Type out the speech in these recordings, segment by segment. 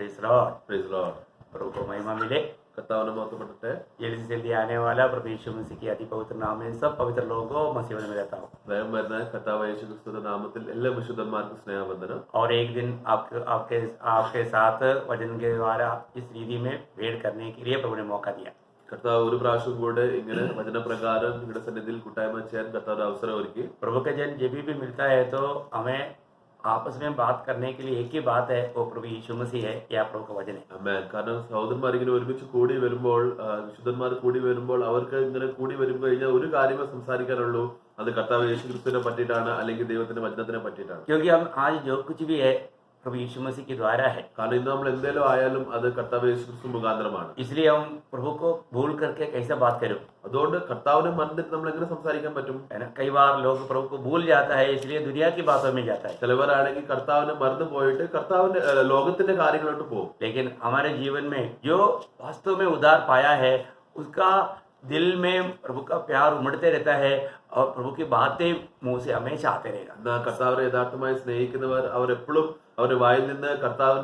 Praise Lord. Praise Lord. प्रभु को महिमा मिले। കർത്താവിനെ മഹത്വപ്പെടട്ടെ। जल्दी से जल्दी आने वाला प्रभु यीशु मसीह की अति पवित्र नाम में सब पवित्र लोगों को मसीह में रहता हूँ। വേഗം വരുന്ന കർത്താവ് യേശു ക്രിസ്തുവിന്റെ നാമത്തിൽ എല്ലാ വിശുദ്ധന്മാർക്കും സ്നേഹവന്ദനം। और एक दिन आपके साथ वचन के द्वारा इस रीति में भेंट करने के लिए प्रभु ने मौका दिया। കർത്താവ് ഒരു പ്രാവശ്യം കൂടെ ഇങ്ങനെ വചനപ്രകാരം നിങ്ങളുടെ സന്നിധിയിൽ കൂട്ടായ്മ ചെയ്യാൻ കർത്താവ് അവസരം ഒരുക്കി। प्रभु का जन जब भी मिलता है तो हमें आपस में बात करने के लिए एक ही बात है, वो प्रभु यीशु मसीह है या प्रभु का वचन है। ആമേൻ। കാരണം സഹോദരന്മാർ ഇങ്ങനെ ഒരുമിച്ച് കൂടി വരുമ്പോൾ, വിശുദ്ധന്മാർ കൂടി വരുമ്പോൾ അവർക്ക് ഇങ്ങനെ കൂടി വരുമ്പോൾ കഴിഞ്ഞാൽ ഒരു കാര്യമേ സംസാരിക്കാനുള്ളൂ, അത് കർത്താവ് യേശു ക്രിസ്തുവിനെ പറ്റിയിട്ടാണ്, അല്ലെങ്കിൽ ദൈവത്തിന്റെ വചനത്തിനെ പറ്റിയിട്ടാണ്। क्योंकि हम आज जो कुछ भी है प्रभु यीशु मसीह के द्वारा है। കാരണം ഇന്ന് നമ്മൾ എന്തെങ്കിലും ആയാലും അത് കർത്താവ് യേശു ക്രിസ്തു മുഖാന്തരമാണ്। इसलिए हम प्रभु को भूल करके कैसे बात करें। അതുകൊണ്ട് കർത്താവിനെ മറന്നിട്ട് നമ്മൾ എങ്ങനെ സംസാരിക്കാൻ പറ്റും? है ना, कई बार लोग प्रभु को भूल जाता है, इसलिए दुनिया की बातों में जाता है। ചിലവരാണെങ്കിൽ കർത്താവിനെ മറന്നു പോയിട്ട് കർത്താവിന്റെ ലോകത്തിന്റെ കാര്യങ്ങളോട്ട് പോകും। लेकिन हमारे जीवन में जो वास्तव में उद्धार पाया है उसका दिल में प्रभु का प्यार उमड़ते रहता है और प्रभु की बातें मुंह से हमेशा आते रहेगा। എന്നാ കർത്താവിനെ യഥാർത്ഥമായി സ്നേഹിക്കുന്നവർ അവരെപ്പോഴും അവരുടെ വായിൽ നിന്ന് കർത്താവ്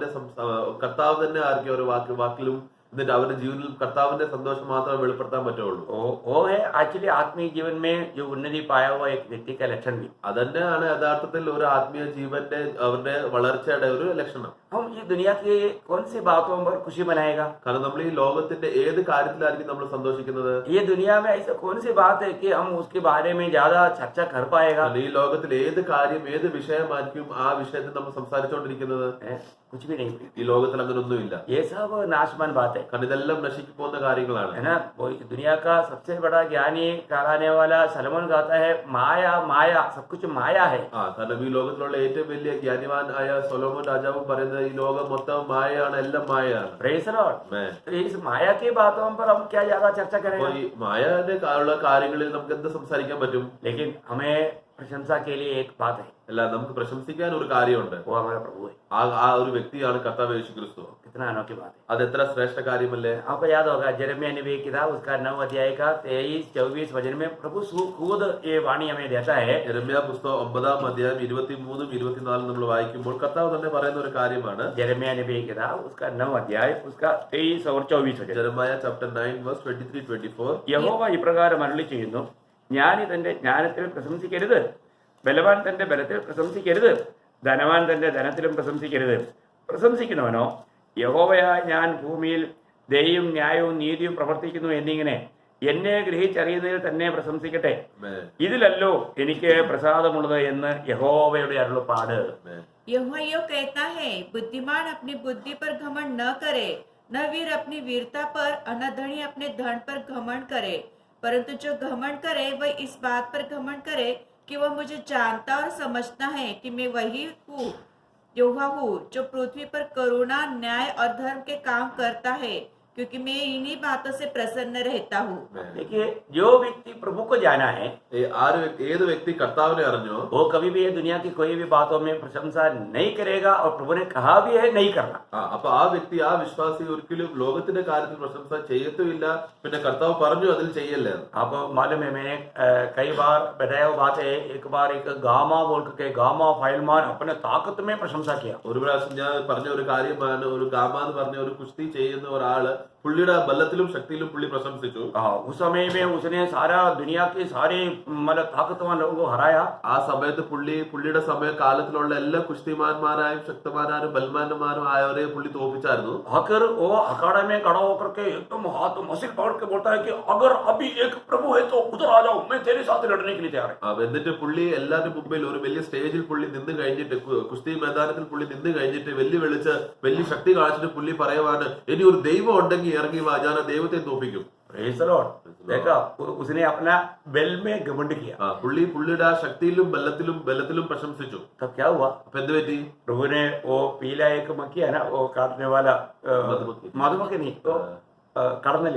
തന്നെ ആയിരിക്കും അവരുടെ വാക്കിലും, എന്നിട്ട് അവരുടെ ജീവനിൽ കർത്താവിന്റെ സന്തോഷം മാത്രമേ വെളിപ്പെടുത്താൻ പറ്റുള്ളൂ। वो है एक्चुअली आत्मिक जीवन में जो उन्नति पाया हुआ एक व्यक्ति का लक्षण भी। അതന്നെയാണ് യഥാർത്ഥത്തിൽ ഒരു ആത്മീയ ജീവന്റെ അവരുടെ വളർച്ചയുടെ ഒരു ലക്ഷണം। हम ये दुनिया की कौन सी बातों पर खुशी मनाएगा? കാരണം നമ്മൾ ഈ ലോകത്തിന്റെ ഏത് കാര്യത്തിലായിരിക്കും നമ്മൾ സന്തോഷിക്കുന്നത്? ये दुनिया में ऐसा कौन सी बात है कि हम उसके बारे में ज्यादा चर्चा कर पाएगा? ഈ ലോകത്തിൽ ഏത് കാര്യം ഏത് വിഷയമായിരിക്കും ആ വിഷയത്തിൽ നമ്മൾ സംസാരിച്ചുകൊണ്ടിരിക്കുന്നത്? कुछ भी नहीं। ഈ ലോകത്തിൽ അങ്ങനെ ഒന്നുമില്ല। ये सब नाशवान बात है। കാരണം ഇതെല്ലാം നശിച്ചു പോകുന്ന കാര്യങ്ങളാണ്। है ना, वो दुनिया का सबसे बड़ा ज्ञानी कहलाने वाला सलोमन कहता है माया माया, सब कुछ माया है। കാരണം ഈ ലോകത്തിലുള്ള ഏറ്റവും വലിയ ജ്ഞാനിവാൻ ആയ സൊലോമോൻ രാജാവും പറയുന്നത് ഈ ലോകം മൊത്തം മായയാണ്, എല്ലാം മായയാണ്। Praise the Lord. तो इस माया की बातों पर हम क्या ज्यादा चर्चा करेंगे? ഈ മായയുടെ ഉള്ള കാര്യങ്ങളിൽ നമുക്ക് എന്ത് സംസാരിക്കാൻ പറ്റും? लेकिन हमें प्रशंसा के लिए एक बात है, അല്ല, നമുക്ക് പ്രശംസിക്കാൻ ഒരു കാര്യമുണ്ട്। वो हमारा प्रभु है। ആ ഒരു വ്യക്തിയാണ് കർത്താവ് യേശു ക്രിസ്തു। कितना अनोखी बात है। അത് എത്ര ശ്രേഷ്ഠ കാര്യമല്ലേ? आपको याद होगा यिर्मयाह नबी की किताब उसका 9 अध्याय का 23-24 वचन में प्रभु खुद ये वाणी हमें देता है। യെരമ്യാ പുസ്തകം 9-ാം അധ്യായം 23-24 നമ്മൾ വായിക്കുമ്പോൾ കർത്താവ് തന്നെ പറയുന്ന ഒരു കാര്യമാണ്। यिर्मयाह नबी की किताब उसका 9 अध्याय उसका 23 और 24 वचन। ജെറമ്യാ ചാപ്റ്റർ 9 വേഴ്സ് 23-24 യഹോവ ഇപ്രകാരം അരുളി ചെയ്യുന്നു, ജ്ഞാനി തന്റെ ജ്ഞാനത്തിൽ പ്രശംസിക്കരുത്, ബലവാൻ തന്റെ ബലത്തിൽ പ്രശംസിക്കരുത്, ധനവാൻ തന്റെ ധനത്തിലും പ്രശംസിക്കരുത്. പ്രശംസിക്കുന്നവനോ യഹോവയായ ഞാൻ ഭൂമിയിൽ ദയയും ന്യായവും നീതിയും പ്രവർത്തിക്കുന്നു എന്നിങ്ങനെ എന്നെ ഗ്രഹിച്ചറിയുന്നതിൽ തന്നെ പ്രശംസിക്കട്ടെ, ഇതിലല്ലോ എനിക്ക് പ്രസാദമുള്ളത് എന്ന് യഹോവയുടെ അരുളപ്പാട്। यहोवा यो कहता है, बुद्धिमान अपनी बुद्धि पर घमंड न करे, न वीर अपनी वीरता पर, न धनी अपने धन पर घमंड करे, परंतु जो घमंड करे वह इस बात पर घमंड करे कि वह मुझे जानता और समझता है कि मैं वही हूँ यहोवा हूँ जो पृथ्वी पर करुणा, न्याय और धर्म के काम करता है, क्योंकि मैं इन्हीं बातों से प्रसन्न रहता हूँ। देखिए, जो व्यक्ति प्रभु को जाना है, ഏത് വ്യക്തി കർത്താവിനെ അറിഞ്ഞോ, वो कभी भी ये दुनिया की कोई भी बातों में प्रशंसा नहीं करेगा और प्रभु ने कहा भी है नहीं करना। അപ്പൊ ആ വ്യക്തി, ആ വിശ്വാസി ഒരിക്കലും ലോകത്തിന്റെ കാര്യത്തിൽ പ്രശംസ ചെയ്യത്തുമില്ല, പിന്നെ കർത്താവ് പറഞ്ഞു അതിൽ ചെയ്യല്ലേ। आपको मालूम है, मैंने कई बार बताया वो बात है। एक बार एक गामा बोल के गामा फाइलमान अपने ताकत में प्रशंसा किया। ഒരു പ്രാവശ്യം ഞാൻ പറഞ്ഞ ഒരു കാര്യമാണ്, ഒരു ഗാമ എന്ന് പറഞ്ഞ ഒരു കുസ്തി ചെയ്യുന്ന ഒരാള് പുള്ളിയുടെ ബലത്തിലും ശക്തിയിലും പുള്ളി പ്രശംസിച്ചു। उस समय में उसने सारा दुनिया के सारे मतलब ताकतवान लोगों को हराया। ആ സമയത്ത് പുള്ളിയുടെ കാലത്തിലുള്ള എല്ലാ കുസ്തിമാന്മാരായും ശക്തമാരും ബലവാന്മാരും ആയവരെ പുള്ളി തോപ്പിച്ചായിരുന്നു। आकर वो अखाड़ा में खड़ा होकर के एकदम हाथ मसिल पकड़ के बोलता है कि अगर अभी एक प्रभु है तो उधर आ जाओ, मैं तेरे साथ लड़ने के लिए तैयार है। എന്നിട്ട് പുള്ളി എല്ലാവരുടെ മുമ്പിൽ ഒരു വലിയ സ്റ്റേജിൽ പുള്ളി നിന്ന് കഴിഞ്ഞിട്ട്, കുസ്തി മൈതാനത്തിൽ പുള്ളി നിന്ന് കഴിഞ്ഞിട്ട് വെല്ലുവിളിച്ച് വലിയ ശക്തി കാണിച്ചിട്ട് പുള്ളി പറയുവാണ്, ഇനി ഒരു ദൈവം ഉണ്ടെങ്കിൽ ഇറങ്ങി വാ, ഞാൻ ആ ദൈവത്തെ തോപ്പിക്കും। देखा, उसने अपना बल में घमंड किया। പുള്ളിയുടെ ആ ശക്തിയിലും ബലത്തിലും പ്രശംസിച്ചു। तब क्या हुआ? അപ്പൊ എന്ത് പറ്റി? प्रभु ने वो पीला एक मक्खी है ना, वो काटने वाला मधुमक्खी नहीं तो कड़नल,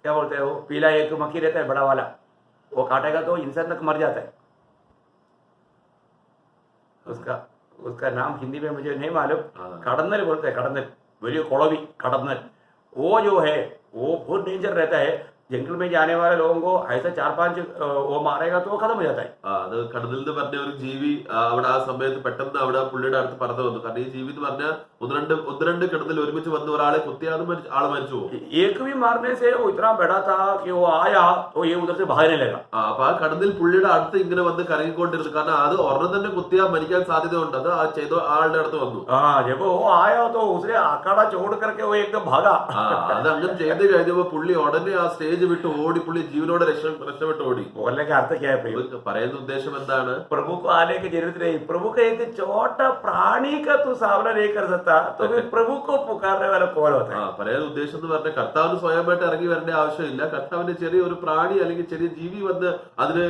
क्या बोलते हैं वो, पीला एक मक्खी रहता है बड़ा वाला, वो काटेगा तो इंसान तक मर जाता है। उसका नाम हिंदी में मुझे नहीं मालूम, कड़नल बोलते हैं, कड़नल, വലിയ കുളവി, കടന്നൽ। वो जो है वो बहुत डेंजर रहता है। जंगल में जाने वाले लोगों को ऐसा 4-5 वो मारेगा तो वो खत्म हो जाता है. അത് കടലിൽ നിന്ന് പറഞ്ഞ ഒരു ജീവി അവിടെ ആ സമയത്ത് പെട്ടെന്ന് അവിടെ പുള്ളിയുടെ അടുത്ത് പറന്നു വന്നു. കാരണം ഈ ജീവി എന്ന് പറഞ്ഞാൽ ഒന്ന് രണ്ട് കിടന്നിൽ ഒരുമിച്ച് വന്ന് ഒരാളെ കുത്തിയാതെ ആള് മരിച്ചു പോകും. एक भी मारने से वो इतना बड़ा था कि वो आया तो ये उधर से भागने लगा. അപ്പൊ ആ കടലിൽ പുള്ളിയുടെ അടുത്ത് ഇങ്ങനെ വന്ന് കറങ്ങിക്കൊണ്ടിരുന്നു. കാരണം അത് ഒരെണ്ണം തന്നെ കുത്തിയാൽ മരിക്കാൻ സാധ്യതയുണ്ട്. അത് ആ ചെയ്ത ആളുടെ അടുത്ത് വന്നു. जब वो आया तो उसने अखाड़ा छोड़ करके वो एकदम भागा. അത് അങ്ങനെ ചെയ്ത് കഴിഞ്ഞപ്പോ പുള്ളി ഉടനെ ആ സ്റ്റേജ് വിട്ട് ഓടി. പുള്ളി ജീവനോടെ രക്ഷപ്പെട്ട് ഓടി. बोलने का अर्थ क्या है भाई? പറയുന്ന ഉദ്ദേശം എന്താണ്? प्रभु को आने की जरूरत नहीं. प्रभु का एक छोटा प्राणी का तू सामना नहीं कर सकता तो फिर प्रभु को पुकारने वाला कौन होता है? പറയുന്ന ഉദ്ദേശം എന്ന് പറഞ്ഞാൽ കർത്താവിന് സ്വയമായിട്ട് ഇറങ്ങി വരേണ്ട ആവശ്യമില്ല. കർത്താവിന്റെ ചെറിയ ഒരു പ്രാണി അല്ലെങ്കിൽ ചെറിയ ജീവി വന്ന് അതിന്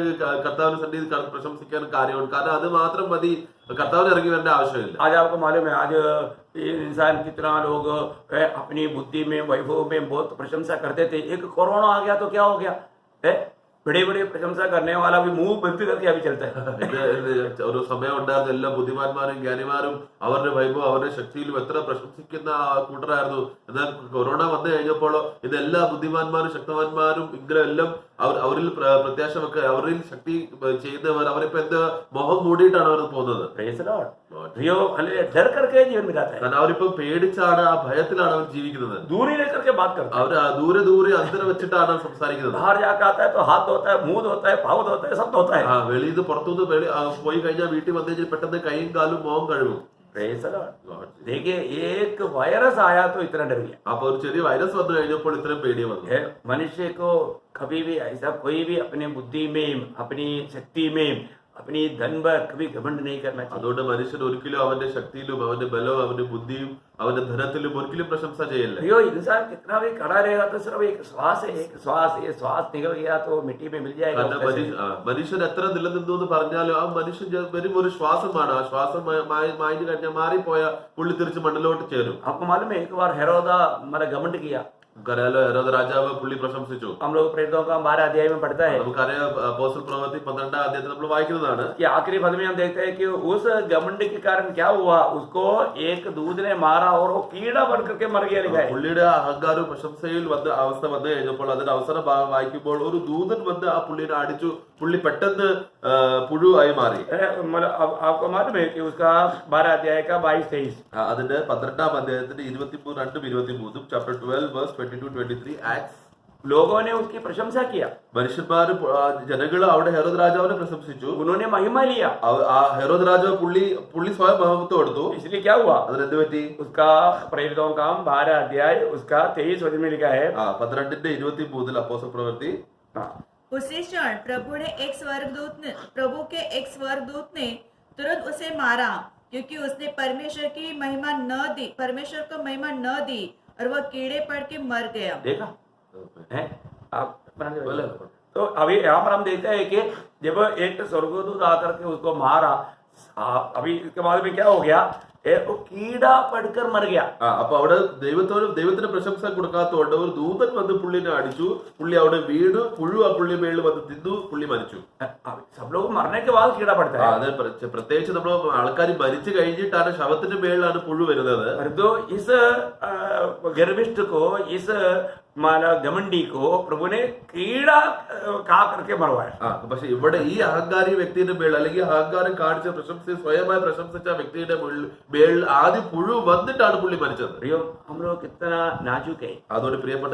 കർത്താവിന് സന്നിധി പ്രശംസിക്കാൻ കാര്യമുണ്ട്. കാരണം അത് മാത്രം മതി. കർത്താവിന് ഇറങ്ങി വരേണ്ട ആവശ്യമില്ല. आज आपको मालूम है आज इंसान कितना लोग अपनी बुद्धि में वैभव में बहुत प्रशंसा करते थे. एक कोरोना आ गया तो क्या हो गया? बड़े बड़े प्रशंसा करने वाला भी मुंह बंद करके अभी चलता है. ഒരു സമയം ഉണ്ടായിരുന്ന എല്ലാ ബുദ്ധിമാന്മാരും ജ്ഞാനിമാരും അവരുടെ വൈഭവം അവരുടെ ശക്തിയിലും എത്ര പ്രശംസിക്കുന്ന കൂട്ടരായിരുന്നു. എന്നാൽ കൊറോണ വന്നു കഴിഞ്ഞപ്പോൾ ഇത് എല്ലാ ബുദ്ധിമാന്മാരും ശക്തവാന്മാരും ഇങ്ങനെ എല്ലാം അവരിൽ പ്രത്യാശ വെക്കുക, അവരിൽ ശക്തി ചെയ്യുന്നവർ അവരിപ്പോ എന്താ മുഖം മൂടിയിട്ടാണ് അവർ പോകുന്നത്. डर करके जीवन बिताता है. കാരണം അവരിപ്പോ പേടിച്ചാണ്, ആ ഭയത്തിലാണ് അവർ ജീവിക്കുന്നത്. दूरी लेकर के बात करता है. അവർ ദൂരെ ദൂരെ അന്തരം വെച്ചിട്ടാണ് സംസാരിക്കുന്നത്. बाहर जाकर आता है तो हाथ धोता है, मुंह धोता है, पाँव धोता है, सब धोता है. വെളിയിൽ പുറത്തുനിന്ന് പോയി കഴിഞ്ഞാൽ വീട്ടിൽ വന്നു കഴിഞ്ഞാൽ പെട്ടെന്ന് കൈയും കാലും മുഖം കഴുകും. देखिए एक वायरस आया तो इतना डर गया. അപ്പൊ ഒരു ചെറിയ വൈറസ് വന്നു കഴിഞ്ഞപ്പോൾ ഇത്രയും പേടി വന്നു. मनुष्य को कभी भी ऐसा कोई भी अपनी बुद्धि में, अपनी शक्ति में, अपनी धन पर कभी घमंड नहीं करना चाहिए. അതുകൊണ്ട് മനുഷ്യൻ ഒരിക്കലും അവന്റെ ശക്തിയിലും അവന്റെ ബലവും അവന്റെ ബുദ്ധിയും അവന്റെ ധനത്തിലും ഒരിക്കലും പ്രശംസ ചെയ്യല്ല. अयो इंसान कितना भी खड़ा रहेगा तो सिर्फ एक श्वास है, एक श्वास, ये श्वास निकल गया तो मिट्टी में मिल जाएगा. മനുഷ്യൻ എത്ര നിലനിന്നു എന്ന് പറഞ്ഞാലും ആ മനുഷ്യൻ വെറും ഒരു ശ്വാസമാണ്. ആ ശ്വാസം മാറ്റി കഴിഞ്ഞാൽ മാറിപ്പോയ പുള്ളി തിരിച്ച് മണ്ണിലോട്ട് ചേരും. आपको मालूम है एक बार हेरोदा मतलब घमंड किया. നമുക്കറിയാലോ ഹെരോദ രാജാവ് പുള്ളി പ്രശംസിച്ചു. हम लोग प्रेरितों का 12 अध्याय में पढ़ता है. നമുക്കറിയാം അപ്പോസ്തല പ്രവൃത്തി 12-ാം അധ്യായത്തിൽ നമ്മൾ വായിക്കുന്നതാണ്. कि आखिरी पद में हम देखते हैं कि उस घमंड के कारण क्या हुआ, उसको एक दूध ने मारा और वो कीड़ा बन करके मर गया लिखा है. പുള്ളിയുടെ അഹങ്കാരവും പ്രശംസയിൽ വന്ന അവസ്ഥ വന്നു കഴിഞ്ഞപ്പോൾ അതിന്റെ അവസരം വായിക്കുമ്പോൾ ഒരു ദൂതൻ വന്ന് ആ പുള്ളിനെ അടിച്ചു. പുള്ളി പെട്ടെന്ന് പുഴുവായി മാറി. आपको मालूम है कि उसका 12 अध्याय का 22-23 അതിന്റെ 12-ാം അധ്യായത്തിന്റെ 23-23 ചാപ്റ്റർ 12 വേഴ്സ് 22-23 ആക്ട്സ്. लोगों ने उसकी प्रशंसा किया. മനുഷ്യന്മാര് ജനങ്ങൾ അവിടെ ഹെരോദ് രാജാവിനെ പ്രശംസിച്ചു. उन्होंने महिमा लिया. ആ ഹെരോദ് രാജാവ് പുള്ളി സ്വയം മഹത്വം എടുത്തു. इसलिए क्या हुआ, അതിനെന്ത് പറ്റി? उसका प्रेरितों का 12 अध्याय उसका 23 वचन में लिखा है. 12-23 अपोस्तल प्रवृत्ति. उसी क्षण प्रभु के एक स्वर्गदूत ने तुरंत उसे मारा, क्योंकि उसने परमेश्वर को महिमा न दी और वह कीड़े पड़ के मर गया. देखा है आप. तो अभी यहाँ पर हम देखते हैं कि जब एक स्वर्गदूत आकर के उसको मारा, अभी इसके बाद में क्या हो गया, वो कीड़ा पड़कर मर गया. അപ്പൊ അവിടെ ദൈവത്തിന് പ്രശംസ കൊടുക്കാത്തതുകൊണ്ട് ഒരു ദൂതൻ വന്ന് പുള്ളിനെ അടിച്ചു. പുള്ളി അവിടെ വീണു. പുഴു ആ പുള്ളി മേളിൽ വന്ന് തിന്നു. പുള്ളി മരിച്ചു. सब लोग मरने के बाद कीड़ा पड़ता है. അത് പ്രത്യേകിച്ച് നമ്മൾ ആൾക്കാർ മരിച്ചു കഴിഞ്ഞിട്ടാണ് ശവത്തിന്റെ മേളിലാണ് പുഴു വരുന്നത്. तो इस गर्विष्ठ को, इस घमंडी को प्रभु ने कीड़ा खा करके मरवाया. പക്ഷെ ഇവിടെ ഈ അഹങ്കാരി വ്യക്തിയുടെ മേൾ അല്ലെങ്കിൽ അഹങ്കാരം കാണിച്ച സ്വയമായി പ്രശംസിച്ച വ്യക്തിയുടെ മേളിൽ ആദ്യം പുഴു വന്നിട്ടാണ് പുള്ളി മരിച്ചത്. हम लोग कितना नाजुक है. അതുകൊണ്ട് പ്രിയപ്പെട്ട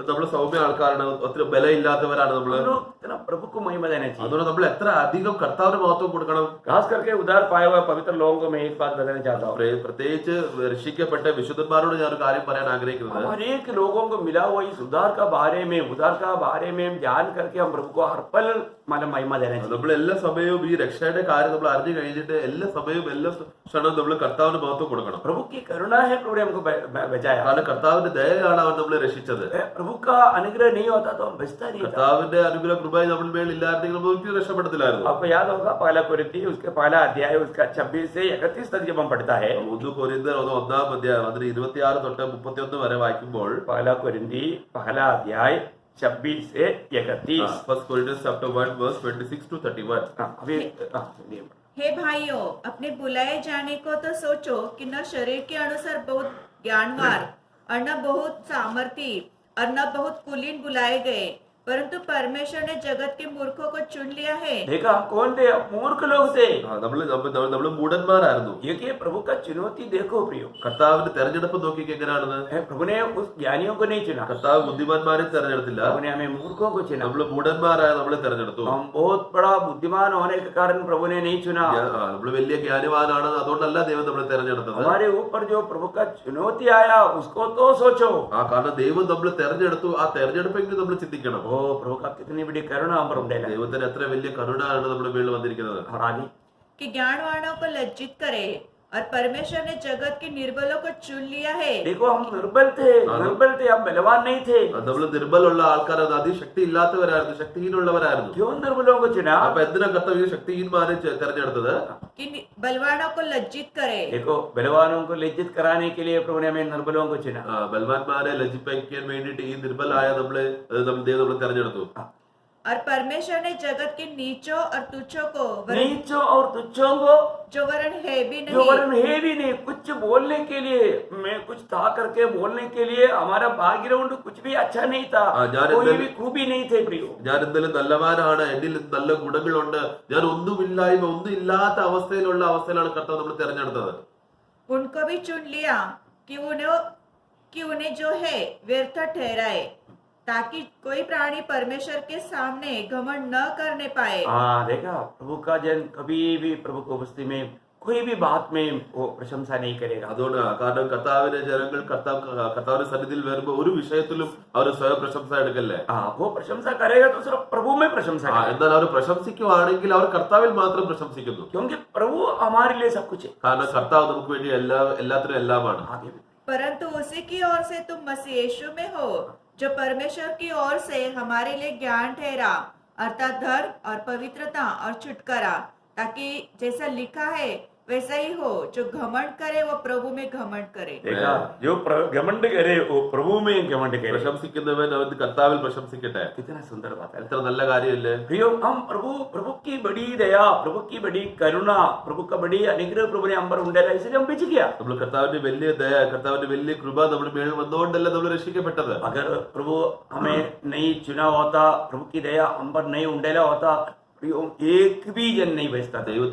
നമ്മൾ സൗമ്യ ആൾക്കാരാണ്, ഒത്തിരി ബലമില്ലാത്തവരാണ് നമ്മൾ. प्रभु को महिमा देना चाहिए. അതുകൊണ്ട് നമ്മൾ എത്ര അധികം കർത്താവിന് മഹത്വം കൊടുക്കണം. खास करके उधार पाए हुए पवित्र लोगों को मैं एक बात बताना चाहता हूँ. പ്രത്യേകിച്ച് രക്ഷിക്കപ്പെട്ട വിശുദ്ധന്മാരോട് ഞാൻ ഒരു കാര്യം പറയാൻ ആഗ്രഹിക്കുന്നത്. अनेक लोगों को मिला हुआ इस उधार का बारे में जान करके हम प्रभु को हर पल महिमा देना चाहिए. നമ്മൾ എല്ലാ സമയവും ഈ രക്ഷയുടെ കാര്യം നമ്മൾ അറിഞ്ഞു കഴിഞ്ഞിട്ട് എല്ലാ സമയവും എല്ലാ ക്ഷണവും നമ്മൾ കർത്താവിന് മഹത്വം കൊടുക്കണം. प्रभु की करुणा है, प्रभु ने हमको बचाया. കാരണം കർത്താവിന്റെ ദയയാണ് അവൻ നമ്മളെ രക്ഷിച്ചത്. प्रभु का अनुग्रह नहीं होता तो हम बचता नहीं. കർത്താവിന്റെ അനുഗ്രഹ കൃപ നമ്മുടെ മേൽ ഇല്ലായിരുന്നെങ്കിൽ നമ്മൾ ഒരിക്കലും രക്ഷപ്പെടത്തില്ലായിരുന്നു. आपको याद होगा पहला कोरिन्थी उसके पहला अध्याय उसका 26 से 31 तक जब हम पढ़ता है. 1 കൊരിന്ത്യർ 1-ാം അധ്യായം അതിന് 26 തൊട്ട് 31 വരെ വായിക്കുമ്പോൾ पहला कोरिन्थी पहला अध्याय 26 से 31. First Corinthians chapter 1 verse 26 to 31. अभी हे भाइयों, अपने बुलाए जाने को तो सोचो कि न शरीर के अनुसार बहुत ज्ञानवान और न बहुत सामर्थी और न बहुत कुलीन बुलाए गए, परंतु परमेश्वर ने जगत के मूर्खों को चुन लिया है। देखा हम कौन थे? मूर्ख लोग थे। നമ്മള് മൂടന്മാരായിരുന്നു. देखिए प्रभु का चुनौती देखो प्रियो, കർത്താവിന്റെ തെരഞ്ഞെടുപ്പ് നോക്കിക്ക് എങ്ങനെയാണെന്ന്. प्रभु ने उस ज्ञानियों को नहीं चुना, കർത്താവ് ബുദ്ധിമാന്മാരെ തെരഞ്ഞെടുത്തില്ല. प्रभु ने हमें मूर्खों को चुना। നമ്മള് മൂടന്മാരായ നമ്മളെ തെരഞ്ഞെടുത്തു. हम बहुत बड़ा बुद्धिमान होने के कारण प्रभु ने नहीं चुना। നമ്മള് വലിയ ജ്ഞാനവാനാണ്, അതുകൊണ്ടല്ല ദൈവം നമ്മളെ തെരഞ്ഞെടുത്തത്. हमारे ऊपर जो प्रभु का चुनौती आया उसको तो सोचो। കാരണം ദൈവം നമ്മളെ തെരഞ്ഞെടുത്തു. ആ തെരഞ്ഞെടുപ്പെങ്കിലും നമ്മൾ ചിന്തിക്കണം. ओ प्रभु का कितनी बड़ी करुणा हम पर उंडेला। ദൈവത്തിന് എത്ര വലിയ കരുണയാണ് നമ്മുടെ മേളിൽ വന്നിരിക്കുന്നത്. और आगे कि ज्ञानवानों को लज्जित करे, और परमेश्वर ने जगत के निर्बलों को चुन लिया है। देखो हम निर्बल थे, हम बलवान नहीं थे। നമ്മള് നിർബലുള്ള ആൾക്കാരാണ്, അതിശക്തി ഇല്ലാത്തവരായിരുന്നു, ശക്തിഹീനുള്ളവരായിരുന്നു. क्यों निर्बलों को चुना? അപ്പൊ എന്തിനാ കർത്താവ് ഈ ശക്തിഹീന്മാരെ തെരഞ്ഞെടുത്തത്? कि बलवानों को लज्जित करे। देखो बलवानों को लज्जित कराने के लिए प्रभु ने हमें निर्बलों को चुना। ബൽവാന്മാരെ ലജ്ജിപ്പിക്കാൻ വേണ്ടിയിട്ട് ഈ നിർബലായ ദൈവം നമ്മളെ തെരഞ്ഞെടുത്തു. और परमेश्वर ने जगत के नीचों और तुच्छों को, नीचों और तुच्छों को, जो वरण है भी जो वरण नहीं, है भी नहीं, कुछ बोलने के लिए, मैं कुछ था करके बोलने के लिए हमारा बैकग्राउंड कुछ भी अच्छा नहीं था, कोई भी खूबी नहीं थे प्रियो। ഞാൻ എന്തെങ്കിലും നല്ലവാനാണ്, എന്നിൽ നല്ല ഗുണങ്ങളുണ്ട്, ഞാൻ ഒന്നുമില്ലായ്മ ഒന്നും ഇല്ലാത്ത അവസ്ഥയിലാണ് കർത്താവ് നമ്മൾ തെരഞ്ഞെടുത്തത്. उनको भी चुन लिया कि उन्हें जो है व्यर्थ ठहराए, ताकि कोई प्राणी परमेश्वर के सामने घमंड न करने पाए। हाँ देखा, प्रभु का जन कभी भी प्रभु को उपस्थिति में कोई भी बात में वो प्रशंसा नहीं करेगा। അതുകൊണ്ട് കാരണം കർത്താവിന്റെ ജനങ്ങൾ കർത്താവിന്റെ സന്നിധിയിൽ വരുമ്പോ ഒരു വിഷയത്തിലും അവർ സ്വയം പ്രശംസ എടുക്കല്ലേ. वो प्रशंसा करेगा तो सिर्फ प्रभु में प्रशंसा करेगा। എന്നാൽ അവർ പ്രശംസിക്കുവാണെങ്കിൽ അവർ കർത്താവിൽ മാത്രം പ്രശംസിക്കുന്നു. क्योंकि प्रभु हमारे लिए सब कुछ है। കാരണം കർത്താവ് നമുക്ക് വേണ്ടി എല്ലാത്തിനും എല്ലാമാണ്. परंतु उसी की ओर से तुम मसीह यीशु में हो, जो परमेश्वर की ओर से हमारे लिए ज्ञान ठहरा, अर्थात धर्म और पवित्रता और छुटकारा, ताकि जैसा लिखा है वैसा ही हो, जो घमंड करे वो प्रभु में घमंड करे। देखा, जो घमंड करे वो प्रभु में घमंड करे। പ്രശംസിക്കുന്നവൻ അവൻ കർത്താവിൽ പ്രശംസിക്കട്ടെ. कितना सुंदर बात है, എത്ര നല്ല കാര്യമല്ലേ. प्रियो हम प्रभु की बड़ी दया, प्रभु की बड़ी करुणा, प्रभु का बड़ी अनुग्रह प्रभु ने हम पर उंडेला, इसलिए हम बच गया। നമ്മൾ കർത്താവിന്റെ വലിയ ദയ, കർത്താവിന്റെ വലിയ കൃപ നമ്മുടെ മേളിൽ വന്നുകൊണ്ടല്ല നമ്മൾ രക്ഷിക്കപ്പെട്ടത്. अगर प्रभु हमें नहीं चुना होता, प्रभु की दया हम पर नहीं उंडेला होता, एक भी जन नहीं बचता। ദൈവം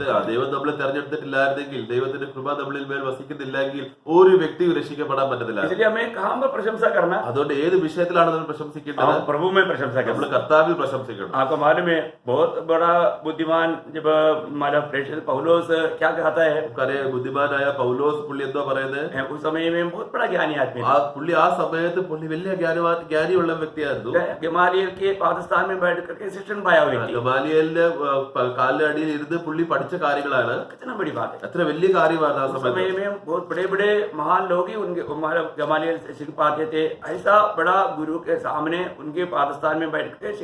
നമ്മളെ തെരഞ്ഞെടുത്തിട്ടില്ലായിരുന്നെങ്കിൽ, ദൈവത്തിന്റെ കൃപ നമ്മളിൽ മേൽ വസിക്കുന്നില്ലെങ്കിൽ ഒരു വ്യക്തിയും രക്ഷിക്കപ്പെടാൻ പറ്റത്തില്ല. इसलिए हमें कहाँ पर प्रशंसा करना? അതുകൊണ്ട് ഏത് വിഷയത്തിലാണ് നമ്മൾ പ്രശംസിക്കേണ്ടത്? प्रभु में प्रशंसा करना। നമ്മൾ കർത്താവിൽ പ്രശംസിക്കണം. आपको मालूम है, बहुत बड़ा बुद्धिमान जब हमारा प्रेषित पौलोस क्या कहता है? ബുദ്ധിമാനായ പൗലോസ് പുള്ളി എന്തോ പറയുന്നത്? उस समय में बहुत बड़ा ज्ञानी आदमी था। പുള്ളി ആ സമയത്ത് പുള്ളി വലിയ ജ്ഞാനിയുള്ള വ്യക്തിയായിരുന്നു. गमालियल के पाकिस्तान में बैठ करके शिक्षण पाया व्यक्ति। ഗമാലിയലിന്റെ കാലിന്റെ അടിയിൽ ഇരുന്ന് പുള്ളി പഠിച്ച കാര്യങ്ങളാണ്. कितना बड़ी बात है, എത്ര വലിയ കാര്യമാണ്. ആ समय में बहुत बड़े बड़े महान लोग ही उनके गमालियल से सीख पाते थे। ऐसा बड़ा गुरु के सामने उनके पाकिस्तान में बैठ कर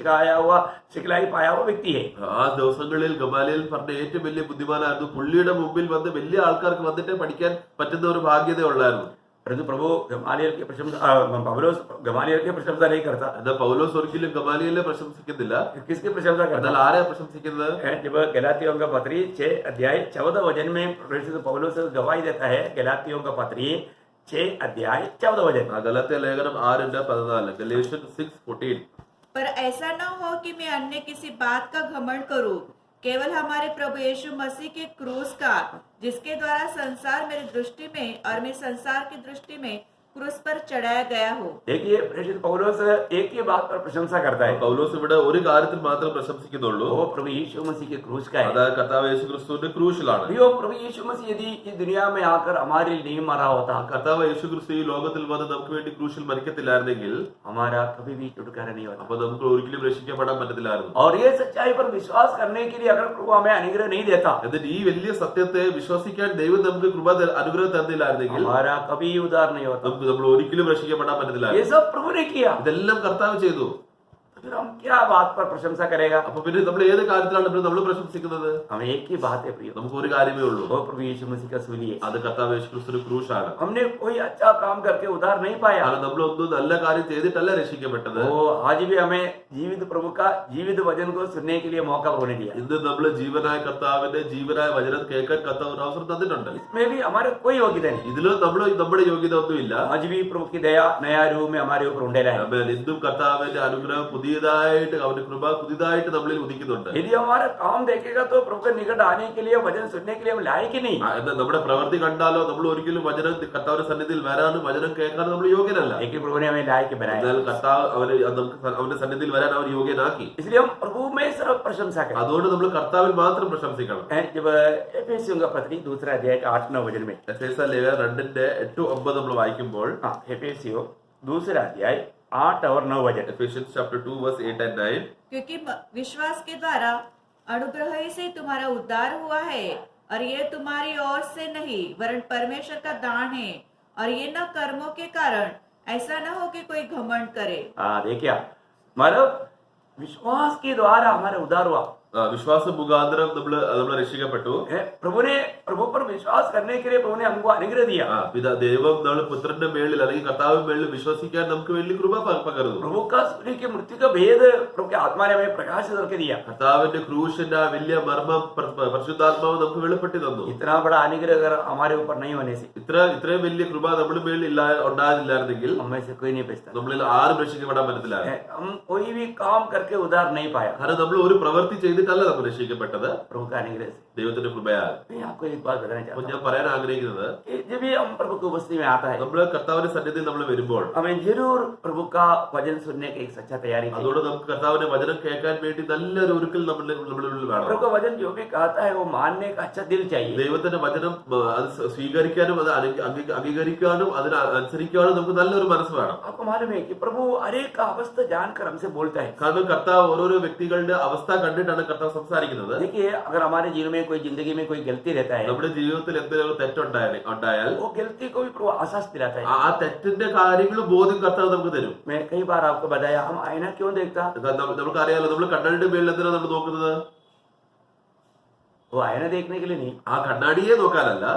सिखलाई पाया हुआ व्यक्ति है। ആ ദിവസങ്ങളിൽ ഗമാലിയൽ പറഞ്ഞ ഏറ്റവും വലിയ ബുദ്ധിമാനായിരുന്നു. പുള്ളിയുടെ മുമ്പിൽ വന്ന് വലിയ ആൾക്കാർക്ക് വന്നിട്ട് പഠിക്കാൻ പറ്റുന്ന ഒരു ഭാഗ്യത ഉള്ളായിരുന്നു. परंतु प्रभु गमालियल की प्रशंसा, पौलोस गमालियल की प्रशंसा नहीं करता। എന്നാൽ പൗലോസ് ഒരിക്കലും ഗമാലിയലിനെ പ്രശംസിക്കുന്നില്ല. किसकी प्रशंसा करता? എന്നാൽ ആരെയാ പ്രശംസിക്കുന്നത്? जब गलातियों का पत्री 6 अध्याय 14 वचन में पौलोस गवाही देता है। गलातियों का पत्री 6 अध्याय 14 वचन। ഗലാത്യ ലേഖനം 6:14 Galatians 6:14. पर ऐसा न हो कि मैं अन्य किसी बात का घमंड करूं, केवल हमारे प्रभु यीशु मसीह के क्रूस का, जिसके द्वारा संसार मेरी दृष्टि में और मैं संसार की दृष्टि में क्रूस पर चढ़ाया गया हो। देखिए प्रेषित पौलोस एक ही बात पर प्रशंसा करता है। പൗലോസ് ഇവിടെ ഒരു കാര്യത്തിൽ മാത്രം പ്രശംസിക്കുന്നുള്ളൂ. वो प्रभु यीशु मसीह के क्रूस का है। അതായത് കർത്താവ് യേശു ക്രിസ്തുവിന്റെ ക്രൂശിലാണ്. प्रभु यीशु मसीह यदि इस दुनिया में आकर हमारे लिए नहीं मरा होता, കർത്താവ് യേശു ക്രിസ്തു ഈ ലോകത്തിൽ വന്ന് നമുക്ക് വേണ്ടി ക്രൂശിൽ മരിക്കത്തില്ലായിരുന്നെങ്കിൽ हमारा कभी भी छुटकारा नहीं होता। അപ്പൊ നമുക്ക് ഒരിക്കലും രക്ഷിക്കപ്പെടാൻ പറ്റത്തില്ലായിരുന്നു. और ये सच्चाई पर विश्वास करने के लिए अगर प्रभु हमें अनुग्रह नहीं देता, എന്നിട്ട് ഈ വലിയ സത്യത്തെ വിശ്വസിക്കാൻ ദൈവം നമുക്ക് അനുഗ്രഹം തന്നില്ലായിരുന്നെങ്കിൽ हमारा कभी उद्धार नहीं होता। നമ്മൾ ഒരിക്കലും രക്ഷിക്കപ്പെടാൻ പറ്റത്തില്ല. ये सब प्रभु ने किया। ഇതെല്ലാം കർത്താവ് ചെയ്തു. फिर हम क्या बात पर प्रशंसा करेगा? അപ്പൊ പിന്നെ നമ്മൾ ഏത് കാര്യത്തിലാണ് നമ്മൾ പ്രശംസിക്കുന്നത്? हम एक ही बात है प्रिय, നമുക്ക് ഒരു കാര്യമേ ഉള്ളൂ, वो प्रभु यीशु मसीह का सूली है। അത് കർത്താവ് യേശു ക്രിസ്തുവിന്റെ ക്രൂശാണ്. हमने कोई अच्छा काम करके उद्धार नहीं पाया। കാരണം നമ്മളൊന്നും നല്ല കാര്യം ചെയ്തിട്ടല്ല രക്ഷിക്കപ്പെട്ടത്. वो आज भी हमें जीवित प्रभु का जीवित वचन को सुनने के लिए मौका प्रभु ने दिया। ഇന്ന് നമ്മൾ ജീവനായ കർത്താവിന്റെ ജീവനായ വചനം കേൾക്കാൻ കർത്താവ് ഒരു അവസരം തന്നിട്ടുണ്ട്. इसमें भी हमारे कोई योग्यता नहीं। ഇതിൽ നമ്മുടെ യോഗ്യത ഒന്നുമില്ല. आज भी प्रभु की दया नया रूप में हमारे ऊपर उंडेला है। ആമേൻ. ഇന്നും കർത്താവിന്റെ അനുഗ്രഹം പുതിയതായിട്ട്, അവന്റെ കൃപ പുതിയതായിട്ട് നമ്മളിൽ ഉദിക്കുന്നുണ്ട്. यदि हमारा काम देखेगा तो प्रभु के निकट आने के लिए वचन सुनने के लिए हम लायक ही नहीं। എന്നാൽ നമ്മുടെ പ്രവൃത്തി കണ്ടാലോ നമ്മൾ ഒരിക്കലും വചനം കർത്താവിന്റെ സന്നിധിയിൽ വരാനും വചനം കേൾക്കാനും നമ്മൾ യോഗ്യനല്ല. लेकिन प्रभु ने हमें लायक बनाया, എന്നാൽ കർത്താവ് നമുക്ക് അവന്റെ സന്നിധിയിൽ വരാൻ അവർ യോഗ്യനാക്കി. इसलिए हम प्रभु में सिर्फ प्रशंसा करें। അതുകൊണ്ട് നമ്മൾ കർത്താവിൽ മാത്രം പ്രശംസിക്കണം. जब एफेसियों का पत्री दूसरा अध्याय का 8-9 वचन में, എഫേസ്യ ലേഖനം 2:8-9 നമ്മൾ വായിക്കുമ്പോൾ, एफेसियों दूसरा अध्याय 8 और 9 वचन, Ephesians chapter 2 verse 8 and 9, क्योंकि विश्वास के द्वारा अनुग्रह ही से तुम्हारा उद्धार हुआ है, और ये तुम्हारी ओर से नहीं वरन परमेश्वर का दान है, और ये न कर्मों के कारण, ऐसा न हो कि कोई घमंड करे। देखिए मतलब विश्वास के द्वारा हमारा उद्धार हुआ। വിശ്വാസം മുഖാന്തരം നമ്മൾ രക്ഷിക്കപ്പെട്ടു. प्रभु पर विश्वास करने के लिए प्रभु ने हमको अनुग्रह दिया। ദൈവം നമ്മൾ പുത്രന്റെ മേളിൽ അല്ലെങ്കിൽ കർത്താവിന്റെ മേളിൽ വിശ്വസിക്കാൻ നമുക്ക് വേണ്ടി കൃപ പകർന്നു. प्रभु का सूर्य की मृत्यु का भेद प्रभु के आत्मा ने हमें प्रकाशित करके दिया। കർത്താവിന്റെ ക്രൂശിന്റെ ആ വലിയ മർമ്മം പരിശുദ്ധാത്മാവ് നമുക്ക് വെളിപ്പെടുത്തി തന്നു. इतना बड़ा अनुग्रह अगर हमारे ऊपर नहीं होने से, ഇത്രയും വലിയ കൃപ നമ്മുടെ മേളിൽ ഉണ്ടായിരുന്നില്ലെങ്കിൽ हमें से कोई नहीं बचता। നമ്മളിൽ ആരും രക്ഷിക്കപ്പെടാൻ പറ്റത്തില്ല. हम कोई भी काम करके उद्धार नहीं पाया, കാരണം നമ്മൾ ഒരു പ്രവൃത്തി ചെയ്തിട്ടല്ല നമ്മൾ രക്ഷിക്കപ്പെട്ടത്, प्रभु का अनुग्रह से। ദൈവത്തിന്റെ കൃപയാൽ. मैं आपको एक बात बताना അപ്പൊ चाहता ഞാൻ പറയാൻ ആഗ്രഹിക്കുന്നത്, हूँ, जब भी हम प्रभु की उपस्थिति में आता है, നമ്മൾ കർത്താവിന്റെ സന്നിധിയിൽ നമ്മൾ വരുമ്പോൾ हमें जरूर प्रभु का वचन सुनने की एक सच्चा तैयारी चाहिए। അതുകൊണ്ട് നമുക്ക് കർത്താവിന്റെ വചനം കേൾക്കാൻ വേണ്ടി നല്ലൊരു ഒരുക്കൽ നമ്മളുടെ ഉള്ളിൽ വേണം. प्रभु का वचन जो भी कहता है वो मानने का अच्छा दिल चाहिए। ദൈവത്തിന്റെ വചനം അത് സ്വീകരിക്കാനും അത് അംഗീകരിക്കാനും അതിനനുസരിക്കാനും നമുക്ക് നല്ലൊരു മനസ്സ് വേണം. आपको मालूम है कि प्रभु हर एक का अवस्था जानकर हमसे बोलता है। കാരണം കർത്താവ് ഓരോരോ വ്യക്തികളുടെ അവസ്ഥ കണ്ടിട്ടാണ് കർത്താവ് സംസാരിക്കുന്നത്. देखिए अगर हमारे जीवन में कोई जिंदगी में कोई गलती रहता है, നമ്മുടെ ജീവിതത്തിൽ എന്തെങ്കിലും തെറ്റുണ്ടായാൽ वो गलती को भी प्रभु आसास दिलाता है। ആ തെറ്റിന്റെ കാര്യങ്ങൾ ബോധ്യം കർത്താവ് നമുക്ക് തരും. मैं कई बार आपको बताया, हम आईना क्यों देखता? നമുക്കറിയാലോ, നമ്മൾ കണ്ണാടിയുടെ മേളിൽ എന്തിനാണ് നമ്മൾ നോക്കുന്നത്? वो आईना देखने के लिए नहीं, ആ കണ്ണാടിയെ നോക്കാനല്ല,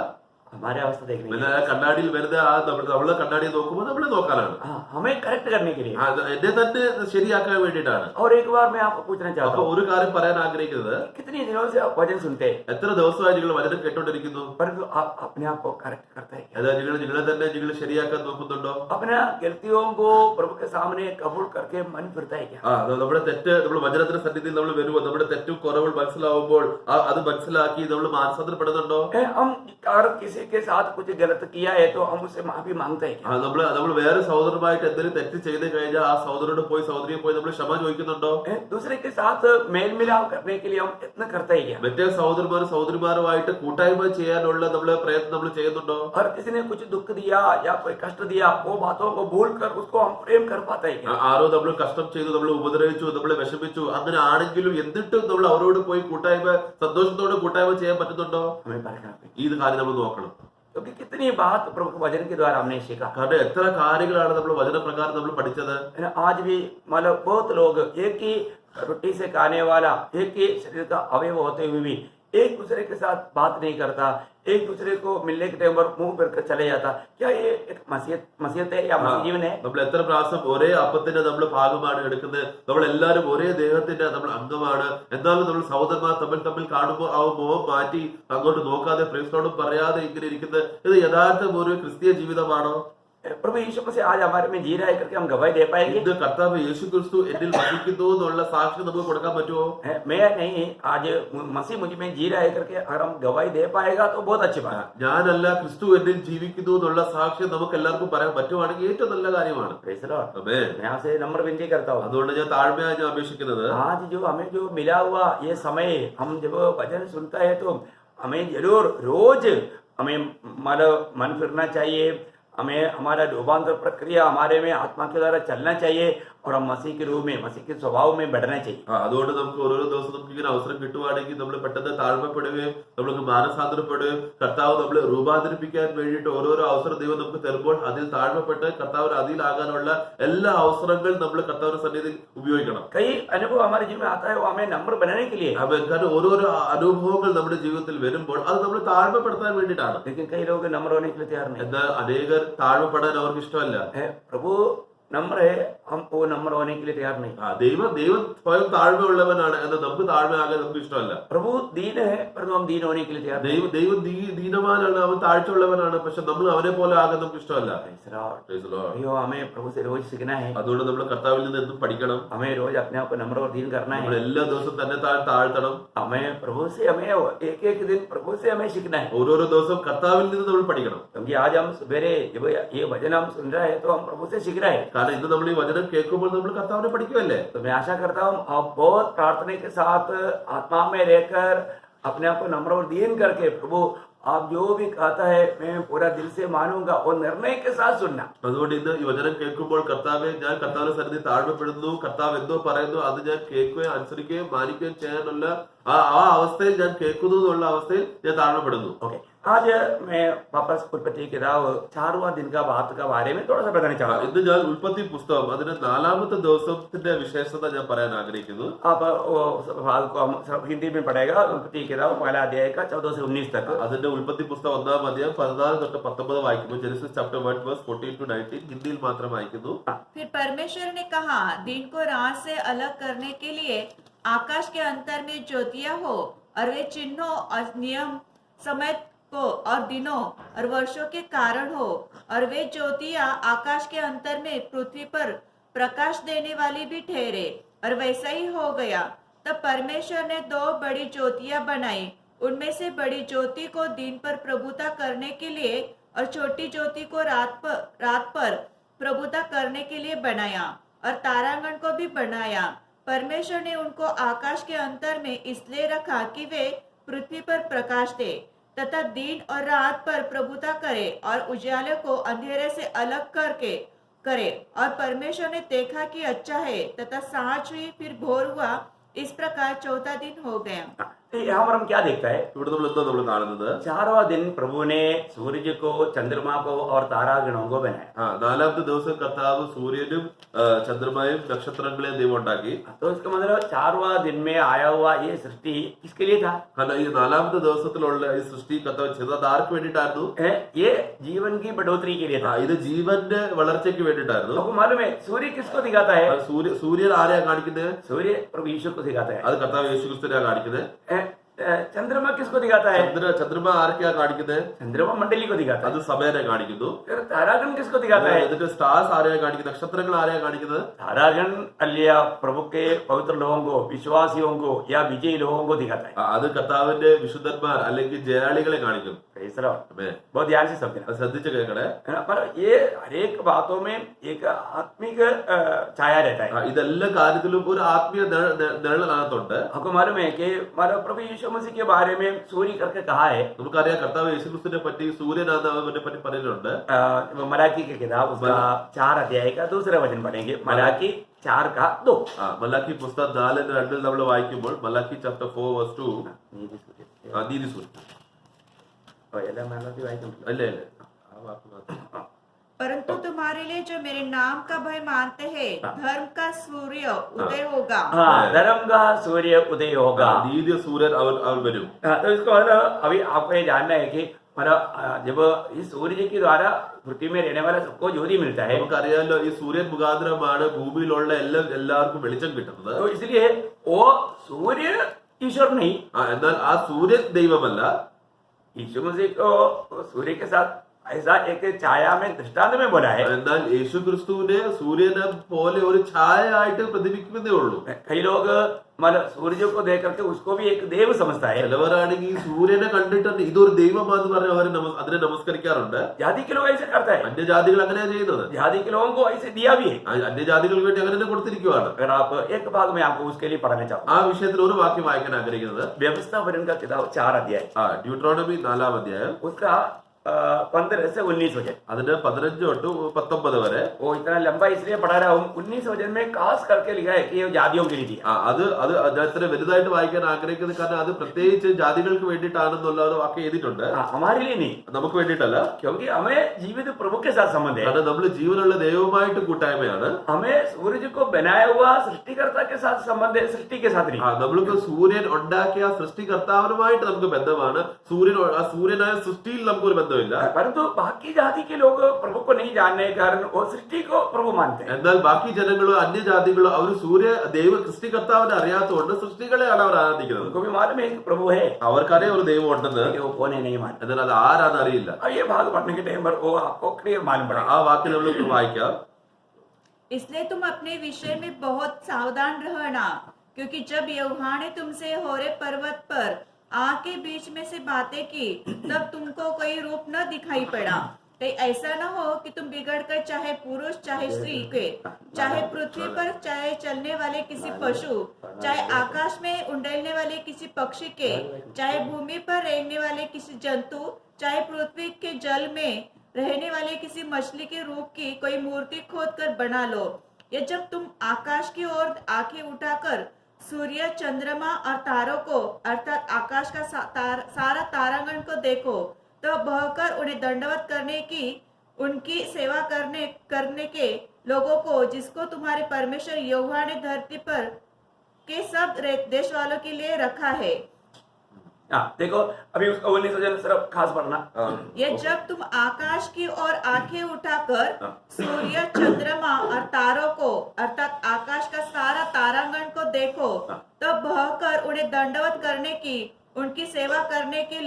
हमारे अवस्था देखने के പിന്നെ लिए। ആ കണ്ണാടിയിൽ വരുന്ന നമ്മള് കണ്ണാടിയെ നോക്കുമ്പോൾ നമ്മളെ നോക്കാനാണ്. हमें करेक्ट करने के लिए। എന്നെ തന്നെ ശരിയാക്കാൻ വേണ്ടിയിട്ടാണ്. और एक बार मैं आपको पूछना चाहता അപ്പൊ हूँ, ഒരു കാര്യം പറയാൻ ആഗ്രഹിക്കുന്നത്, कितनी दिनों से आप वचन सुनते हैं, എത്ര ദിവസമായി നിങ്ങൾ വചനം കേട്ടോണ്ടിരിക്കുന്നു? परंतु आप अपने आप को करेक्ट करते हैं क्या? അതായത് നിങ്ങളെ തന്നെ നിങ്ങൾ ശരിയാക്കാൻ നോക്കുന്നുണ്ടോ? अपने गलतियों को प्रभु के सामने कबूल करके मन फिरता है क्या? നമ്മുടെ തെറ്റ്, നമ്മൾ വചനത്തിന്റെ സന്നിധിയിൽ നമ്മൾ വരുമ്പോൾ നമ്മുടെ തെറ്റും കുറവുകൾ മനസ്സിലാവുമ്പോൾ അത് മനസ്സിലാക്കി നമ്മൾ മാനസാന്തരപ്പെടുന്നുണ്ടോ? हम अगर किसी के साथ कुछ गलत किया है तो हम उससे माफी मांगते हैं क्या? നമ്മൾ വേറെ സഹോദരമായിട്ട് എന്തെങ്കിലും തെറ്റ് ചെയ്ത് കഴിഞ്ഞാൽ ആ സഹോദരനോട് പോയി സഹോദരിയെ പോയി നമ്മൾ ക്ഷമ ചോദിക്കുന്നുണ്ടോ? दूसरे के साथ मेल मिलाप करने के लिए हम यत्न करते हैं क्या? മറ്റേ സഹോദരന്മാരുമായിട്ട് കൂട്ടായ്മ ചെയ്യാനുള്ള നമ്മള് പ്രയത്നം നമ്മൾ ചെയ്യുന്നുണ്ടോ? और किसी ने कुछ दुख दिया या कोई कष्ट दिया, वो बातों को भूल कर उसको हम प्रेम कर पाते हैं क्या? ആരോ നമ്മൾ കഷ്ടം ചെയ്തു, നമ്മൾ ഉപദ്രവിച്ചു, നമ്മളെ വിഷമിച്ചു, അങ്ങനെ ആണെങ്കിലും എന്നിട്ടും നമ്മൾ അവരോട് പോയി കൂട്ടായ്മ സന്തോഷത്തോടെ കൂട്ടായ്മ ചെയ്യാൻ പറ്റുന്നുണ്ടോ? हमें परखना है, ഈ കാര്യം നമ്മൾ നോക്കണം. क्योंकि कितनी बात प्रभु के वचन के द्वारा हमने सीखा। കാരണം എത്ര കാര്യങ്ങളാണ് നമ്മൾ വചനപ്രകാരം നമ്മൾ പഠിച്ചത്. आज भी मतलब बहुत लोग एक ही रोटी से खाने वाला, एक ही शरीर का अवयव होते हुए भी एक दूसरे के साथ बात नहीं करता, एक दूसरे को मिलने के टाइम पर मुंह पर कर चले जाता। क्या ये एक मसीहत है या मसीह जीवन है? നമ്മൾ എത്ര പ്രാവശ്യം ഒരേ അപ്പത്തിന്റെ നമ്മൾ ഭാഗമാണ് എടുക്കുന്നത്, നമ്മൾ എല്ലാവരും ഒരേ ദേഹത്തിന്റെ നമ്മൾ അംഗമാണ്, എന്നാലും നമ്മൾ സഹോദരന്മാർ തമ്മിൽ കാണുമ്പോൾ ആ മോഹം മാറ്റി അങ്ങോട്ട് നോക്കാതെ പ്രേക്ഷകരോടും പറയാതെ ഇങ്ങനെ ഇരിക്കുന്നത്, ഇത് യഥാർത്ഥം ഒരു ക്രിസ്തീയ ജീവിതമാണോ? प्रभु यीशु मसीह आज हमारे में जी रहा है करके हम गवाही दे पाएंगे? ഇത് കർത്താവ് യേശു ക്രിസ്തു എന്നിൽ വസിക്കുന്നു എന്നുള്ള സാക്ഷ്യം നമുക്ക് കൊടുക്കാൻ പറ്റുമോ? मैं नहीं, आज मसीह मुझ में जी रहा है करके अगर हम गवाही दे पाएगा तो बहुत अच्छी बात है। ഞാനല്ല, ക്രിസ്തു എന്നിൽ ജീവിക്കുന്നു എന്നുള്ള സാക്ഷ്യം നമുക്ക് എല്ലാവർക്കും പറയാൻ പറ്റുവാണെങ്കിൽ ഏറ്റവും നല്ല കാര്യമാണ്. Praise the Lord। ആമേൻ. मैं आपसे नम्र विनती करता हूँ, അതുകൊണ്ട് ഞാൻ താഴ്മയായി ഞാൻ അപേക്ഷിക്കുന്നത്, आज जो हमें जो मिला हुआ ये समय, हम जब भजन सुनता है तो हमें जरूर रोज हमें मन फिरना चाहिए, हमें हमारा रूपांतर प्रक्रिया हमारे में आत्मा के द्वारा चलना चाहिए, और हम मसीह के रूप में, मसीह के स्वभाव में बढ़ना चाहिए। അതുകൊണ്ട് നമുക്ക് ഓരോരോ ദിവസം നമുക്ക് ഇങ്ങനെ അവസരം കിട്ടുവാണെങ്കിൽ നമ്മൾ പെട്ടെന്ന് താഴ്മപ്പെടുകയും നമ്മൾക്ക് മാനസാന്തരപ്പെടുകയും കർത്താവ് നമ്മളെ രൂപാന്തരിപ്പിക്കാൻ വേണ്ടിയിട്ട് ഓരോരോ അവസരം ദൈവം നമുക്ക് തരുമ്പോൾ അതിൽ താഴ്മപ്പെട്ട് കർത്താവിന് അതിലാകാനുള്ള എല്ലാ അവസരങ്ങളും നമ്മൾ കർത്താവിന്റെ സന്നിധിയിൽ ഉപയോഗിക്കണം. कई अनुभव हमारे जीवन में आता है, वो हमें नम्र बनाने के लिए, കാരണം ഓരോരോ അനുഭവങ്ങൾ നമ്മുടെ ജീവിതത്തിൽ വരുമ്പോൾ അത് നമ്മൾ താഴ്മപ്പെടുത്താൻ വേണ്ടിയിട്ടാണ്. लेकिन कई लोग नम्र होने के लिए तैयार नहीं എന്നാൽ അനേകർ താഴ്മപ്പെടാൻ അവർക്ക് ഇഷ്ടമല്ല. है। प्रभु नम्र है, हम वो नम्र होने के लिए तैयार नहीं। ദൈവം സ്വയം താഴ്മയുള്ളവനാണ്, എന്നാൽ നമുക്ക് താഴ്മയാകാൻ നമുക്ക് ഇഷ്ടമല്ല. प्रभु दीन है, परंतु हम दीन होने के लिए तैयार नहीं। ദൈവം ദീനവാനാണ്, അവൻ താഴ്ചയുള്ളവനാണ്, പക്ഷെ നമ്മൾ അവനെ പോലെ ആകാൻ നമുക്ക് ഇഷ്ടമല്ല. Praise the Lord। Praise the Lord. अयो, हमें प्रभु से रोज सीखना है, അതുകൊണ്ട് നമ്മൾ കർത്താവിൽ നിന്ന് എന്തും പഠിക്കണം. हमें रोज अपने आप को नम्र और दीन करना നമ്മൾ है। എല്ലാ ദിവസവും തന്നെ താഴ്ത്തണം. हमें प्रभु से, हमें एक एक दिन प्रभु से हमें सीखना है, ഓരോരോ ദിവസവും കർത്താവിൽ നിന്ന് നമ്മൾ പഠിക്കണം. क्योंकि आज हम सवेरे जब ये भजन हम सुन रहे हैं तो हम प्रभु से सीख रहे हैं। കാരണം ഇന്ന് നമ്മൾ ഈ വചനം കേൾക്കുമ്പോൾ നമ്മൾ കർത്താവിനെ പഠിക്കുമല്ലേ. तो मैं आशा करता हूँ आप बहुत प्रार्थना के साथ आत्मा में रहकर अपने आप को नम्र और दीन करके, प्रभु आप जो भी कहता है मैं पूरा दिल से मानूंगा, और निर्णय के साथ सुनना। അതുകൊണ്ട് ഇന്ന് ഈ വചനം കേൾക്കുമ്പോൾ കർത്താവെ, ഞാൻ കർത്താവിന്റെ സന്നിധി താഴ്മപ്പെടുന്നു, കർത്താവ് എന്തോ പറയുന്നു അത് ഞാൻ കേൾക്കുകയും അനുസരിക്കുകയും മാനിക്കുകയും ചെയ്യാനുള്ള ആ അവസ്ഥയിൽ ഞാൻ കേൾക്കുന്നു എന്നുള്ള അവസ്ഥയിൽ ഞാൻ താഴ്മപ്പെടുന്നു. ओके, आज मैं वापस उत्पत्ति किताब 4वां दिन का बात का बारे में थोड़ा सा बताना चाहता हूँ। ഇന്ന് ഞാൻ ഉൽപ്പത്തി പുസ്തകം അതിന്റെ 4ാമത്തെ ദിവസത്തിന്റെ വിശേഷത ഞാൻ പറയാൻ ആഗ്രഹിക്കുന്നു. आप वो भाग को हम सब हिंदी में पढ़ेगा, उत्पत्ति किताब 1 अध्याय का 14 से 19 तक। അതിന്റെ ഉൽപ്പത്തി പുസ്തകം 1-ാം അധ്യായം 14 തൊട്ട് 19 വായിക്കുന്നു. ജെനസിസ് ചാപ്റ്റർ 1 verse 14 to 19 ഹിന്ദിയിൽ മാത്രം വായിക്കുന്നു. फिर परमेश्वर ने कहा, दिन को रात से अलग करने के लिए आकाश के अंतर में ज्योतियां हो, और वे चिन्हों और नियम, समय को और दिनों और वर्षों के कारण हो, और वे ज्योतियां आकाश के अंतर में पृथ्वी पर प्रकाश देने वाली भी ठहरे, और वैसा ही हो गया। तब परमेश्वर ने 2 बड़ी ज्योतियां बनाई, उनमें से बड़ी ज्योति को दिन पर प्रभुता करने के लिए और छोटी ज्योति को रात पर प्रभुता करने के लिए बनाया, और तारागण को भी बनाया। परमेश्वर ने उनको आकाश के अंतर में इसलिए रखा कि वे पृथ्वी पर प्रकाश दे तथा दिन और रात पर प्रभुता करे, और उजाले को अंधेरे से अलग करके करे। और परमेश्वर ने देखा कि अच्छा है, तथा सांझ हुई, फिर भोर हुआ, इस प्रकार 4था दिन हो गया। यहाँ पर हम क्या देखता है? ഇവിടെ നമ്മൾ എന്താ നമ്മൾ കാണുന്നത്? 4वां दिन प्रभु ने सूरज को, चंद्रमा को और तारागणों को बनाया। 4ാമത്തെ ദിവസം കർത്താവ് സൂര്യനും ചന്ദ്രമായും നക്ഷത്രങ്ങളെയും ദൈവം ഉണ്ടാക്കി. तो इसका मतलब 4वां दिन में आया हुआ ये सृष्टि किसके लिए था? കാരണം ഈ 4ാമത്തെ ദിവസത്തിലുള്ള ഈ സൃഷ്ടി കർത്താവ് ചെയ്തത് ആർക്ക് വേണ്ടിയിട്ടായിരുന്നു? ये जीवन की बढ़ोतरी के लिए था। ഇത് ജീവന്റെ വളർച്ചയ്ക്ക് വേണ്ടിയിട്ടായിരുന്നു. आपको मालूम है सूर्य किसको दिखाता है? സൂര്യൻ ആരെയാ കാണിക്കുന്നത്? सूर्य प्रभु यीशु को दिखाता है। അത് കർത്താവ് യേശുക്രിസ്തുവിനെയാ കാണിക്കുന്നത്. चंद्रमा किसको दिखाता है? ചന്ദ്രമ ആർക്കെയാ കാണിക്കുന്നത്? चंद्रमा मंडली को दिखाता അത് है। സഭയെ കാണിക്കുന്നു. फिर तारागण किसको दिखाता है? എന്നിട്ട് സ്റ്റാർസ് ആരെയാ കാണിക്കുന്നത്? നക്ഷത്രങ്ങൾ ആരെയാ കാണിക്കുന്നത്? तारागण अलिया प्रभु के पवित्र लोगों को, विश्वासियों को या विजयी लोगों को दिखाता है। അത് കർത്താവിന്റെ വിശുദ്ധന്മാർ അല്ലെങ്കിൽ ജയാളികളെ കാണിക്കും. Praise the Lord। Amen. बहुत ध्यान से समझना। അത് ശ്രദ്ധിച്ച് കേൾക്കണേ. पर ये हरेक बातों में एक आत्मिक छाया रहता है। ഇതെല്ലാ കാര്യത്തിലും ഒരു ആത്മീയ നിഴലിനകത്തുണ്ട്. आपको मालूम है कि हमारा प्रभु यीशु मसीह के बारे में सूर्य करके कहा है, നമുക്കറിയാം കർത്താവ് യേശുക്രിസ്തുവിനെ പറ്റി സൂര്യനാഥ അവനെ പറ്റി പറയുന്നുണ്ട്. मलाकी की किताब उसका 4 अध्याय का 2रा वचन पढ़ेंगे। मलाकी 4 का 2। മലാക്കി പുസ്തകം 4:2 നമ്മൾ വായിക്കുമ്പോൾ മലാക്കി ചാപ്റ്റർ 4 verse 2 നീതി സൂര്യൻ അല്ലേ ആ വാക്ക് മാത്രം. परंतु तुम्हारे लिए जो मेरे नाम का भय मानते हैं, धर्म का सूर्य उदय होगा। हाँ, धर्म का सूर्य उदय होगा। നീതി സൂര്യൻ അവർ വരും. तो इसको मतलब अभी आपको ये जानना है कि मतलब जब इस सूर्य के द्वारा पृथ्वी में रहने वाला सबको ज्योति मिलता है, നമുക്കറിയാലോ ഈ സൂര്യൻ മുഖാന്തരമാണ് ഭൂമിയിലുള്ള എല്ലാവർക്കും വെളിച്ചം കിട്ടുന്നത്. तो इसलिए वो सूर्य ईश्वर नहीं, എന്നാൽ ആ സൂര്യൻ ദൈവമല്ല. यीशु मसीह को सूर्य के साथ ऐसा एक छाया में दृष्टांत में बोला है। എന്നാൽ യേശു ക്രിസ്തുവിനെ സൂര്യനെ പോലെ ഒരു ഛായ ആയിട്ട് പ്രതിപിക്കുന്നതേ ഉള്ളൂ. कई लोग मतलब सूर्य को देख करके उसको भी एक देव समझता है। ചിലവരാണെങ്കിൽ സൂര്യനെ കണ്ടിട്ട് ഇതൊരു ദൈവമാണെന്ന് പറഞ്ഞ് അവർ അതിനെ നമസ്കരിക്കാറുണ്ട്. जाति के लोग ऐसे करता है, അന്യജാതികൾ അങ്ങനെയാ ചെയ്യുന്നത്. जाति के लोगों को ऐसे दिया भी है। അന്യജാതികൾക്ക് വേണ്ടി അങ്ങനെ തന്നെ കൊടുത്തിരിക്കുവാണ്. अगर आप एक भाग में आपको उसके लिए पढ़ना चाहो, ആ വിഷയത്തിൽ ഒരു വാക്യം വായിക്കാൻ ആഗ്രഹിക്കുന്നത് व्यवस्था वर्णन का किताब 4 अध्याय, ഡ്യൂട്രോണമി 4-ാം അധ്യായം उसका 15 से 19 वचन। അതിന് 15 തൊട്ട് 19 വരെ. वो इतना लंबा इसलिए पढ़ा रहा हूँ, 19 वचन में खास करके लिखा है कि ये जातियों के लिए थी। അത് അദ്ദേഹത്തിന് വലുതായിട്ട് വായിക്കാൻ ആഗ്രഹിക്കുന്നത് കാരണം അത് പ്രത്യേകിച്ച് ജാതികൾക്ക് വേണ്ടിയിട്ടാണെന്നുള്ള ഒരു വാക്യം എഴുതിയിട്ടുണ്ട്. हमारे लिए नहीं, നമുക്ക് വേണ്ടിയിട്ടല്ല. क्योंकि हमें जीवित प्रभु के साथ संबंध है। കാരണം നമ്മൾ ജീവനുള്ള ദൈവവുമായിട്ട് കൂട്ടായ്മയാണ്. हमें सूरज को बनाया हुआ सृष्टिकर्ता के साथ संबंध है, सृष्टि के साथ नहीं। നമ്മൾക്ക് സൂര്യൻ ഉണ്ടാക്കിയ സൃഷ്ടികർത്താവിനുമായിട്ട് നമുക്ക് ബന്ധമാണ്. സൂര്യനായ സൃഷ്ടിയിൽ നമുക്കൊരു ബന്ധമില്ല. परंतु बाकी जाति के लोग प्रभु को नहीं जानने के कारण वो सृष्टि को प्रभु मानते हैं। എന്നാൽ ബാക്കി ജനങ്ങളോ അന്യജാതികളോ അവർ ദൈവ സൃഷ്ടികർത്താവിനെ അറിയാത്തതുകൊണ്ട് സൃഷ്ടികളെയാണ് അവർ ആരാധിക്കുന്നത്. उनको भी मालूम है कि प्रभु है, അവർക്കറിയാം ഒരു ദൈവം ഉണ്ടെന്ന്, लेकिन वो कौन है नहीं मानते। എന്നാൽ അത് ആരാന്ന് അറിയില്ല. ये भाग पढ़ने के टाइम पर वो आपको क्लियर मालूम पड़ेगा। ആ വാക്യം നമ്മൾ വായിക്കാം. इसलिए तुम अपने विषय में बहुत सावधान रहना, क्योंकि जब यूहन्ना ने तुमसे होरे पर्वत पर आग के बीच में से बातें की, तब तुमको कोई रूप न दिखाई पड़ा। कहीं ऐसा न हो कि तुम बिगड़कर चाहे पुरुष चाहे स्त्री के, चाहे पृथ्वी पर चाहे चलने वाले किसी पशु, चाहे आकाश में उंडेलने वाले किसी पक्षी के, चाहे भूमि पर रहने वाले किसी जंतु, चाहे पृथ्वी के जल में रहने वाले किसी मछली के रूप की कोई मूर्ति खोद कर बना लो। ये जब तुम आकाश की ओर आंखें उठाकर सूर्य, चंद्रमा और तारों को अर्थात आकाश का सारा तारागण को देखो, तो बहकर उन्हें दंडवत करने की, उनकी सेवा करने के लोगों को, जिसको तुम्हारे परमेश्वर यहोवा ने धरती पर के सब देश वालों के लिए रखा है। देखो अभी उसका 19 वचन सिर्फ खास पढ़ना। ये जब तुम आकाश की ओर आंखें उठाकर सूर्य, चंद्रमा और तारों को अर्थात आकाश का सारा तारागण को देखो, तब बहकर उन्हें दंडवत करने की, उनकी सेवा करने के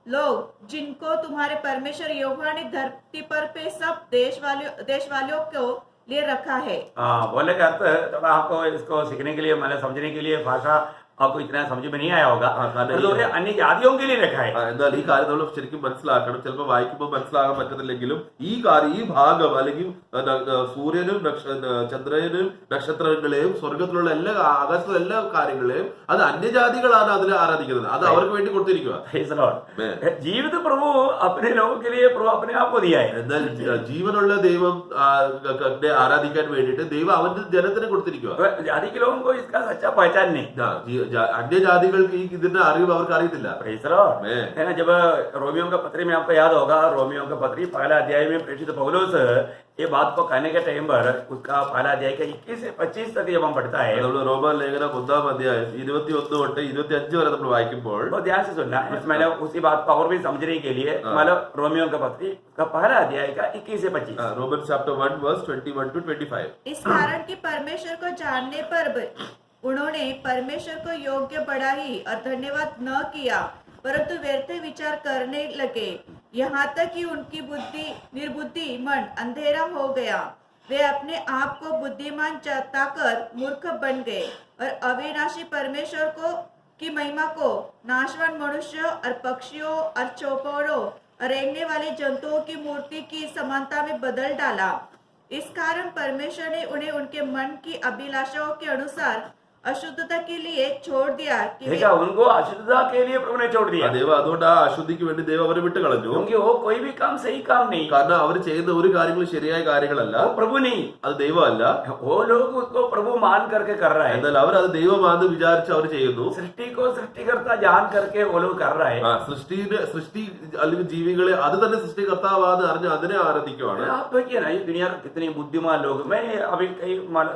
लोग जिनको तुम्हारे परमेश्वर यहोवा ने धरती पर पे सब देश वालों को लिए रखा है। बोलने का अर्थ थोड़ा आपको इसको सीखने के लिए, मतलब समझने के लिए भाषा आपको इतना समझ में नहीं आया होगा। अन्य जातियों के लिए रखा है। എന്നാൽ ഈ കാര്യം നമ്മൾ ശരിക്കും മനസ്സിലാക്കണം. ചിലപ്പോൾ വായിക്കുമ്പോൾ മനസ്സിലാകാൻ പറ്റുന്നില്ലെങ്കിലും ഈ ഭാഗം അല്ലെങ്കിൽ സൂര്യനും ചന്ദ്രനും നക്ഷത്രങ്ങളെയും സ്വർഗത്തിലുള്ള എല്ലാ ആകാശത്തിലുള്ള എല്ലാ കാര്യങ്ങളെയും അത് അന്യജാതികളാണ് അതിൽ ആരാധിക്കുന്നത്. അത് അവർക്ക് വേണ്ടി കൊടുത്തിരിക്കുക. जीवित प्रभु अपने लोगों के लिए प्रभु अपने आप को दिया है। എന്നാൽ ജീവനുള്ള ദൈവം ആരാധിക്കാൻ വേണ്ടിയിട്ട് ദൈവം അവന്റെ ജനത്തിന് കൊടുത്തിരിക്കുക. जाति के लोगों को इसका सच्चा पहचान नहीं। अन्यजातिകൾക്ക് ഇതിന്റെ അറിവ് അവർക്ക് അറിയത്തില്ല. है ना, जब रोमियो का पत्री में आपको याद होगा, रोमियो का पत्री पहला अध्याय में प्रेषित पौलुस ये बात को कहने के टाइम पर उसका पहला अध्याय का 21 से 25 तक जब हम पढ़ता है, നമ്മൾ റോമാലേഖനം 1-ാം അധ്യായം 21 തൊട്ട് 25 വരെ നമ്മൾ വായിക്കുമ്പോൾ तो ध्यान से सुनना, मतलब उसी बात को और भी समझने के लिए मतलब रोमियो का पत्री का पहला अध्याय का 21 से 25। Romans chapter 1 verse 21 to 25. इस कारण कि परमेश्वर को जानने पर उन्होंने परमेश्वर को योग्य बढ़ाई और धन्यवाद न किया, परंतु व्यर्थ विचार करने लगे, यहाँ तक कि उनकी निर्बुद्धि मन अंधेरा हो गया। वे अपने आप को बुद्धिमान जताकर मूर्ख बन गए और अविनाशी परमेश्वर की महिमा को नाशवान मनुष्य और पक्षियों और चौपाड़ों और रेंगने वाले जंतुओं की मूर्ति की समानता में बदल डाला। इस कारण परमेश्वर ने उन्हें उनके मन की अभिलाषाओं के अनुसार अशुद्धता के लिए छोड़ दिया कि उनको अशुद्धता के लिए प्रभु ने छोड़ दिया। ദൈവം അതുകൊണ്ട് ആ അശുദ്ധിക്ക് വേണ്ടി ദൈവം അവരെ വിട്ട് കളഞ്ഞു. क्योंकि वो कोई भी काम सही काम नहीं, കാരണം അവർ ചെയ്യുന്ന ഒരു കാര്യങ്ങളും ശരിയായ കാര്യങ്ങളല്ല. वो प्रभु नहीं, അത് ദൈവമല്ല. वो लोग उसको प्रभु मान करके कर रहा है। എന്നാൽ അവർ അത് ദൈവമാണെന്ന് വിചാരിച്ച് അവർ ചെയ്യുന്നു. सृष्टि को सृष्टिकर्ता जान करके वो लोग कर रहा है। സൃഷ്ടി അല്ലെങ്കിൽ ജീവികളെ അത് തന്നെ സൃഷ്ടികർത്താവാന്ന് അറിഞ്ഞ് അതിനെ ആരാധിക്കുവാണ്. आप देखिए ना, ये दुनिया के कितने बुद्धिमान लोग, मैं अभी कई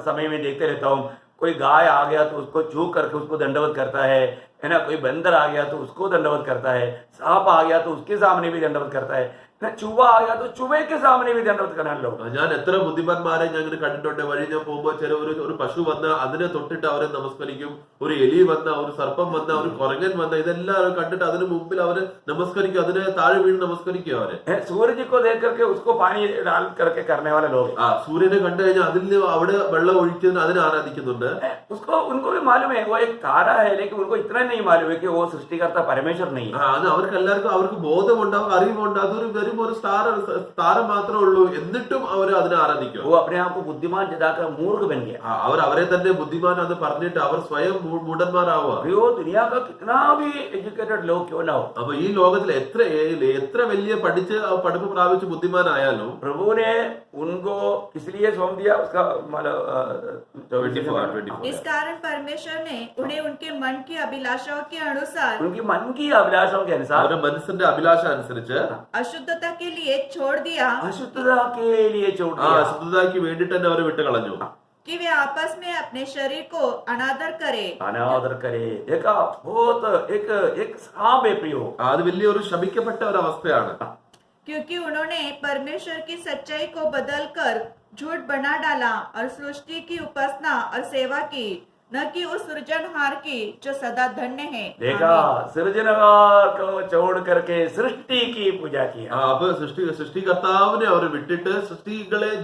समय में देखते रहता हूँ, कोई गाय आ गया तो उसको छू करके उसको दंडवत करता है ना, कोई बंदर आ गया तो उसको दंडवत करता है, सांप आ गया तो उसके सामने भी दंडवत करता है ना, चूहा आ गया तो चूहे के सामने भी दंडवत करना लोग. ഞാൻ എത്ര ബുദ്ധിമാന്മാരെ ഞാൻ ഇങ്ങനെ കണ്ടിട്ടുണ്ട്. വഴി ഞാൻ പോകുമ്പോൾ ചില ഒരു പശു വന്ന അതിനെ തൊട്ടിട്ട് അവരെ നമസ്കരിക്കും, ഒരു എലി വന്ന, ഒരു സർപ്പം വന്ന, ഒരു കുരങ്ങൻ വന്ന, ഇതെല്ലാം കണ്ടിട്ട് അതിന് മുമ്പിൽ അവര് നമസ്കരിക്കും, അതിനെ താഴെ വീണ് നമസ്കരിക്കും. അവര് सूरज को देख करके उसको पानी डाल करके करने वाले लोग, സൂര്യനെ കണ്ടു കഴിഞ്ഞാൽ അതിൽ അവിടെ വെള്ളം ഒഴിക്കുന്നതിന് അതിനെ ആരാധിക്കുന്നുണ്ട്. उसको उनको भी मालूम है वो एक तारा है, लेकिन उनको इतना नहीं मालूम है कि वो सृष्टिकर्ता परमेश्वर नहीं है। അത് അവർക്ക് എല്ലാവർക്കും അവർക്ക് ബോധമുണ്ടാവും, അറിവുണ്ട്, അതൊരു വെറും ഒരു താരം മാത്രമേ ഉള്ളൂ. എന്നിട്ടും അവർ അതിനെ ആരാധിക്കും. वो अपने आप को बुद्धिमान जताकर मूर्ख बन गया। അവർ അവരെ തന്നെ ബുദ്ധിമാൻ എന്ന് പറഞ്ഞിട്ട് അവർ സ്വയം മൂഢന്മാരാവുക. वो दुनिया का कितना भी एजुकेटेड लोग क्यों ना हो, അപ്പൊ ഈ ലോകത്തിൽ എത്ര വലിയ പഠിപ്പ് പ്രാപിച്ച് ബുദ്ധിമാനായാലും प्रभु ने उनको इसलिए सौंप दिया उसका इस कारण परमेश्वर ने उन्हें उनके मन की अभिलाषाओं के अनुसार उनकी मन की अभिलाषाओं के अनुसार അവരുടെ മനസ്സിന്റെ അഭിലാഷ അനുസരിച്ച് अशुद्धता के लिए छोड़ दिया अशुद्धता के लिए छोड़ ആ दिया അശുദ്ധതയ്ക്ക് വേണ്ടിട്ട് തന്നെ അവർ വിട്ടുകളഞ്ഞു. कि वे आपस में अपने शरीर को अनादर करे। अनादर करे। देखा बहुत एक श्राप है प्रियो। അത് വലിയൊരു ശപിക്കപ്പെട്ട ഒരു അവസ്ഥയാണ്. क्योंकि उन्होंने परमेश्वर की सच्चाई को बदलकर झूठ बना डाला और सृष्टि की उपासना और सेवा की, न कि उस सृजनहार की जो सदा धन्य है। देखा सृजनहार को छोड़ करके सृष्टि की पूजा किया। അപ്പൊ സൃഷ്ടികർത്താവിനെ അവർ വിട്ടിട്ട്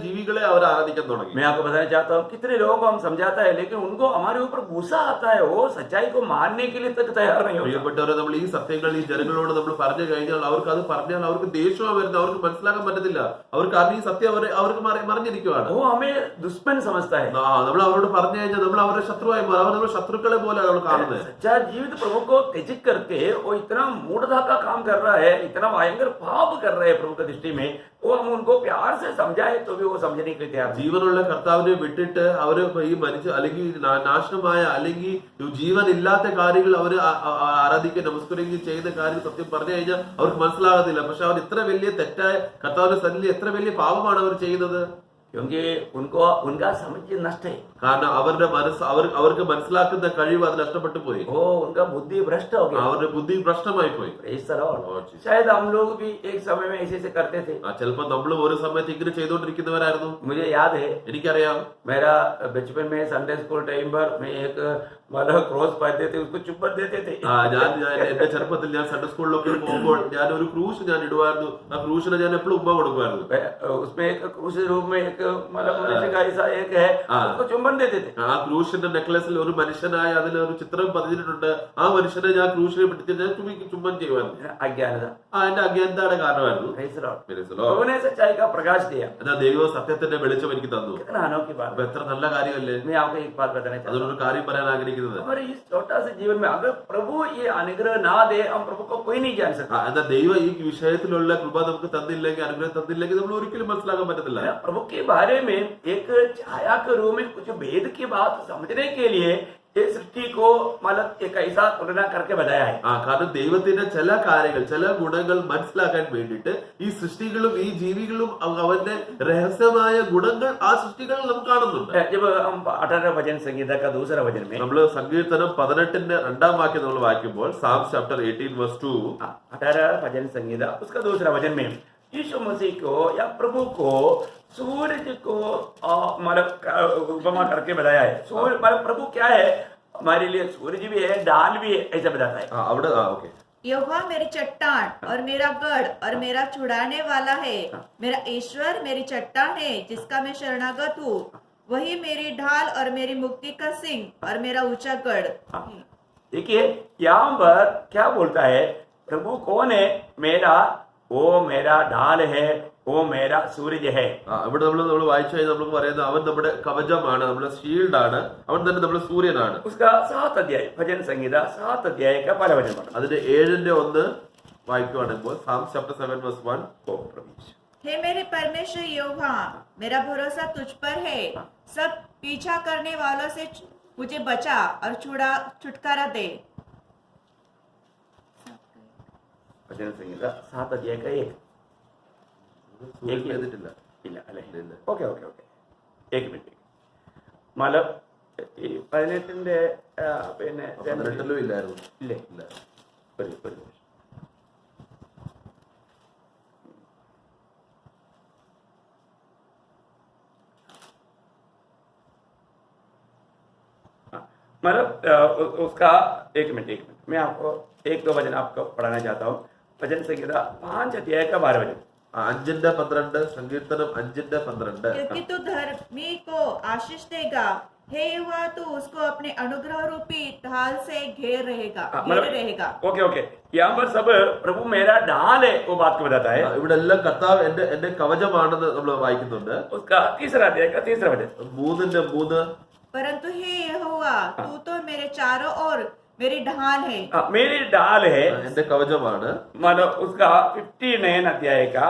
ജീവികളെ അവർ ആരാധിക്കാൻ തുടങ്ങി. मैं आपको बताना चाहता हूँ कितने लोगों को हम समझाता है लेकिन उनको हमारे ऊपर गुस्सा आता है, वो सच्चाई को मानने के लिए तक तैयार नहीं होता। പ്രിയപ്പെട്ടവരെ, നമ്മൾ ഈ സത്യങ്ങൾ ഈ ജനങ്ങളോട് നമ്മൾ പറഞ്ഞു കഴിഞ്ഞാൽ അവർക്ക് അത് പറഞ്ഞാൽ അവർക്ക് ദേഷ്യമാണ് വരുന്നത്, അവർക്ക് മനസ്സിലാക്കാൻ പറ്റത്തില്ല. അവർക്ക് ഈ സത്യം അവർക്ക് മറിഞ്ഞിരിക്കുവാണ്. वो हमें दुश्मन समझता है। നമ്മൾ അവരോട് പറഞ്ഞു കഴിഞ്ഞാൽ നമ്മൾ അവരുടെ ശത്രുവായി മാറും. അവർ നമ്മൾ ശത്രുക്കളെ പോലെ നമ്മൾ കാണുന്നത്. सच्चा जीवित प्रभु को त्यजित करके वो इतना मूढ़ता का काम कर रहा है, इतना भयंकर पाप कर रहे हैं प्रभु की दृष्टि में, वो हम उनको प्यार से समझाए तो भी वो समझने के लिए तैयार नहीं। ജീവനുള്ള കർത്താവിനെ വിട്ടിട്ട് അവര് ഈ മരിച്ച അല്ലെങ്കിൽ നാശനമായ അല്ലെങ്കിൽ ജീവൻ ഇല്ലാത്ത കാര്യങ്ങൾ അവര് ആരാധിക്കാൻ നമസ്കരിക്കുകയും ചെയ്യുന്ന കാര്യം സത്യം പറഞ്ഞു കഴിഞ്ഞാൽ അവർക്ക് മനസ്സിലാകത്തില്ല. പക്ഷെ അവർ ഇത്ര വലിയ തെറ്റായ കർത്താവിന്റെ സന്നിധിയിൽ എത്ര വലിയ പാപമാണ് അവർ ചെയ്യുന്നത്. क्योंकि उनको उनका समझ नष्ट है, കാരണം അവരുടെ മനസ്സ് അവർക്ക് മനസ്സിലാക്കുന്ന കഴിവ് അത് നഷ്ടപ്പെട്ടു പോയി. वो उनका बुद्धि भ्रष्ट हो गया, അവരുടെ ബുദ്ധി ഭ്രഷ്ടമായി പോയി. Praise the Lord। शायद हम लोग भी एक समय में ऐसे करते थे। ചിലപ്പോൾ നമ്മളും ഒരു സമയത്ത് ഇങ്ങനെ ചെയ്തുകൊണ്ടിരിക്കുന്നവരായിരുന്നു. मुझे याद है, എനിക്കറിയാം, मेरा बचपन में संडे स्कूल टाइम पर मैं एक मतलब क्रॉस पाते थे, उसको चुम्बन देते थे। ഞാൻ എന്റെ ചെറുപ്പത്തിൽ ഞാൻ സൺഡേ സ്കൂളിലൊക്കെ പോകുമ്പോൾ ഞാൻ ഒരു ക്രൂശ് ഞാൻ ഇടുവായിരുന്നു. ആ ക്രൂശിനെ ഞാൻ എപ്പോഴും ഉമ്മ കൊടുക്കുമായിരുന്നു. उसमें एक क्रूस रूप में एक मतलब मनुष्य का ऐसा एक है, उसको चुम्बन देते थे। ആ ക്രൂശിന്റെ നെക്ലസിൽ ഒരു മനുഷ്യനായ അതിൽ ഒരു ചിത്രം പതിഞ്ഞിട്ടുണ്ട്. ആ മനുഷ്യനെ ഞാൻ ക്രൂശിനെ പിടിച്ച് ഞാൻ ചുംബൻ ചെയ്യുമായിരുന്നു. अज्ञानता, എന്റെ അജ്ഞാനതയുടെ കാരണമായിരുന്നു. Praise the Lord। प्रभु ने सच्चाई का प्रकाश दिया। എന്നാ ദൈവം സത്യത്തിന്റെ വെളിച്ചം എനിക്ക് തന്നു. कितना अनोखी बात അപ്പൊ है। എത്ര നല്ല കാര്യമല്ലേ. मैं आपको एक बात बताना चाहता हूँ, അതിനൊരു കാര്യം പറയാൻ ആഗ്രഹിക്കുന്നത്, हमारे इस छोटा से जीवन में अगर प्रभु ये अनुग्रह ना दे, हम प्रभु को कोई नहीं जान सकता। എന്നാ ദൈവം ഈ വിഷയത്തിലുള്ള കൃപ നമുക്ക് തന്നില്ലെങ്കിൽ, അനുഗ്രഹം തന്നില്ലെങ്കിൽ നമ്മൾ ഒരിക്കലും മനസ്സിലാക്കാൻ പറ്റത്തില്ല. प्रभु के बारे में एक छाया के रूप में कुछ भेद की बात समझने के लिए ये सृष्टि को मतलब एक ऐसा तुलना करके बताया है। കാരണം ദൈവത്തിന്റെ ചില കാര്യങ്ങൾ, ചില ഗുണങ്ങൾ മനസ്സിലാക്കാൻ വേണ്ടിയിട്ട് ഈ സൃഷ്ടികളും ഈ ജീവികളും അവന്റെ രഹസ്യമായ ഗുണങ്ങൾ ആ സൃഷ്ടികളിൽ നമുക്ക് കാണുന്നുണ്ട്. जब हम 18 भजन संगीता का दूसरा भजन में നമ്മള് സങ്കീർത്തനം 18 രണ്ടാം വാക്യം നമ്മൾ വായിക്കുമ്പോൾ Psalms chapter 18:2 18 भजन संगीता उसका दूसरा भजन में यीशु मसीह को या प्रभु को सूरज को मतलब उपमा करके बताया है। सूर्य मतलब प्रभु क्या है हमारे लिए, सूरज भी है, ढाल भी है, ऐसा बताता है। അവിടെ ഓക്കെ, यहोवा मेरी चट्टान और मेरा गढ़ और मेरा छुड़ाने वाला है, मेरा ईश्वर मेरी चट्टान है जिसका मैं शरणागत हूँ, वही मेरी ढाल और मेरी मुक्ति का सिंह और मेरा ऊंचा गढ़। देखिए यहाँ पर क्या बोलता है, प्रभु कौन है? वो मेरा ढाल है, वो मेरा सूरज है। ഇവിടെ നമ്മൾ വായിച്ചു കഴിഞ്ഞാൽ നമുക്ക് പറയുന്നത് അവൻ നമ്മുടെ കവചമാണ്, നമ്മുടെ ഷീൽഡാണ്, അവൻ തന്നെ നമ്മുടെ സൂര്യനാണ്. उसका 7 अध्याय भजन संगीता 7 अध्याय का पहला वचन पढ़ो। അതിന്റെ 7:1 വായിക്കുവാണെങ്കിൽ Psalms chapter 7:1 हे मेरे परमेश्वर यहोवा, मेरा भरोसा तुझ पर है, सब पीछा करने वालों से मुझे बचा और छुटकारा दे। भजन संगीता 7 अध्याय का 1 ചെയ്തിട്ടില്ല. ഇല്ല അല്ലേ? Okay okay okay, 1 minute. मतलब ഈ 18ന്റെ പിന്നെ 18 ഇല്ലായിരുന്നു. ഇല്ലേ? ഇല്ല. ഒരു നിമിഷം. मतलब उसका 1 मिनट मैं आपको 1-2 वचन आपको पढ़ाना चाहता हूँ। भजन संगीता 5 अध्याय का 12 वचन। 5ന്റെ 12 സങ്കീർത്തനം 5ന്റെ 12 क्योंकि तू धर्मी को आशीष देगा, हे यहोवा तू उसको अपने अनुग्रह रूपी ढाल से घेरे रहेगा। ओके ओके, यहाँ पर सब प्रभु मेरा ढाल है वो बात को बताता है। ഇവിടെ എല്ലാം കർത്താവ് എന്റെ കവചമാണെന്ന് നമ്മൾ വായിക്കുന്നുണ്ട്. उसका तीसरा अध्याय का तीसरा वचन, 3ന്റെ 3 परंतु हे यहोवा तू तो मेरे चारों ओर मेरी ढाल है। मेरी ढाल है എന്റെ കവചമാണ്. मतलब उसका 59 अध्याय का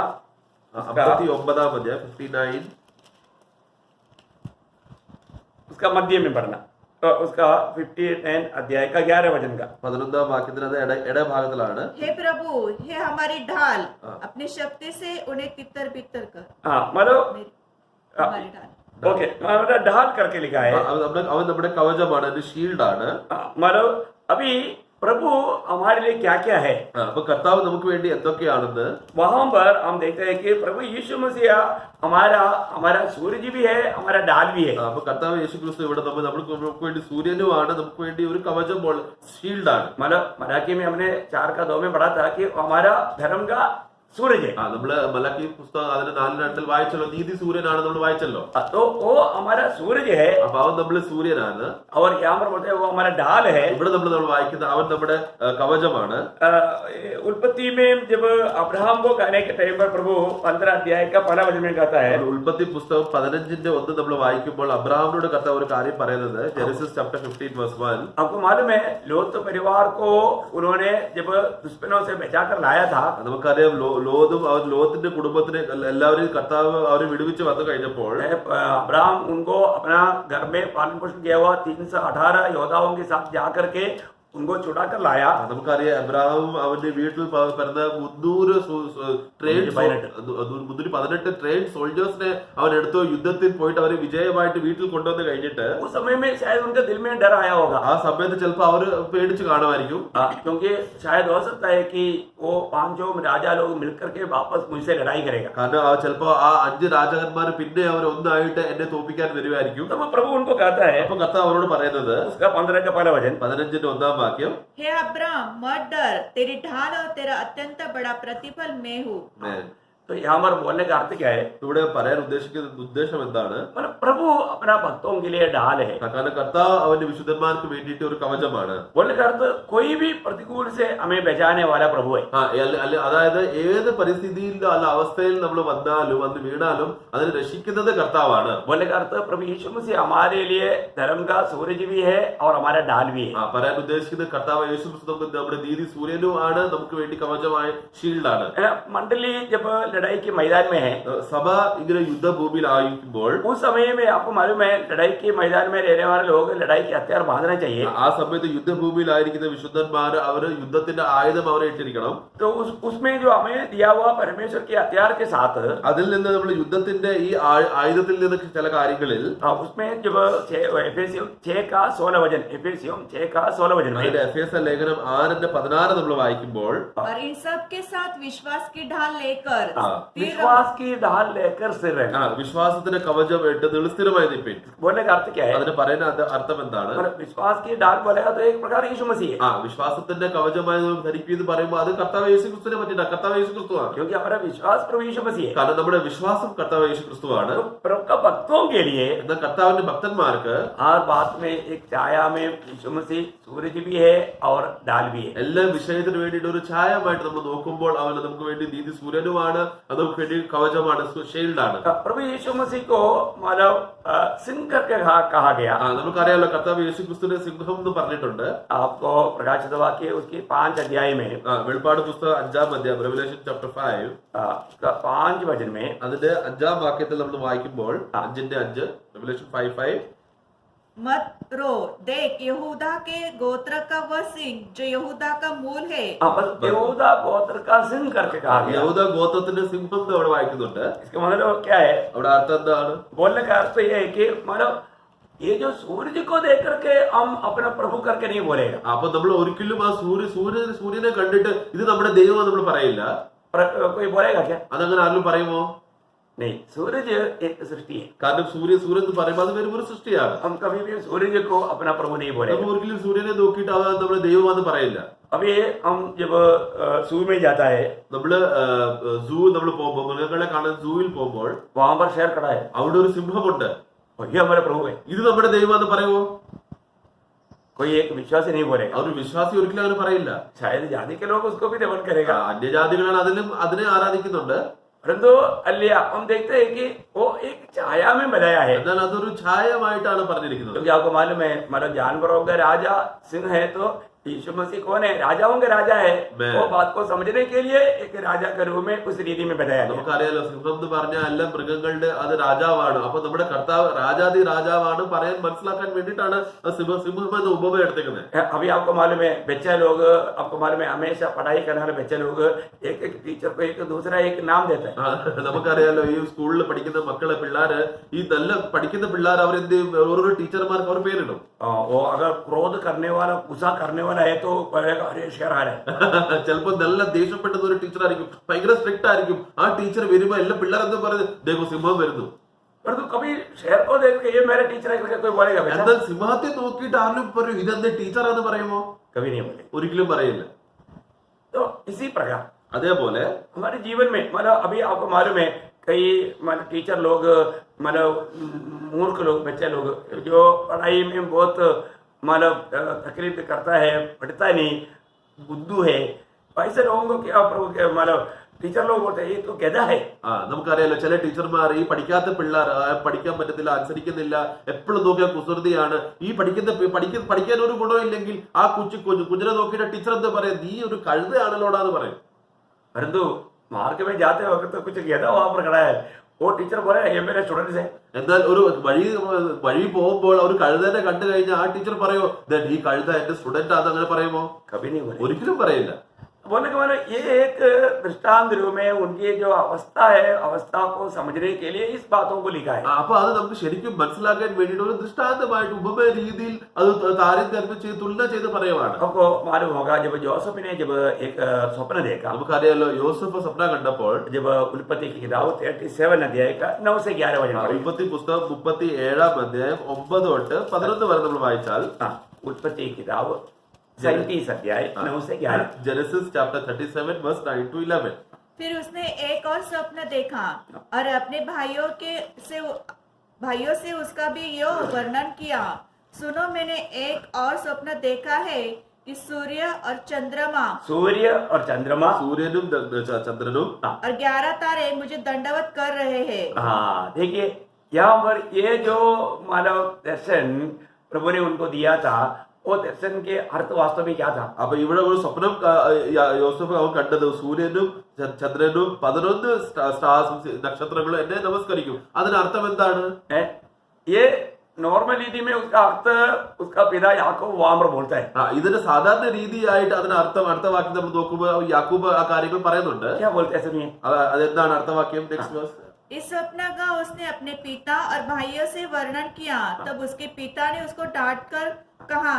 59ാം അധ്യായം 59 उसका मध्य में पढ़ना, तो उसका 59 अध्याय का 11 वचन का 11ാം വാക്യത്തിന് അത് ഇടഭാഗത്തിലാണ്. हे प्रभु हे हमारी ढाल, अपनी शक्ति से उन्हें तितर बितर कर। हाँ मतलब हमारी ढाल, ओके, मतलब ढाल करके लिखा है। അവൻ നമ്മുടെ കവചമാണ്, ഒരു ഷീൽഡാണ്. मतलब अभी प्रभु हमारे लिए क्या क्या है, അപ്പൊ കർത്താവ് നമുക്ക് വേണ്ടി എന്തൊക്കെയാണെന്ന് वहां पर हम देखते हैं कि प्रभु यीशु मसीह हमारा सूर्य भी है, हमारा ढाल भी है। അപ്പൊ കർത്താവ് യേശു ക്രിസ്തു ഇവിടെ നമുക്ക് വേണ്ടി സൂര്യനുമാണ്, നമുക്ക് വേണ്ടി ഒരു കവചം ഷീൽഡാണ്. मतलब मराठी में हमने 4:2 में पढ़ा था कि हमारा धर्म का सूरज है। നമ്മള് മലാക്കി പുസ്തകം അതിന് 4:2 വായിച്ചല്ലോ, നീതി സൂര്യനാണ് നമ്മൾ വായിച്ചല്ലോ. तो वो हमारा सूरज है, അപ്പൊ അവൻ നമ്മള് സൂര്യനാണ്. और यहाँ पर बोलते हैं वो हमारा ढाल है। ഇവിടെ നമ്മൾ വായിക്കുന്ന അവൻ നമ്മുടെ കവചമാണ്. उत्पत्ति में जब अब्राहम को कहने के टाइम पर प्रभु 15 अध्याय का 1 वचन में कहता है, ഉൽപ്പത്തി പുസ്തകം 15ന്റെ 1 നമ്മൾ വായിക്കുമ്പോൾ അബ്രഹാമിനോട് കർത്താവ് ഒരു കാര്യം പറയുന്നത്, ജെനസിസ് ചാപ്റ്റർ 15:1. आपको मालूम है लोत परिवार को उन्होंने जब दुश्मनों से बचाकर लाया था, നമുക്കറിയാം ലോത്തിന്റെ കുടുംബത്തിനെ എല്ലാവരെയും കർത്താവ് അവരെ വിടുവിച്ച് വന്നു കഴിഞ്ഞപ്പോൾ अब्राहम उनको अपना घर में पालन पोषण किया हुआ 318 योद्धाओं के साथ जाकर के उनको छुड़ा कर लाया। നമുക്കറിയാം അബ്രഹാം അവന്റെ വീട്ടിൽ പിറന്ന 318 ട്രെയിൻ സോൾജേഴ്സിനെ അവൻ എടുത്തു, യുദ്ധത്തിൽ പോയിട്ട് അവരെ വിജയമായിട്ട് വീട്ടിൽ കൊണ്ടുവന്ന് കഴിഞ്ഞിട്ട് उस समय में शायद उनके दिल में डर आया होगा। ആ സമയത്ത് ചിലപ്പോൾ അവര് പേടിച്ച് കാണുമായിരിക്കും. क्योंकि शायद हो सकता है कि वो 5 राजा लोग मिलकर के वापस मुझसे लड़ाई करेगा। കാരണം ചിലപ്പോ ആ 5 രാജാക്കന്മാർ പിന്നെ അവർ ഒന്നായിട്ട് എന്നെ തോപ്പിക്കാൻ വരുമായിരിക്കും. तो प्रभु उनको कहता है, അപ്പൊ കർത്താവ് അവരോട് പറയുന്നത് उसका 15 का 1 वचन, 15ന്റെ 1 വാക്യം, हे अब्राहम मत डर, तेरी ढाल और तेरा अत्यंत बड़ा प्रतिफल मैं हूँ। तो यहाँ पर बोलने का अर्थ क्या है, ഇവിടെ പറയാൻ ഉദ്ദേശിക്കുന്ന ഉദ്ദേശം എന്താണ്? मतलब प्रभु अपना भक्तों के लिए ढाल है। കാരണം കർത്താവ് അവന്റെ വിശുദ്ധന്മാർക്ക് വേണ്ടിയിട്ട് ഒരു കവചമാണ്. बोलने का अर्थ कोई भी प्रतिकूल से हमें बचाने वाला प्रभु है। അതായത് ഏത് പരിസ്ഥിതിയിൽ അല്ല അവസ്ഥയിൽ നമ്മൾ വന്നാലും വന്ന് വീണാലും അതിനെ രക്ഷിക്കുന്നത് കർത്താവാണ്. बोलने का अर्थ प्रभु यीशु मसीह हमारे लिए धर्म का सूरज भी है और हमारा ढाल भी है। പറയാൻ ഉദ്ദേശിക്കുന്നത് കർത്താവ് യേശു ക്രിസ്തു നമ്മുടെ നീതി സൂര്യനും ആണ്, നമുക്ക് വേണ്ടി കവചമായ ഷീൽഡാണ്. मंडली जब लड़ाई के मैदान में है, സഭ ഇങ്ങനെ യുദ്ധഭൂമിയിൽ ആയിരിക്കുമ്പോൾ उस समय में आपको मालूम है लड़ाई के मैदान में रहने वाले लोग लड़ाई के हथियार बांधना चाहिए। ആ സമയത്ത് യുദ്ധഭൂമിയിലായിരിക്കുന്ന വിശുദ്ധന്മാർ അവര് യുദ്ധത്തിന്റെ ആയുധം അവരെ ഇട്ടിരിക്കണം. तो उसमें जो हमें दिया हुआ परमेश्वर के हथियार के साथ അതിൽ നിന്ന് നമ്മൾ യുദ്ധത്തിന്റെ ഈ ആയുധത്തിൽ നിന്ന് ചില കാര്യങ്ങളിൽ उसमें जब एफेसियम 6:16 वचन, एफेसियम 6:16 वचन में എഫേസ്യ ലേഖനം 6:16 നമ്മൾ വായിക്കുമ്പോൾ और इन सब के साथ विश्वास की ढाल लेकर विश्वास की ढाल लेकर सिर रहना। വിശ്വാസത്തിന്റെ കവചം ഇട്ട് നിൽസ്ഥിരമായി നിൽപ്പിൻ. बोलने का अर्थ क्या है, അതിന് പറയുന്ന അർത്ഥം എന്താണ്? विश्वास की ढाल बोलेगा तो एक प्रकार यीशु मसीह है, വിശ്വാസത്തിന്റെ കവചമായി ധരിക്കുമെന്ന് പറയുമ്പോൾ അത് കർത്താവ് യേശു ക്രിസ്തുവിനെ പറ്റില്ല, കർത്താവ് യേശു ക്രിസ്തുവാണ്. क्योंकि हमारा विश्वास प्रभु यीशु मसीह है। കാരണം നമ്മുടെ വിശ്വാസം കർത്താവ് യേശു ക്രിസ്തുവാണ്. तो प्रभु का भक्तों के लिए എന്നാൽ കർത്താവിന്റെ ഭക്തന്മാർക്ക് हर बात में एक छाया में यीशु मसीह सूरज भी है और ढाल भी है। എല്ലാ വിഷയത്തിന് വേണ്ടിയിട്ട് ഒരു ഛായമായിട്ട് നമ്മൾ നോക്കുമ്പോൾ അവൻ നമുക്ക് വേണ്ടി നീതി സൂര്യനുമാണ്, അത് നമുക്ക് വേണ്ടി കവചമാണ്, ഷീൽഡാണ്. प्रभु यीशु मसीह को मतलब सिंह करके कहा गया। നമുക്കറിയാലോ കർത്താവ് യേശു ക്രിസ്തുവിനെ സിംഹം എന്ന് പറഞ്ഞിട്ടുണ്ട്. आपको प्रकाशित वाक्य उसकी 5 अध्याय में വെളിപ്പാട് പുസ്തകം 5ാം അധ്യായം റെവലേഷൻ ചാപ്റ്റർ 5 5 वचन में അതിന്റെ 5ാം വാക്യത്തിൽ നമ്മൾ വായിക്കുമ്പോൾ 5:5 റെവലേഷൻ 5:5 मत रो, देख यहूदा के गोत्र का वह सिंह जो यहूदा का मूल है। यहूदा गोत्र का सिंह करके कहा गया। യഹൂദ ഗോത്രത്തിന്റെ സിംഹം എന്ന് അവിടെ വായിക്കുന്നുണ്ട്. इसका मतलब क्या है? അവിടെ അർത്ഥം എന്താണ്? बोलने का अर्थ ये है कि मतलब ये जो सूरज को देख करके हम अपना प्रभु करके नहीं बोलेगा। അപ്പൊ നമ്മൾ ഒരിക്കലും ആ സൂര്യനെ കണ്ടിട്ട് ഇത് നമ്മുടെ ദൈവം നമ്മൾ പറയില്ല. कोई बोलेगा क्या? അതങ്ങനെ ആരെങ്കിലും പറയുമോ? नहीं, सूरज एक सृष्टि है। കാരണം സൂര്യൻ എന്ന് പറയുമ്പോൾ അത് വെറും ഒരു സൃഷ്ടിയാണ്. हम कभी भी सूरज को अपना प्रभु नहीं बोले। നമ്മൾ ഒരിക്കലും സൂര്യനെ നോക്കിയിട്ട് അവ നമ്മുടെ ദൈവമാണെന്ന് പറയില്ല. अभी हम जब जू में जाता है, നമ്മള് സൂ നമ്മൾ പോകുമ്പോൾ, മൃഗങ്ങളെ കാണാൻ സൂവിൽ പോകുമ്പോൾ वहां पर शेर खड़ा है, അവിടെ ഒരു സിംഹമുണ്ട്. और ये हमारा प्रभु है। ഇത് നമ്മുടെ ദൈവമാണെന്ന് പറയുമോ? कोई एक विश्वासी नहीं बोलेगा। അവർ വിശ്വാസി ഒരിക്കലും അങ്ങനെ പറയില്ല. शायद जाति के लोग उसको भी नमन करेगा, അന്യജാതികളാണ് അതിനെ ആരാധിക്കുന്നുണ്ട്. परंतु अलिया हम देखते हैं कि वो एक छाया में बनाया है। എന്നാൽ അതൊരു ഛായമായിട്ടാണ് പറഞ്ഞിരിക്കുന്നത്. क्योंकि आपको मालूम है, मतलब जानवरों का राजा सिंह है, तो यीशु मसीह कौन है? राजाओं का राजा है। वो बात को समझने के लिए एक राजा के रूप में उस रीति में बताया गया। നമുക്കറിയാലോ, സിംഹം എന്ന് പറഞ്ഞാൽ എല്ലാ മൃഗങ്ങളുടെ അത് രാജാവാണ്. അപ്പൊ നമ്മുടെ കർത്താവ് രാജാതി രാജാവാണ് പറയാൻ മനസ്സിലാക്കാൻ വേണ്ടിയിട്ടാണ് സിംഹം എന്ന ഉപമ എടുത്തേക്കുന്നത്. अभी आपको मालूम है, बच्चा लोग, आपको मालूम है, हमेशा पढ़ाई करने वाले बच्चे लोग एक एक टीचर को एक दूसरा एक नाम देते हैं। നമുക്കറിയാലോ, ഈ സ്കൂളിൽ പഠിക്കുന്ന മക്കളെ പിള്ളേര്, ഈ നല്ല പഠിക്കുന്ന പിള്ളേർ അവരെന്ത് ഓരോ ടീച്ചർമാർക്ക് അവർ പേരിടും. वो अगर क्रोध करने वाला, गुस्सा करने वाला है तो कहेगा अरे शेर आ रहा है। ചിലപ്പോ നല്ല ദേഷ്യപ്പെട്ടത് ഒരു ടീച്ചർ ആയിരിക്കും, ഭയങ്കര സ്ട്രിക്റ്റ് ആയിരിക്കും. ആ ടീച്ചർ വരുമ്പോ എല്ലാ പിള്ളേരെന്തും പറയുന്നത്, ദേഹോ സിംഹം വരുന്നു. परंतु कभी शेर को देख के ये मेरा टीचर है करके कोई बोलेगा? എന്നാൽ സിംഹത്തെ നോക്കിയിട്ട് ആരും പറയും ഇതെന്ത് ടീച്ചറാന്ന് പറയുമോ? कभी नहीं बोले। ഒരിക്കലും പറയില്ല. तो इसी प्रकार അതേപോലെ हमारे जीवन में, मतलब अभी आपको मालूम है, कई मतलब टीचर लोग, मतलब मूर्ख लोग, बच्चे लोग जो पढ़ाई में बहुत मतलब तकलीफ करता है, पढ़ता नहीं, बुद्धू है, ऐसे लोगों को क्या प्रभु के मतलब टीचर लोग बोलते हैं ये तो गधा है। നമുക്കറിയാലോ, ചില ടീച്ചർമാർ ഈ പഠിക്കാത്ത പിള്ളേർ, പഠിക്കാൻ പറ്റത്തില്ല, അനുസരിക്കുന്നില്ല, എപ്പോഴും നോക്കിയാൽ കുസൃതിയാണ്, ഈ പഠിക്കാൻ ഒരു ഗുണമില്ലെങ്കിൽ ആ കുഞ്ഞിനെ നോക്കിയിട്ട് ടീച്ചർ എന്താ പറയാ, നീ ഒരു കഴുതയാണല്ലോടാന്ന് പറയും. परंतु मार्ग में जाते वक्त तो कुछ गधा वहां पर खड़ा है, वो टीचर बोले ये मेरे स्टूडेंट्स है। എന്നാൽ ഒരു വഴി പോകുമ്പോൾ ഒരു കഴുതനെ കണ്ടു കഴിഞ്ഞാൽ ആ ടീച്ചർ പറയോ, ഈ കഴുത എന്റെ സ്റ്റുഡന്റ് ആണെന്ന് അങ്ങനെ പറയുമോ? कभी नहीं बोले। ഒരിക്കലും പറയില്ല. बोलने के मतलब ये एक दृष्टांत रूप में उनकी जो अवस्था है, अवस्था को समझने के लिए इस बातों को लिखा है। അപ്പൊ അത് നമുക്ക് ശരിക്കും മനസ്സിലാക്കാൻ വേണ്ടിയിട്ട് ഒരു ദൃഷ്ടാന്തമായിട്ട് ഉപമ രീതിയിൽ അത് താരതമ്യം ചെയ്ത് തുലന ചെയ്ത് പറയുവാണ്. आपको मालूम होगा, जब जोसेफ ने जब एक स्वप्न देखा, നമുക്കറിയാലോ, യോസഫ് സ്വപ്നം കണ്ടപ്പോൾ जब उत्पत्ति की किताब 37 अध्याय का 9 से 11 वचन पढ़ें। ഉൽപ്പത്തി പുസ്തകം 37 അധ്യായം 9 തൊട്ട് 11 വരെ നമ്മൾ വായിച്ചാൽ, उत्पत्ति की किताब 37 अध्याय 9 से 11। Genesis chapter 37 verse 9 to 11। फिर उसने एक और स्वप्न देखा और अपने भाइयों से उसका भी यो वर्णन किया। सुनो, मैंने एक और स्वप्न देखा है कि सूर्य और चंद्रमा സൂര്യനും ചന്ദ്രനും और 11 तारे मुझे दंडवत कर रहे हैं। हाँ, देखिए यहाँ पर ये जो मानव दर्शन प्रभु ने उनको दिया था, वो दर्शन के अर्थ वास्तव में क्या था? അപ്പൊ ഇവിടെ ഒരു സ്വപ്നം യോസഫ് അവൻ കണ്ടത്, സൂര്യനും ചന്ദ്രനും 11 നക്ഷത്രങ്ങളും എന്നെ നമസ്കരിക്കും. അതിനർത്ഥം എന്താണ്? ये नॉर्मल रीति में उसका अर्थ उसका पिता याकूब वहां पर बोलता है। ഇതിന്റെ സാധാരണ രീതിയായിട്ട് അതിന് അർത്ഥവാക്യം നമ്മൾ നോക്കുമ്പോൾ യാക്കൂബ് ആ കാര്യങ്ങൾ പറയുന്നുണ്ട്. क्या बोलते हैं सुनिए, അതെന്താണ് അർത്ഥവാക്യം? Next verse. इस स्वप्न का उसने अपने पिता और भाइयों से वर्णन किया। तब उसके पिता ने उसको डांट कर कहा,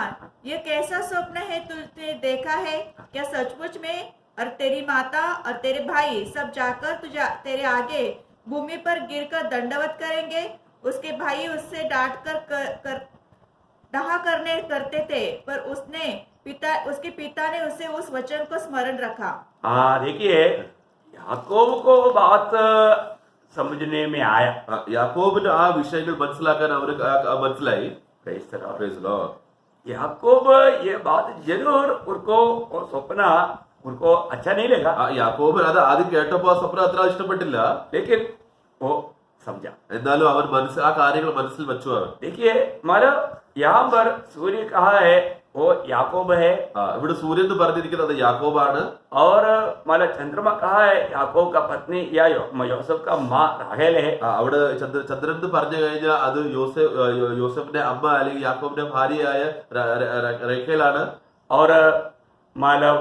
यह कैसा स्वप्न है तुझने देखा है? क्या सचमुच में और तेरी माता और तेरे भाई सब जाकर तेरे आगे भूमि पर गिरकर दंडवत करेंगे? उसके भाई उससे डांट कर डहा करते थे, पर उसके पिता ने उसे उस वचन को स्मरण रखा। हाँ, देखिए याकूब को बात समझने में आया, യാക്കോബിന് ആ വിഷയങ്ങൾ മനസ്സിലാക്കാൻ അവന് മനസ്സിലായി. Praise the Lord. Praise the Lord. याकूब ये बात जरूर उनको सपना उनको अच्छा नहीं लगा, യാക്കോബ് അത് ആദ്യം കേട്ടപ്പോ ആ സ്വപ്നം അത്ര ഇഷ്ടപ്പെട്ടില്ല. लेकिन वो समझा। എന്നാലും അവൻ ആ കാര്യങ്ങൾ മനസ്സിൽ വെച്ചു. അവൻ देखिए मतलब यहाँ पर सूर्य कहा है वो याकूब है, ഇവിടെ സൂര്യൻ എന്ന് പറഞ്ഞിരിക്കുന്നത് യാക്കോബാണ്. और मतलब चंद्रमा कहा है याकूब का पत्नी या യോസഫ് का माँ राहेल है. അവിടെ ചന്ദ്രൻ എന്ന് പറഞ്ഞു കഴിഞ്ഞാൽ അത് യോസഫിന്റെ അമ്മ അല്ലെങ്കിൽ യാക്കോബിന്റെ ഭാര്യയായ റേഖേലാണ്. और मतलब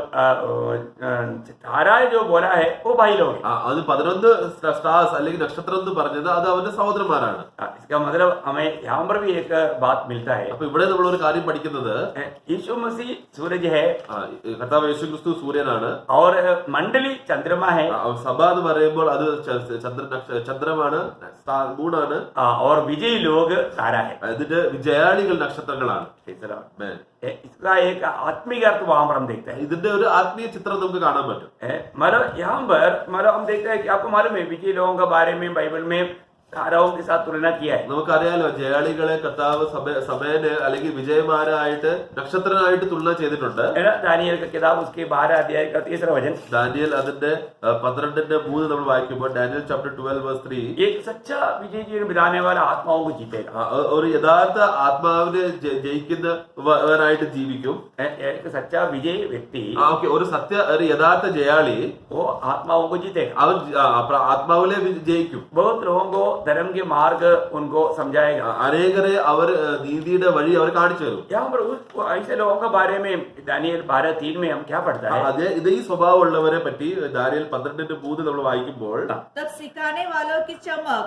तारा जो बोला है वो भाई लोग हैं। അത് 11 സ്റ്റാർസ് അല്ലെങ്കിൽ നക്ഷത്രം എന്ന് പറഞ്ഞത് അത് അവന്റെ സഹോദരന്മാരാണ്. इसका मतलब हमें यहाँ पर भी एक बात मिलता है। അപ്പൊ ഇവിടെ നമ്മൾ ഒരു കാര്യം പഠിക്കുന്നത് यीशु मसीह सूरज है കർത്താവ് യേശു ക്രിസ്തു സൂര്യനാണ്, और मंडली चंद्रमा है, സഭ എന്ന് പറയുമ്പോൾ അത് ചന്ദ്രമാണ്, മൂണാണ്, और विजयी लोग तारा है। അതിന്റെ വിജയാളികൾ നക്ഷത്രങ്ങളാണ്. इसका एक आत्मिक अर्थ वहां पर हम देखते हैं। ഇതിന്റെ ഒരു ആത്മീയ ചിത്രം നമുക്ക് കാണാൻ പറ്റും. मतलब यहाँ पर मतलब हम देखते हैं कि आपको मालूम है विजयी लोगों के बारे में बाइबल में ताराओं के साथ तुलना किया है। നമുക്കറിയാലോ ജയാളികളെ കർത്താവ് സമയന് അല്ലെങ്കിൽ വിജയമാരായിട്ട് നക്ഷത്രനായിട്ട് തുലന ചെയ്തിട്ടുണ്ട്. दानियल का किताब उसके 12 अध्याय का 3रा वचन, ദാനിയേൽ അതിന്റെ 12:3 നമ്മൾ വായിക്കുമ്പോൾ ഡാനിയൽ ചാപ്റ്റർ 12:3 एक सच्चा विजय जीवन बिताने वाला आत्माओं को जीतेगा। ഒരു യഥാർത്ഥ ആത്മാവിനെ ജയിക്കുന്നവനായിട്ട് ജീവിക്കും. एक सच्चा विजय व्यक्ति ഒരു യഥാർത്ഥ ജയാളി वो आत्माओं को जीतेगा। അവൻ ആത്മാവിലെ ജയിക്കും. बहुत लोगों को धर्म के मार्ग उनको समझाएगा। അനേകരെ അവർ നീതിയുടെ വഴി അവർ കാണിച്ചു തരും. यहाँ पर ऐसे लोगों के बारे में दानियल 12:3 में हम क्या पढ़ता है? അതെ, ഇത് ഈ സ്വഭാവമുള്ളവരെ പറ്റി ദാനിയേൽ 12:3 നമ്മൾ വായിക്കുമ്പോൾ तब सिखाने वालों की चमक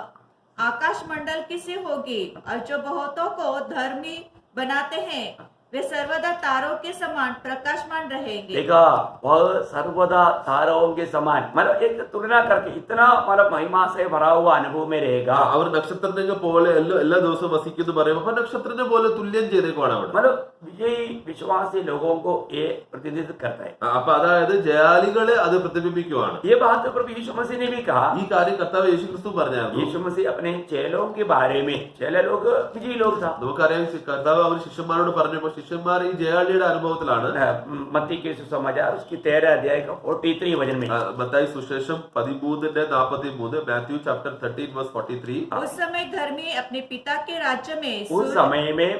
आकाश मंडल की सी होगी, और जो बहुतों को धर्मी बनाते हैं वे सर्वदा तारों के समान प्रकाशमान रहेंगे। देखा, वह सर्वदा तारों के समान, मतलब एक तुलना करके इतना मतलब महिमा से भरा हुआ अनुभव में रहेगा। അവർ നക്ഷത്രത്തിനെ പോലെ എല്ലാ ദിവസവും വസിക്കുന്നു പറയുമ്പോൾ അപ്പൊ നക്ഷത്രത്തിനെ പോലെ തുല്യം ചെയ്തേക്കുവാണ് അവിടെ. मतलब विजयी विश्वासी लोगों को ये प्रतिनिधित्व करता है। അപ്പൊ അതായത് ജയാലികളെ അത് പ്രതിബിംബിക്കുവാണ്. ये बात तो प्रभु यीशु मसीह ने भी कहा। ഈ കാര്യം കർത്താവ് യേശു ക്രിസ്തു പറഞ്ഞായിരുന്നു. यीशु मसीह अपने चेलों के बारे में, चेले लोग विजयी लोग था। നമുക്കറിയാം കർത്താവ് അവർ ശിഷ്യന്മാരോട് പറഞ്ഞപ്പോൾ ശിഷ്യന്മാർ ഈ ജയാളിയുടെ അനുഭവത്തിലാണ്. मत्ती के सुसमाचार उसकी 13 अध्याय का 43 वचन में, മത്തായി സുവിശേഷം 13:43, മാത്യു ചാപ്റ്റർ 13:43. उस समय धर्मी अपने पिता के राज्य में उस समय में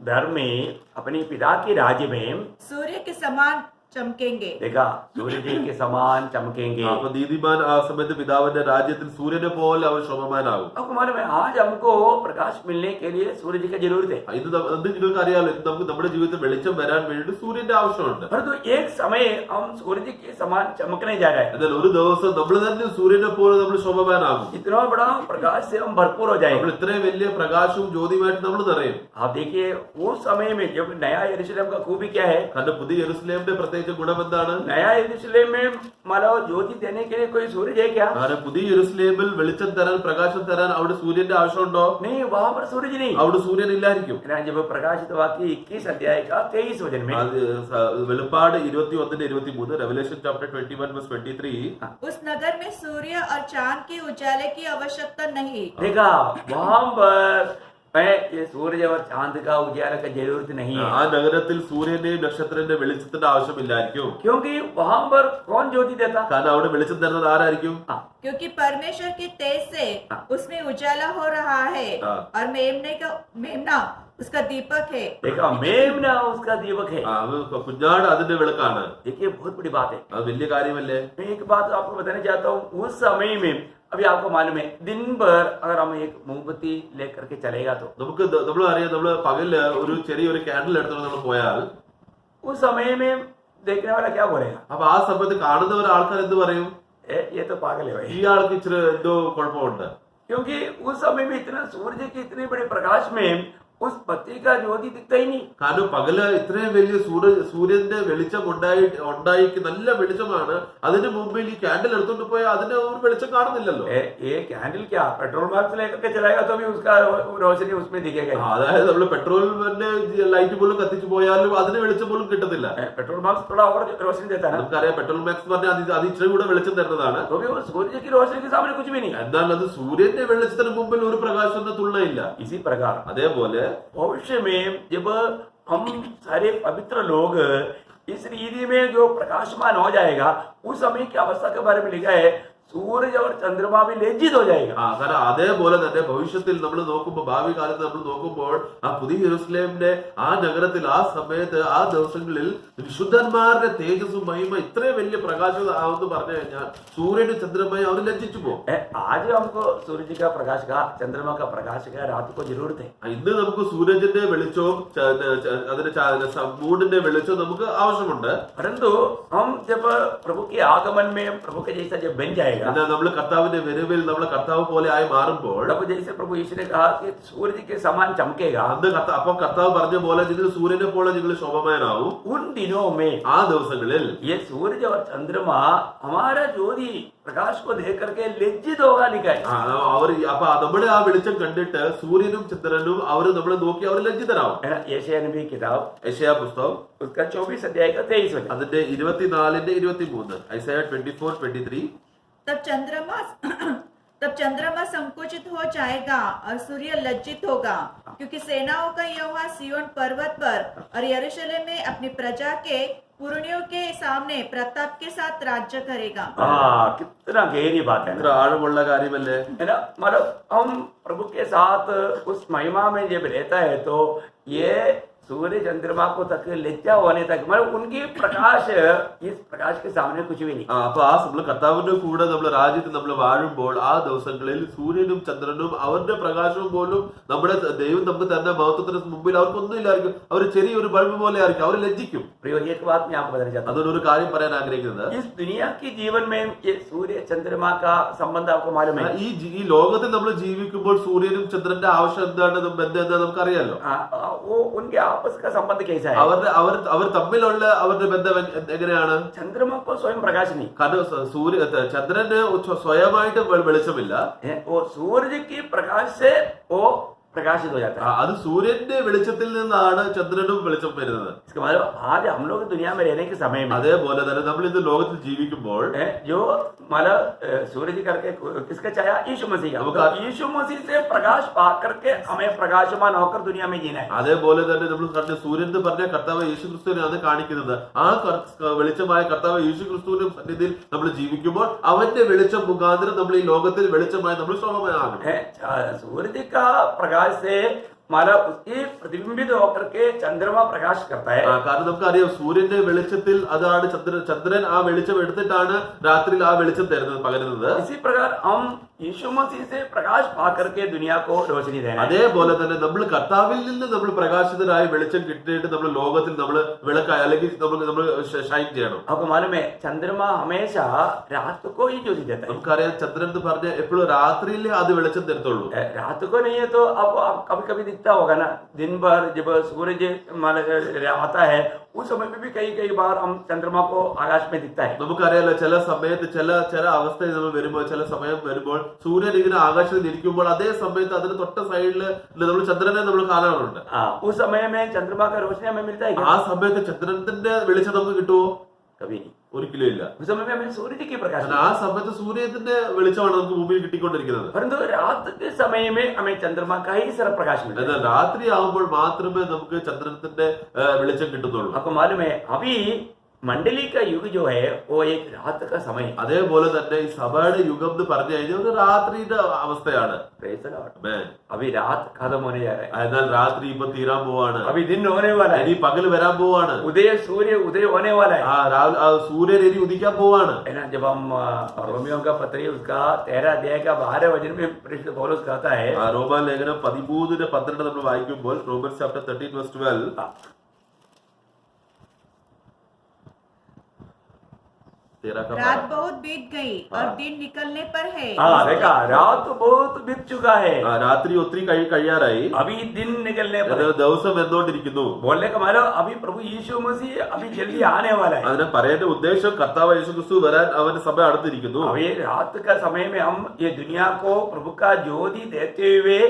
धर्मी अपनी पिता के राज्य में सूर्य के समान चमकेंगे। देखा, सूर्य जी के समान चमकेंगे। അപ്പൊ നീതിമാൻ ആ സമയത്ത് പിതാവിന്റെ രാജ്യത്തിൽ സൂര്യനെ പോലെ അവർ ശോഭമാനാകും. आपको मालूम है आज हमको प्रकाश मिलने के लिए सूर्य जी की जरूरत है। ഇത് നിങ്ങൾക്ക് അറിയാലോ, നമുക്ക് നമ്മുടെ ജീവിതത്തിൽ വെളിച്ചം വരാൻ വേണ്ടി സൂര്യന്റെ ആവശ്യമുണ്ട്. परंतु एक समय हम सूर्य जी के समान चमकने जा रहे हैं। എന്നാൽ ഒരു ദിവസം നമ്മൾ തന്നെ സൂര്യനെ പോലെ നമ്മൾ ശോഭമാനാകും. इतना बड़ा प्रकाश से हम भरपूर हो जाएंगे। നമ്മൾ ഇത്രയും വലിയ പ്രകാശവും ജ്യോതിയുമായിട്ട് നമ്മൾ നിറയും. आप देखिए उस समय में जब नया यरूशलेम का खूबी क्या है? കാരണം പുതിയ യെരൂശലേമിന്റെ പ്രത്യേകിച്ച് ഗുണം എന്താണ്? नया यरूशलेम में मानो ज्योति देने के लिए कोई सूरज है क्या? കാരണം പുതിയ യെരൂശലേമിൽ വെളിച്ചം തരാൻ, പ്രകാശം തരാൻ അവിടെ സൂര്യന്റെ ആവശ്യമുണ്ടോ? नहीं, वहां पर सूरज नहीं। അവിടെ സൂര്യൻ ഇല്ലായിരിക്കും. जब प्रकाशित वाक्य 21 अध्याय का 23 वचन में, വെളിപ്പാട് 21:23, रेवलेशन चैप्टर 21:23, उस नगर में सूर्य और चांद के उजाले की आवश्यकता नहीं। देखा वहां पर ये सूरज और चांद का उजाला का जरूरत नहीं है। ആ നഗരത്തിൽ സൂര്യന്റെയും നക്ഷത്രത്തിന്റെ വെളിച്ചത്തിന്റെ ആവശ്യമില്ലായിരിക്കും. क्योंकि वहां पर कौन ज्योति देता? കാരണം അവിടെ വെളിച്ചം തരുന്നത് ആരായിരിക്കും? क्योंकि परमेश्वर के तेज से उसमें उजाला हो रहा है, और मेमना उसका दीपक है। देखा, मेमना उसका दीपक है। കുഞ്ഞാട് അതിന്റെ വിളക്കാണ്. देखिए बहुत बड़ी बात है। അത് വലിയ കാര്യമല്ലേ? मैं एक बात आपको बताना चाहता हूँ। उस समय में अभी आपको मालूम है दिन भर अगर हम एक मोमबत्ती लेकर के चलेगा तो നമുക്ക് നമ്മൾ അറിയാം, നമ്മള് പകല് ഒരു ചെറിയൊരു ക്യാൻഡിൽ എടുത്തോണ്ട് നമ്മൾ പോയാൽ उस समय में देखने वाला क्या बोलेगा? അപ്പൊ ആ സമയത്ത് കാണുന്ന ആൾക്കാർ എന്ത് പറയും? ये तो पागल है भाई। ഈ ആൾക്ക് ഇച്ചിരി എന്തോ കുഴപ്പമുണ്ട്. क्योंकि उस समय में इतना सूर्य के इतने बड़े प्रकाश में उस बत्ती का ज्योति दिखता ही नहीं। കാരണം പകല് ഇത്രയും വലിയ സൂര്യന്റെ വെളിച്ചം ഉണ്ടായിക്ക് നല്ല വെളിച്ചമാണ്. അതിന് മുമ്പിൽ ഈ ക്യാൻഡിൽ എടുത്തോണ്ട് പോയാൽ അതിന്റെ ഒരു വെളിച്ചം കാണുന്നില്ലല്ലോ. ये कैंडल क्या पेट्रोल पंप से लेकर के चलाएगा तो भी उसका रोशनी उसमें दिखेगा। അതായത് നമ്മള് പെട്രോളിന്റെ ലൈറ്റ് പോലും കത്തിച്ചു പോയാലും അതിന് വെളിച്ചം പോലും കിട്ടത്തില്ല. पेट्रोल पंप थोड़ा और रोशनी देता है ना, നമുക്കറിയാം പെട്രോൾ മാക്സ് പറഞ്ഞാൽ അത് ഇച്ചിരി കൂടെ വെളിച്ചം തരുന്നതാണ്. तो भी वो सूर्य की रोशनी के सामने कुछ भी नहीं। എന്നാൽ അത് സൂര്യന്റെ വെളിച്ചത്തിന് മുമ്പിൽ ഒരു പ്രകാശത്തിന്റെ തുള്ളയില്ല. इसी प्रकार അതേപോലെ भविष्य में जब हम सारे पवित्र लोग इस रीति में जो प्रकाशमान हो जाएगा, उस समय की अवस्था के बारे में लिखा है सूरज और चंद्रमा भी लज्जित हो जाएगा। കാരണം അതേപോലെ തന്നെ ഭവിഷ്യത്തിൽ നമ്മൾ നോക്കുമ്പോൾ, ഭാവി കാലത്ത് നമ്മൾ നോക്കുമ്പോൾ, ആ പുതിയ യെരൂശലേമിന്റെ ആ നഗരത്തിൽ ആ സമയത്ത് ആ ദിവസങ്ങളിൽ വിശുദ്ധന്മാരുടെ തേജസ്സും മഹിമ ഇത്രയും വലിയ പ്രകാശം ആവെന്ന് പറഞ്ഞു കഴിഞ്ഞാൽ സൂര്യനും ചന്ദ്രമയും അവർ ലജ്ജിച്ചു പോകും. आज हमको सूरज का प्रकाश का, चंद्रमा का प्रकाश का रात को जरूरत है। ഇന്ന് നമുക്ക് സൂര്യന്റെ വെളിച്ചവും അതിന് മൂണിന്റെ വെളിച്ചവും നമുക്ക് ആവശ്യമുണ്ട്. परंतु हम जब प्रभु के आगमन में प्रभु के जैसा जब बन जाएगा, എന്നാൽ നമ്മൾ കർത്താവിന്റെ വരവിൽ നമ്മൾ കർത്താവ് പോലെ ആയി മാറുമ്പോൾ, तब जैसे प्रभु यीशु ने कहा कि सूरज के समान चमकेगा, അന്ന് അപ്പൊ കർത്താവ് പറഞ്ഞ പോലെ നിങ്ങൾ സൂര്യനെ പോലെ നിങ്ങൾ ശോഭമാനാവും. उन दिनों में ആ ദിവസങ്ങളിൽ ये सूरज और चंद्रमा हमारा ज्योति प्रकाश को देख करके लज्जित होगा लिखाई। അവർ അപ്പൊ നമ്മുടെ ആ വെളിച്ചം കണ്ടിട്ട് സൂര്യനും ചന്ദ്രനും അവർ നമ്മളെ നോക്കി അവർ ലജ്ജിതരാവും. यशायाह नबी की किताब യെശയ്യാ പുസ്തകം उसका 24 अध्याय का 23 वचन। അതിന്റെ 24ന്റെ 23, ഐസയ 24:23. तब चंद्रमा संकुचित हो जाएगा और सूर्य लज्जित होगा, क्योंकि सेनाओं का यहोवा सिय्योन पर्वत पर और यरूशलेम में अपनी प्रजा के पुरनियों के सामने प्रताप के साथ राज्य करेगा। कितना गहरी बात है ഇത്ര ആഴമുള്ള കാര്യമല്ലേ? है ना। मतलब हम प्रभु के साथ उस महिमा में जब रहता है तो ये सूर्य चंद्रमा को तक लज्जा होने तक, मतलब उनकी प्रकाश, इस प्रकाश के सामने कुछ भी नहीं। അപ്പൊ നമ്മൾ കർത്താവിന്റെ കൂടെ നമ്മൾ രാജ്യത്ത് നമ്മൾ വാഴുമ്പോൾ ആ ദിവസങ്ങളിൽ സൂര്യനും ചന്ദ്രനും അവരുടെ പ്രകാശവും പോലും നമ്മുടെ ദൈവം നമുക്ക് തന്നെ മഹത്വത്തിന് മുമ്പിൽ അവർക്കൊന്നും ഇല്ലായിരിക്കും. അവർ ചെറിയൊരു ബൾബ് പോലെ ആയിരിക്കും, അവർ ലജ്ജിക്കും. एक बात मैं आपको बताना चाहता हूँ, അതുകൊണ്ട് ഒരു കാര്യം പറയാൻ ആഗ്രഹിക്കുന്നത്, इस दुनिया की जीवन में ये सूर्य चंद्रमा का संबंध आपको मालूम है। ഈ ലോകത്തിൽ നമ്മൾ ജീവിക്കുമ്പോൾ സൂര്യനും ചന്ദ്രന്റെ ആവശ്യം എന്താണ്, ബന്ധം എന്താ നമുക്കറിയാലോ. वो उनके आपस का संबंध कैसा है? അവർ തമ്മിലുള്ള അവരുടെ ബന്ധം എങ്ങനെയാണ്? चंद्रमा को स्वयं प्रकाश नहीं, കാരണം ചന്ദ്രന് സ്വയമായിട്ട് വെളിച്ചമില്ല. वो सूरज की प्रकाश से वो प्रकाशित हो जाता है। അത് സൂര്യന്റെ വെളിച്ചത്തിൽ നിന്നാണ് ചന്ദ്രനും വെളിച്ചം വരുന്നത്. इसका मतलब आज हम लोग दुनिया में रहने के समय में, അതേപോലെ തന്നെ നമ്മൾ ഇന്ന് ലോകത്തിൽ ജീവിക്കുമ്പോൾ जो मतलब सूरज करके किसका छाया? यीशु मसीह का। तो यीशु मसीह से प्रकाश पा करके हमें प्रकाशमान होकर दुनिया में जीना है। അതേപോലെ തന്നെ നമ്മൾ കണ്ട സൂര്യൻ എന്ന് പറഞ്ഞ കർത്താവ് യേശു ക്രിസ്തുവിനെയാണ് കാണിക്കുന്നത്. ആ വെളിച്ചമായ കർത്താവ് യേശു ക്രിസ്തുവിന്റെ സന്നിധിയിൽ നമ്മൾ ജീവിക്കുമ്പോൾ അവന്റെ വെളിച്ചം മുഖാന്തരം നമ്മൾ ഈ ലോകത്തിൽ വെളിച്ചമായി നമ്മൾ ശോഭമാകും. सूरज का प्रकाश से मतलब उसकी प्रतिबिंबित होकर के चंद्रमा प्रकाश करता है। കാരണം നമുക്കറിയാം സൂര്യന്റെ വെളിച്ചത്തിൽ അതാണ് ചന്ദ്രൻ ആ വെളിച്ചം എടുത്തിട്ടാണ് രാത്രിയിൽ ആ വെളിച്ചം തരുന്നത്, പകരുന്നത്. इसी प्रकार हम यीशु मसीह से प्रकाश पा करके दुनिया को रोशनी देना है। അതേപോലെ തന്നെ നമ്മൾ കർത്താവിൽ നിന്ന് നമ്മൾ പ്രകാശിതരായി വെളിച്ചം കിട്ടിയിട്ട് നമ്മൾ ലോകത്തിൽ നമ്മൾ വിളക്കായി അല്ലെങ്കിൽ നമ്മൾ ഷൈൻ ചെയ്യണം. आपको मालूम है चंद्रमा हमेशा रात को ही ज्योति देता है। നമുക്കറിയാം ചന്ദ്രൻ എന്ന് പറഞ്ഞ എപ്പോഴും രാത്രിയിലേ അത് വെളിച്ചം തരത്തുള്ളൂ. रात को नहीं है तो अब कभी कभी दिखता होगा ना, दिन भर जब सूरज आता है उस समय में भी कई बार हम चंद्रमा को आकाश में दिखता है। നമുക്കറിയാലോ ചില സമയത്ത് ചില അവസ്ഥയിൽ നമ്മൾ വരുമ്പോൾ, ചില സമയം വരുമ്പോൾ സൂര്യൻ ഇങ്ങനെ ആകാശത്തിൽ ഇരിക്കുമ്പോൾ അതേ സമയത്ത് അതിന് തൊട്ട സൈഡിൽ നമ്മൾ ചന്ദ്രനെ നമ്മൾ കാണാറുണ്ട്. उस समय में चंद्रमा का रोशनी हमें मिलता है क्या? ആ സമയത്ത് ചന്ദ്രന്റെ വെളിച്ചം നമുക്ക് കിട്ടുമോ? कभी नहीं। ഒരിക്കലും ഇല്ല. उस समय में हमें सूर्य की प्रकाश, ആ സമയത്ത് സൂര്യത്തിന്റെ വെളിച്ചമാണ് നമുക്ക് മുമ്പിൽ കിട്ടിക്കൊണ്ടിരിക്കുന്നത്. परंतु रात के समय में हमें चंद्रमा का ही सारा प्रकाश मिलता है। എന്നാൽ രാത്രി ആകുമ്പോൾ മാത്രമേ നമുക്ക് ചന്ദ്രന്റെ വെളിച്ചം കിട്ടുന്നുള്ളൂ. आपको मालूम है अभी मंडली का युग जो है वो एक रात का समय है। അതേപോലെ തന്നെ ഈ സഭയുടെ യുഗം എന്ന് പറഞ്ഞു കഴിഞ്ഞാൽ ഒരു രാത്രിയുടെ അവസ്ഥയാണ്. Praise the Lord. अभी रात खत्म होने जा रहा है, എന്നാൽ രാത്രി ഇപ്പൊ തീരാൻ പോവാണ്. अभी दिन होने वाला है, ഇനി പകൽ വരാൻ പോവാണ്. सूर्य उदय होने वाला है। സൂര്യൻ ഇനി ഉദിക്കാൻ പോവാണ്. है ना। जब हम रोमियो का पत्री उसका 13 अध्याय का 12 वचन में परिशुद्ध पौलुस कहता है, റോമാ ലേഖനം 13:12 നമ്മൾ വായിക്കുമ്പോൾ, റോമൻസ് ചാപ്റ്റർ 13:12, रात बहुत बीत गई और दिन निकलने पर है। देखा रात बहुत बीत चुका है, രാത്രി ഒത്തിരി കഴിയാറായി, अभी दिन निकलने पर है। ദിവസം എന്നോണ്ടിരിക്കുന്നു. बोलने का मतलब अभी प्रभु यीशु मसीह अभी जल्दी आने वाला है। അതിനെ പറയേണ്ട ഉദ്ദേശം കർത്താവ് യേശു ക്രിസ്തു വരാൻ അവന്റെ സഭ അടുത്തിരിക്കുന്നു. अभी रात का समय में हम ये दुनिया को प्रभु का ज्योति देते हुए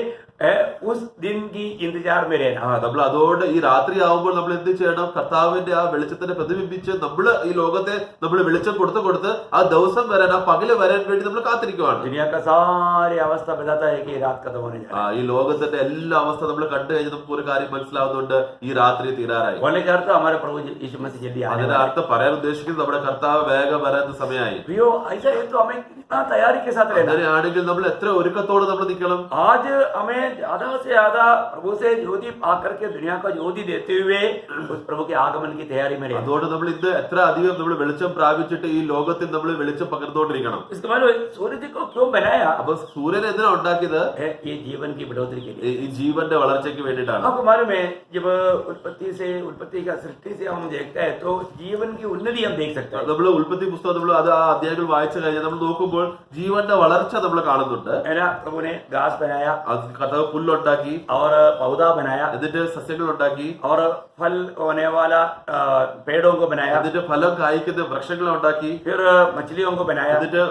उस दिन की इंतजार में रहना। നമ്മൾ അതുകൊണ്ട് ഈ രാത്രി ആവുമ്പോൾ നമ്മൾ എന്ത് ചെയ്യണം? കർത്താവിന്റെ ആ വെളിച്ചത്തിനെ പ്രതിബിംബിച്ച് നമ്മള് ഈ ലോകത്തെ നമ്മൾ വെളിച്ചം കൊടുത്ത് ആ ദിവസം വരാൻ, ആ പകല് വരാൻ വേണ്ടി നമ്മൾ കാത്തിരിക്കുവാണ്. दुनिया का सारी अवस्था बताता है कि रात खत्म होने जा रहा है। ഈ ലോകത്തിന്റെ എല്ലാ അവസ്ഥ നമ്മൾ കണ്ടു കഴിഞ്ഞ് നമുക്ക് ഒരു കാര്യം മനസ്സിലാവുന്നുണ്ട്, ഈ രാത്രി തീരാറായി. बोलने का अर्थ हमारे प्रभु यीशु मसीह जल्दी आने അതിന്റെ वाले हैं। അർത്ഥം പറയാൻ ഉദ്ദേശിക്കുന്നത് നമ്മുടെ കർത്താവ് വേഗം വരാത്ത സമയമായി. प्रियो, ऐसा है तो हमें कितना तैयारी के साथ रहना है। അങ്ങനെയാണെങ്കിൽ നമ്മൾ എത്ര ഒരുക്കത്തോടെ നമ്മൾ നിൽക്കണം. आज हमें ज्यादा से ज्यादा प्रभु से ज्योति पाकर के दुनिया को ज्योति देते हुए उस प्रभु के आगमन की तैयारी में रहना। അതുകൊണ്ട് നമ്മൾ ഇന്ന് എത്ര അധികം നമ്മൾ വെളിച്ചം പ്രാപിച്ചിട്ട് ഈ ലോകത്തിൽ നമ്മൾ വെളിച്ചം പകർന്നുകൊണ്ടിരിക്കണം. इसका मतलब सूरज को क्यों बनाया? അപ്പൊ സൂര്യൻ എന്തിനാ ഉണ്ടാക്കിയത്? ये जीवन की बढ़ोतरी के लिए। ഈ ജീവന്റെ വളർച്ചയ്ക്ക് വേണ്ടിയിട്ടാണ്. आपको मालूम है, जब उत्पत्ति का सृष्टि से हम देखते हैं तो जीवन की उन्नति हम देख सकते हैं। നമ്മൾ ഉൽപ്പത്തി പുസ്തകം നമ്മൾ അത് ആ അധ്യായങ്ങൾ വായിച്ചു കഴിഞ്ഞാൽ നമ്മൾ നോക്കുമ്പോൾ ജീവന്റെ വളർച്ച നമ്മൾ കാണുന്നുണ്ട്. है ना? प्रभु ने घास बनाया അത് കർത്താവ് പുല്ലുണ്ടാക്കി, और पौधा बनाया എന്നിട്ട് സസ്യങ്ങൾ ഉണ്ടാക്കി, और फल होने वाला पेड़ों को बनाया, എന്നിട്ട് ഫലം കായ്ക്കുന്ന വൃക്ഷങ്ങളെ ഉണ്ടാക്കി, फिर मछलियों को बनाया, എന്നിട്ട്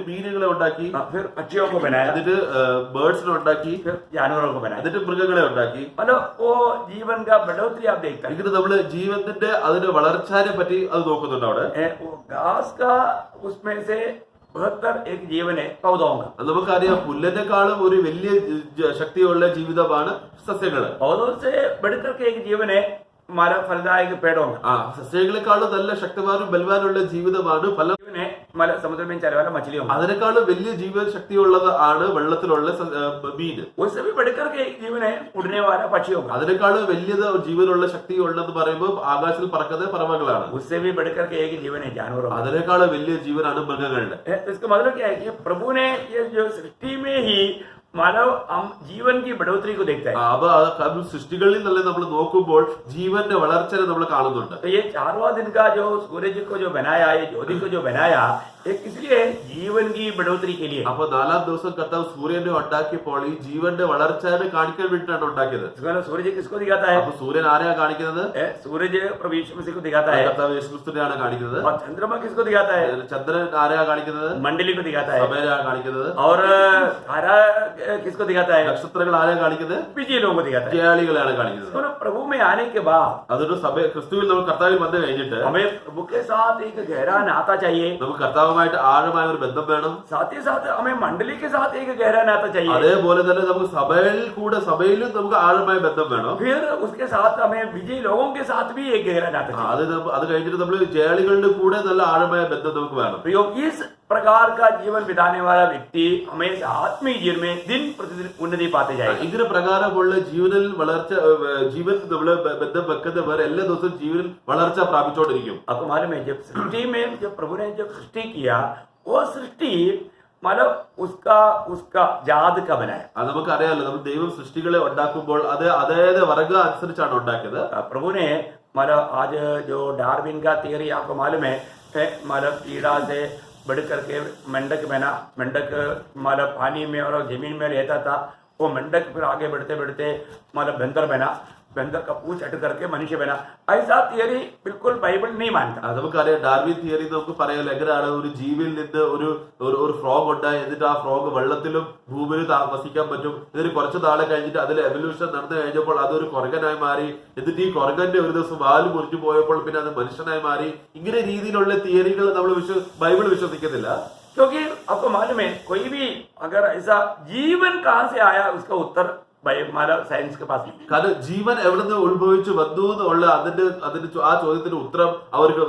മീനുകളെ ഉണ്ടാക്കി, फिर पक्षियों को बनाया, എന്നിട്ട് ബേർഡ്സിനെ ഉണ്ടാക്കി, फिर जानवरों को बनाया। എന്നിട്ട് മൃഗങ്ങളെ ഉണ്ടാക്കി. मतलब वो जीवन का बढ़ोतरी आप देखते हैं। ഇങ്ങനെ നമ്മള് ജീവന്റെ അതിന്റെ വളർച്ചയെ പറ്റി അത് നോക്കുന്നുണ്ട് അവിടെ. वो घास का उसमें से 72 एक जीवन है पौधों का। നമുക്കറിയാം പുല്ലിനെക്കാളും ഒരു വലിയ ശക്തിയുള്ള ജീവിതമാണ് സസ്യങ്ങള്. पौधों से बढ़कर के एक जीवन है हमारा फलदायक पेड़ों का। സസ്യങ്ങളെക്കാളും നല്ല ശക്തമാനും ബലവാനുള്ള ജീവിതമാണ് ഫലം. जीवन है हमारे समुद्र में चलने वाला मछलियों का। അതിനേക്കാളും വലിയ ജീവശക്തിയുള്ളത് ആണ് വെള്ളത്തിലുള്ള മീൻ. उससे भी बढ़कर के एक जीवन है उड़ने वाला पक्षियों का। അതിനേക്കാളും വലിയത് ജീവനുള്ള ശക്തി ഉള്ളതെന്ന് പറയുമ്പോൾ ആകാശത്തിൽ പറക്കുന്ന പറവകളാണ്. उससे भी बढ़कर के एक जीवन है जानवरों का। അതിനേക്കാളും വലിയ ജീവനാണ് മൃഗങ്ങളുടെ. इसका मतलब क्या है कि प्रभु ने ये जो सृष्टि में ही मानव हम जीवन की बढ़ोतरी को देखते हैं। അപ്പൊ സൃഷ്ടികളിൽ നല്ല നമ്മൾ നോക്കുമ്പോൾ ജീവന്റെ വളർച്ചയെ നമ്മൾ കാണുന്നുണ്ട്. तो ये 4वां दिन का जो सूरज को जो बनाया, ये ज्योति को जो बनाया, ये इसलिए जीवन की बढ़ोतरी के लिए। അപ്പൊ 4ാം ദിവസം കർത്താവ് സൂര്യനെ ഉണ്ടാക്കിയപ്പോൾ ഈ ജീവന്റെ വളർച്ചയെ കാണിക്കാൻ വേണ്ടിയിട്ടാണ് ഉണ്ടാക്കിയത്. सूरज किसको दिखाता है? അപ്പൊ സൂര്യൻ ആരെയാ കാണിക്കുന്നത്? सूरज प्रभु यीशु मसीह को दिखाता है। കർത്താവ് യേശുക്രിസ്തുവിനെയാണ് കാണിക്കുന്നത്. और चंद्रमा किसको दिखाता है? ചന്ദ്രൻ ആരെയാ കാണിക്കുന്നത്? मंडली को दिखाता है। സഭയെയാണ് കാണിക്കുന്നത്. और तारा किसको दिखाता है? നക്ഷത്രങ്ങൾ ആരെയാ കാണിക്കുന്നത്? विजयी लोगों को दिखाता है। ജയാളികളെയാണ് കാണിക്കുന്നത്. तो प्रभु में आने के बाद അതൊരു സഭ ക്രിസ്തുവിൽ നമ്മൾ കർത്താവിൽ വന്നു കഴിഞ്ഞിട്ട് हमें प्रभु के साथ एक गहरा नाता चाहिए। നമുക്ക് കർത്താവുമായിട്ട് ആഴമായ ഒരു ബന്ധം വേണം. साथ ही साथ हमें मंडली के साथ एक गहरा नाता चाहिए। അതേപോലെ തന്നെ നമുക്ക് സഭയിലും നമുക്ക് ആഴമായ ബന്ധം വേണം. फिर उसके साथ हमें विजयी लोगों के साथ भी एक गहरा नाता चाहिए। അത് കഴിഞ്ഞിട്ട് നമ്മൾ ജയാളികളുടെ കൂടെ നല്ല ആഴമായ ബന്ധം നമുക്ക് വേണം. प्रियो, इस प्रकार का जीवन बिताने वाला व्यक्ति हमेशा आत्मीय जीवन में दिन प्रतिदिन उन्नति पाते जाएगा। ഇതിന് പ്രകാരമുള്ള ജീവനിൽ വളർച്ച ജീവൻ നമ്മള് ബന്ധം വെക്കുന്നവർ എല്ലാ ദിവസവും ജീവനിൽ വളർച്ച പ്രാപിച്ചുകൊണ്ടിരിക്കും. आपको मालूम है, जब सृष्टि में जब प्रभु ने जब सृष्टि किया, वो सृष्टि मतलब उसका जात का बनाया। നമുക്കറിയാലോ, നമ്മൾ ദൈവം സൃഷ്ടികളെ ഉണ്ടാക്കുമ്പോൾ അത് അതായത് വർഗ അനുസരിച്ചാണ് ഉണ്ടാക്കിയത്. प्रभु ने मतलब आज जो डार्विन का थियरी आपको मालूम है, मतलब कीड़ा से बढ़ करके मेंढक बना। मेंढक मतलब पानी में और जमीन में रहता था। वो मेंढक फिर आगे बढ़ते बढ़ते मतलब बंदर बना। बंदर का पूछ हट करके मनुष्य बना। ऐसा थियरी बिल्कुल बाइबल नहीं मानता। നമുക്കറിയാം ഡാർവിൻ തിയറി നമുക്ക് പറയാലോ, എങ്ങനെയാണ് ഒരു ജീവിയിൽ നിന്ന് ഒരു ഫ്രോഗ് ഉണ്ടായി, എന്നിട്ട് ആ ഫ്രോഗ് വെള്ളത്തിലും ഭൂമിയിലും വസിക്കാൻ പറ്റും. ഇതിന് കുറച്ച് നാളെ കഴിഞ്ഞിട്ട് അതിൽ എവല്യൂഷൻ നടന്നു കഴിഞ്ഞപ്പോൾ അതൊരു കൊരകനായി മാറി. എന്നിട്ട് ഈ കൊരകന്റെ ഒരു ദിവസം വാല് മുറിഞ്ഞു പോയപ്പോൾ പിന്നെ അത് മനുഷ്യനായി മാറി. ഇങ്ങനെ രീതിയിലുള്ള തിയറികൾ നമ്മൾ ബൈബിൾ വിശ്വസിക്കുന്നില്ല. क्योंकि आपको मालूम है, कोई भी अगर ऐसा जीवन कहाँ से आया उसका उत्तर हमारा साइंस के पास नहीं। കാരണം ജീവൻ എവിടെ നിന്ന് ഉത്ഭവിച്ചു വന്നു എന്നുള്ള അതിന്റെ ആ ചോദ്യത്തിന് ഉത്തരം അവർക്ക്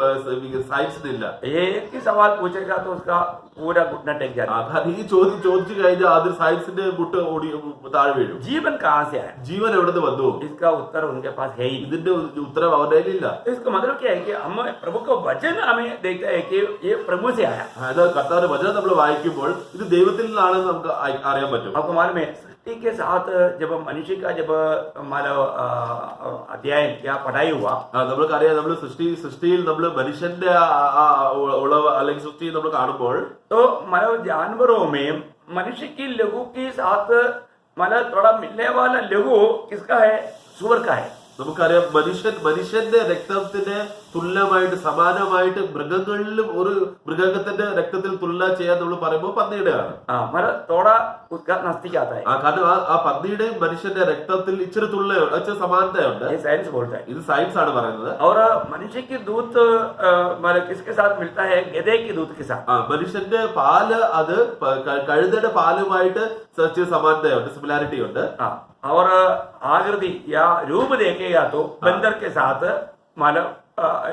സയൻസിനില്ല. एक ही सवाल पूछेगा तो उसका पूरा घुटना टेक जाता है। കാരണം ഈ ചോദ്യം ചോദിച്ചു കഴിഞ്ഞാൽ അത് സയൻസിന്റെ മുട്ട് താഴെ വീഴും. जीवन कहाँ से आया, ജീവൻ എവിടെ നിന്ന് വന്നു, इसका उत्तर उनके पास है ही नहीं। ഇതിന്റെ ഉത്തരം അവരുടെ കയ്യിലില്ല. इसका मतलब क्या है कि हम प्रभु का वचन हमें देखता है कि ये प्रभु से आया। അതായത് കർത്താവിന്റെ വചനം നമ്മൾ വായിക്കുമ്പോൾ ഇത് ദൈവത്തിൽ നിന്നാണെന്ന് നമുക്ക് അറിയാൻ പറ്റും. आपको मालूम है, सृष्टि के साथ जब मनुष्य का जब मतलब अध्ययन या पढ़ाई हुआ, നമ്മൾക്കറിയാം, നമ്മൾ സൃഷ്ടിയിൽ നമ്മൾ മനുഷ്യന്റെ ഉളവ് അല്ലെങ്കിൽ സൃഷ്ടി നമ്മൾ കാണുമ്പോൾ तो मतलब जानवरों में मनुष्य की लघु के साथ मतलब थोड़ा मिलने वाला लघु किसका है? सुअर का है। നമുക്കറിയാം മനുഷ്യന്റെ രക്തത്തിന് തുല്യമായിട്ട് സമാനമായിട്ട് മൃഗങ്ങളിലും ഒരു മൃഗത്തിന്റെ രക്തത്തിൽ തുലന ചെയ്യാൻ നമ്മൾ പറയുമ്പോൾ പന്നിയുടെയാണ്. मतलब थोड़ा उसका नजदीक आता है, കാരണം ആ പന്നിയുടെയും മനുഷ്യന്റെ രക്തത്തിൽ ഇച്ചിരി തുല്യമുണ്ട്, ഇച്ചിരി സമാനതയുണ്ട്. ये साइंस बोलता है. ഇത് സയൻസ് ആണ് പറയുന്നത്. और मनुष्य की दूध मतलब किसके साथ मिलता है? गधे की दूध के साथ. മനുഷ്യന്റെ പാല് അത് കഴുതയുടെ പാലുമായിട്ട് ഇച്ചിരി സമാനതയുണ്ട്, സിമിലാരിറ്റി ഉണ്ട്. और आकृति या रूप देखेगा तो बंदर के साथ मतलब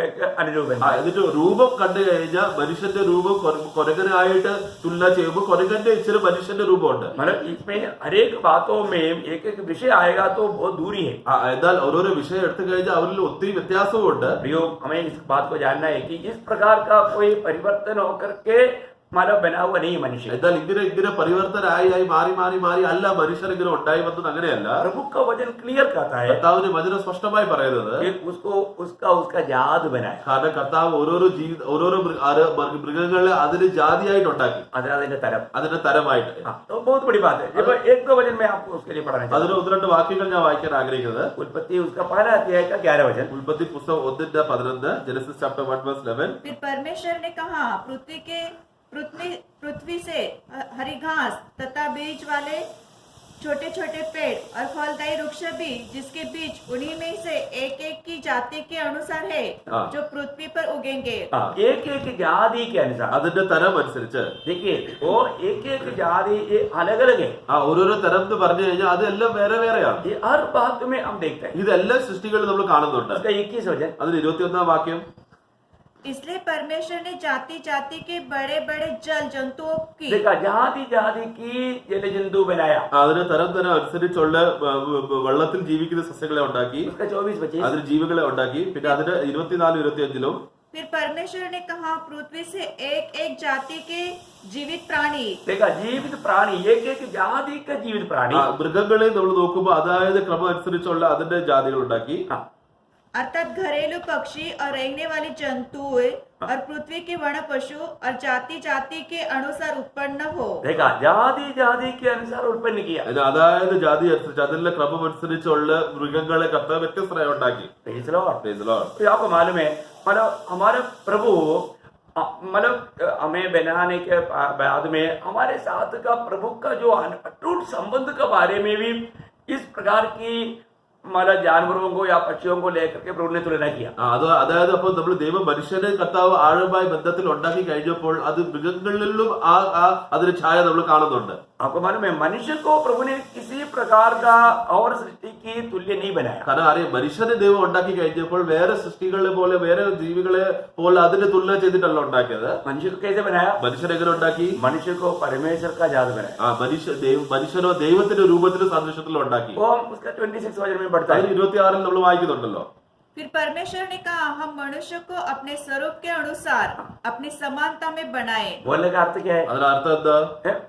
एक अनुरूप है. എന്നിട്ട് രൂപം കണ്ടു കഴിഞ്ഞാൽ മനുഷ്യന്റെ രൂപം കൊരകനായിട്ട് തുലന ചെയ്യുമ്പോൾ കൊരകന്റെ ഇച്ചിരി മനുഷ്യന്റെ രൂപമുണ്ട്. मतलब इसमें हर एक बातों में एक एक विषय आएगा तो बहुत दूरी है. എന്നാൽ ഓരോരോ വിഷയം എടുത്തു കഴിഞ്ഞാൽ അവരിൽ ഒത്തിരി വ്യത്യാസവും ഉണ്ട്. हमें इस बात को जानना है कि इस प्रकार का कोई परिवर्तन होकर के मतलब बना हुआ नहीं मनुष्य. എന്നാൽ ഇങ്ങനെ പരിവർത്തനായി മാറി അല്ല മനുഷ്യർ ഇങ്ങനെ ഉണ്ടായി വന്നത്, അങ്ങനെയല്ല. प्रभु का वचन क्लियर कहता है കർത്താവിന്റെ വചനം സ്പഷ്ടമായി പറയുന്നത് कि उसको उसका जात बनाया. കാരണം കർത്താവ് ഓരോരോ മൃഗങ്ങളെ അതിന് ജാതിയായിട്ട് ഉണ്ടാക്കി, അതിന്റെ തരമായിട്ട്. तो बहुत बड़ी बात है. जब एक दो वचन में आपको उसके लिए पढ़ाना അതിന് ഒന്ന് രണ്ട് വാക്യങ്ങൾ ഞാൻ വായിക്കാൻ ആഗ്രഹിക്കുന്നത്. उत्पत्ति उसका पहला अध्याय का 11 वचन. ഉൽപ്പത്തി പുസ്തകം 1:11, ജെനസിസ് ചാപ്റ്റർ 1:11. फिर परमेश्वर ने कहा, पृथ्वी से हरी घास तथा बीज वाले छोटे छोटे पेड़ और फलदायी वृक्ष भी, जिसके बीज उन्हीं में से एक एक की जाति के अनुसार है, जो पृथ्वी पर उगेंगे. एक एक जाति के अनुसार. അതിന്റെ തരം അനുസരിച്ച്. देखिए वो एक एक जाति ये अलग अलग है. ഓരോരോ തരം എന്ന് പറഞ്ഞു കഴിഞ്ഞാൽ അതെല്ലാം വേറെ വേറെയാണ്. ये हर बात में हम देखते हैं. ഇതെല്ലാം സൃഷ്ടികളിൽ നമ്മൾ കാണുന്നുണ്ട്. उसका 21 वचन. അതിന് 21-ാം വാക്യം. इसलिए परमेश्वर ने जाति जाति के बड़े बड़े जल जंतुओं की, देखा, जाति जाति की जल जंतु बनाया. അതിന് തരം അനുസരിച്ചുള്ള വെള്ളത്തിൽ ജീവിക്കുന്ന സസ്യങ്ങളെ ഉണ്ടാക്കി. उसका 24-25. അതിന് ജീവികളെ ഉണ്ടാക്കി. പിന്നെ അതിന് 24-25 फिर परमेश्वर ने कहा, पृथ्वी से एक एक जाति के जीवित प्राणी. देखा, जीवित प्राणी एक एक जाति का जीवित प्राणी. മൃഗങ്ങളെ നമ്മൾ നോക്കുമ്പോൾ അതായത് ക്രമം അനുസരിച്ചുള്ള അതിന്റെ ജാതികൾ ഉണ്ടാക്കി. अर्थात घरेलू पक्षी और रेंगने वाले जंतु और पृथ्वी के वन पशु और जाति जाति के अनुसार उत्पन्न हो. देखा, जाति जाति के अनुसार उत्पन्न किया. അതായത് ജാതി അനുസരിച്ച് അതിന്റെ ക്രമം അനുസരിച്ചുള്ള മൃഗങ്ങളെ കർത്താവ് വ്യത്യസ്തമായി ഉണ്ടാക്കി. Praise the Lord. तो आपको मालूम है, मतलब हमारे प्रभु मतलब हमें बनाने के बाद में हमारे साथ का प्रभु का जो अटूट संबंध के बारे में भी इस प्रकार की मतलब जानवरों को या पक्षियों को लेकर के प्रभु ने तुलना किया. അതായത് അപ്പോൾ നമ്മൾ ദൈവം മനുഷ്യനെ കർത്താവ് ആഴമായ ബന്ധത്തിൽ ഉണ്ടാക്കി കഴിഞ്ഞപ്പോൾ അത് മൃഗങ്ങളിലും അതിന്റെ ഛായ നമ്മൾ കാണുന്നുണ്ട്. आपको मालूम है, मनुष्य को प्रभु ने किसी प्रकार का और सृष्टि की तुल्य नहीं बनाया. കാരണം അറിയാം, മനുഷ്യനെ ദൈവം ഉണ്ടാക്കി കഴിഞ്ഞപ്പോൾ വേറെ സൃഷ്ടികളെ പോലെ വേറെ ജീവികളെ പോലെ അതിന്റെ തുലന ചെയ്തിട്ടല്ല ഉണ്ടാക്കിയത്. मनुष्य को कैसे बनाया? മനുഷ്യനെ എങ്ങനെ ഉണ്ടാക്കി? मनुष्य को परमेश्वर का जात बनाया. മനുഷ്യനോ ദൈവത്തിന്റെ രൂപത്തിലും സാദൃശ്യത്തിലും ഉണ്ടാക്കി. वो हम उसका 26 वचन में पढ़ता है. 26 നമ്മൾ വായിക്കുന്നുണ്ടല്ലോ. फिर परमेश्वर ने कहा, हम मनुष्य को अपने स्वरूप के अनुसार अपनी समानता में बनाए. बोलने का अर्थ क्या है? അതിന്റെ അർത്ഥം എന്താ?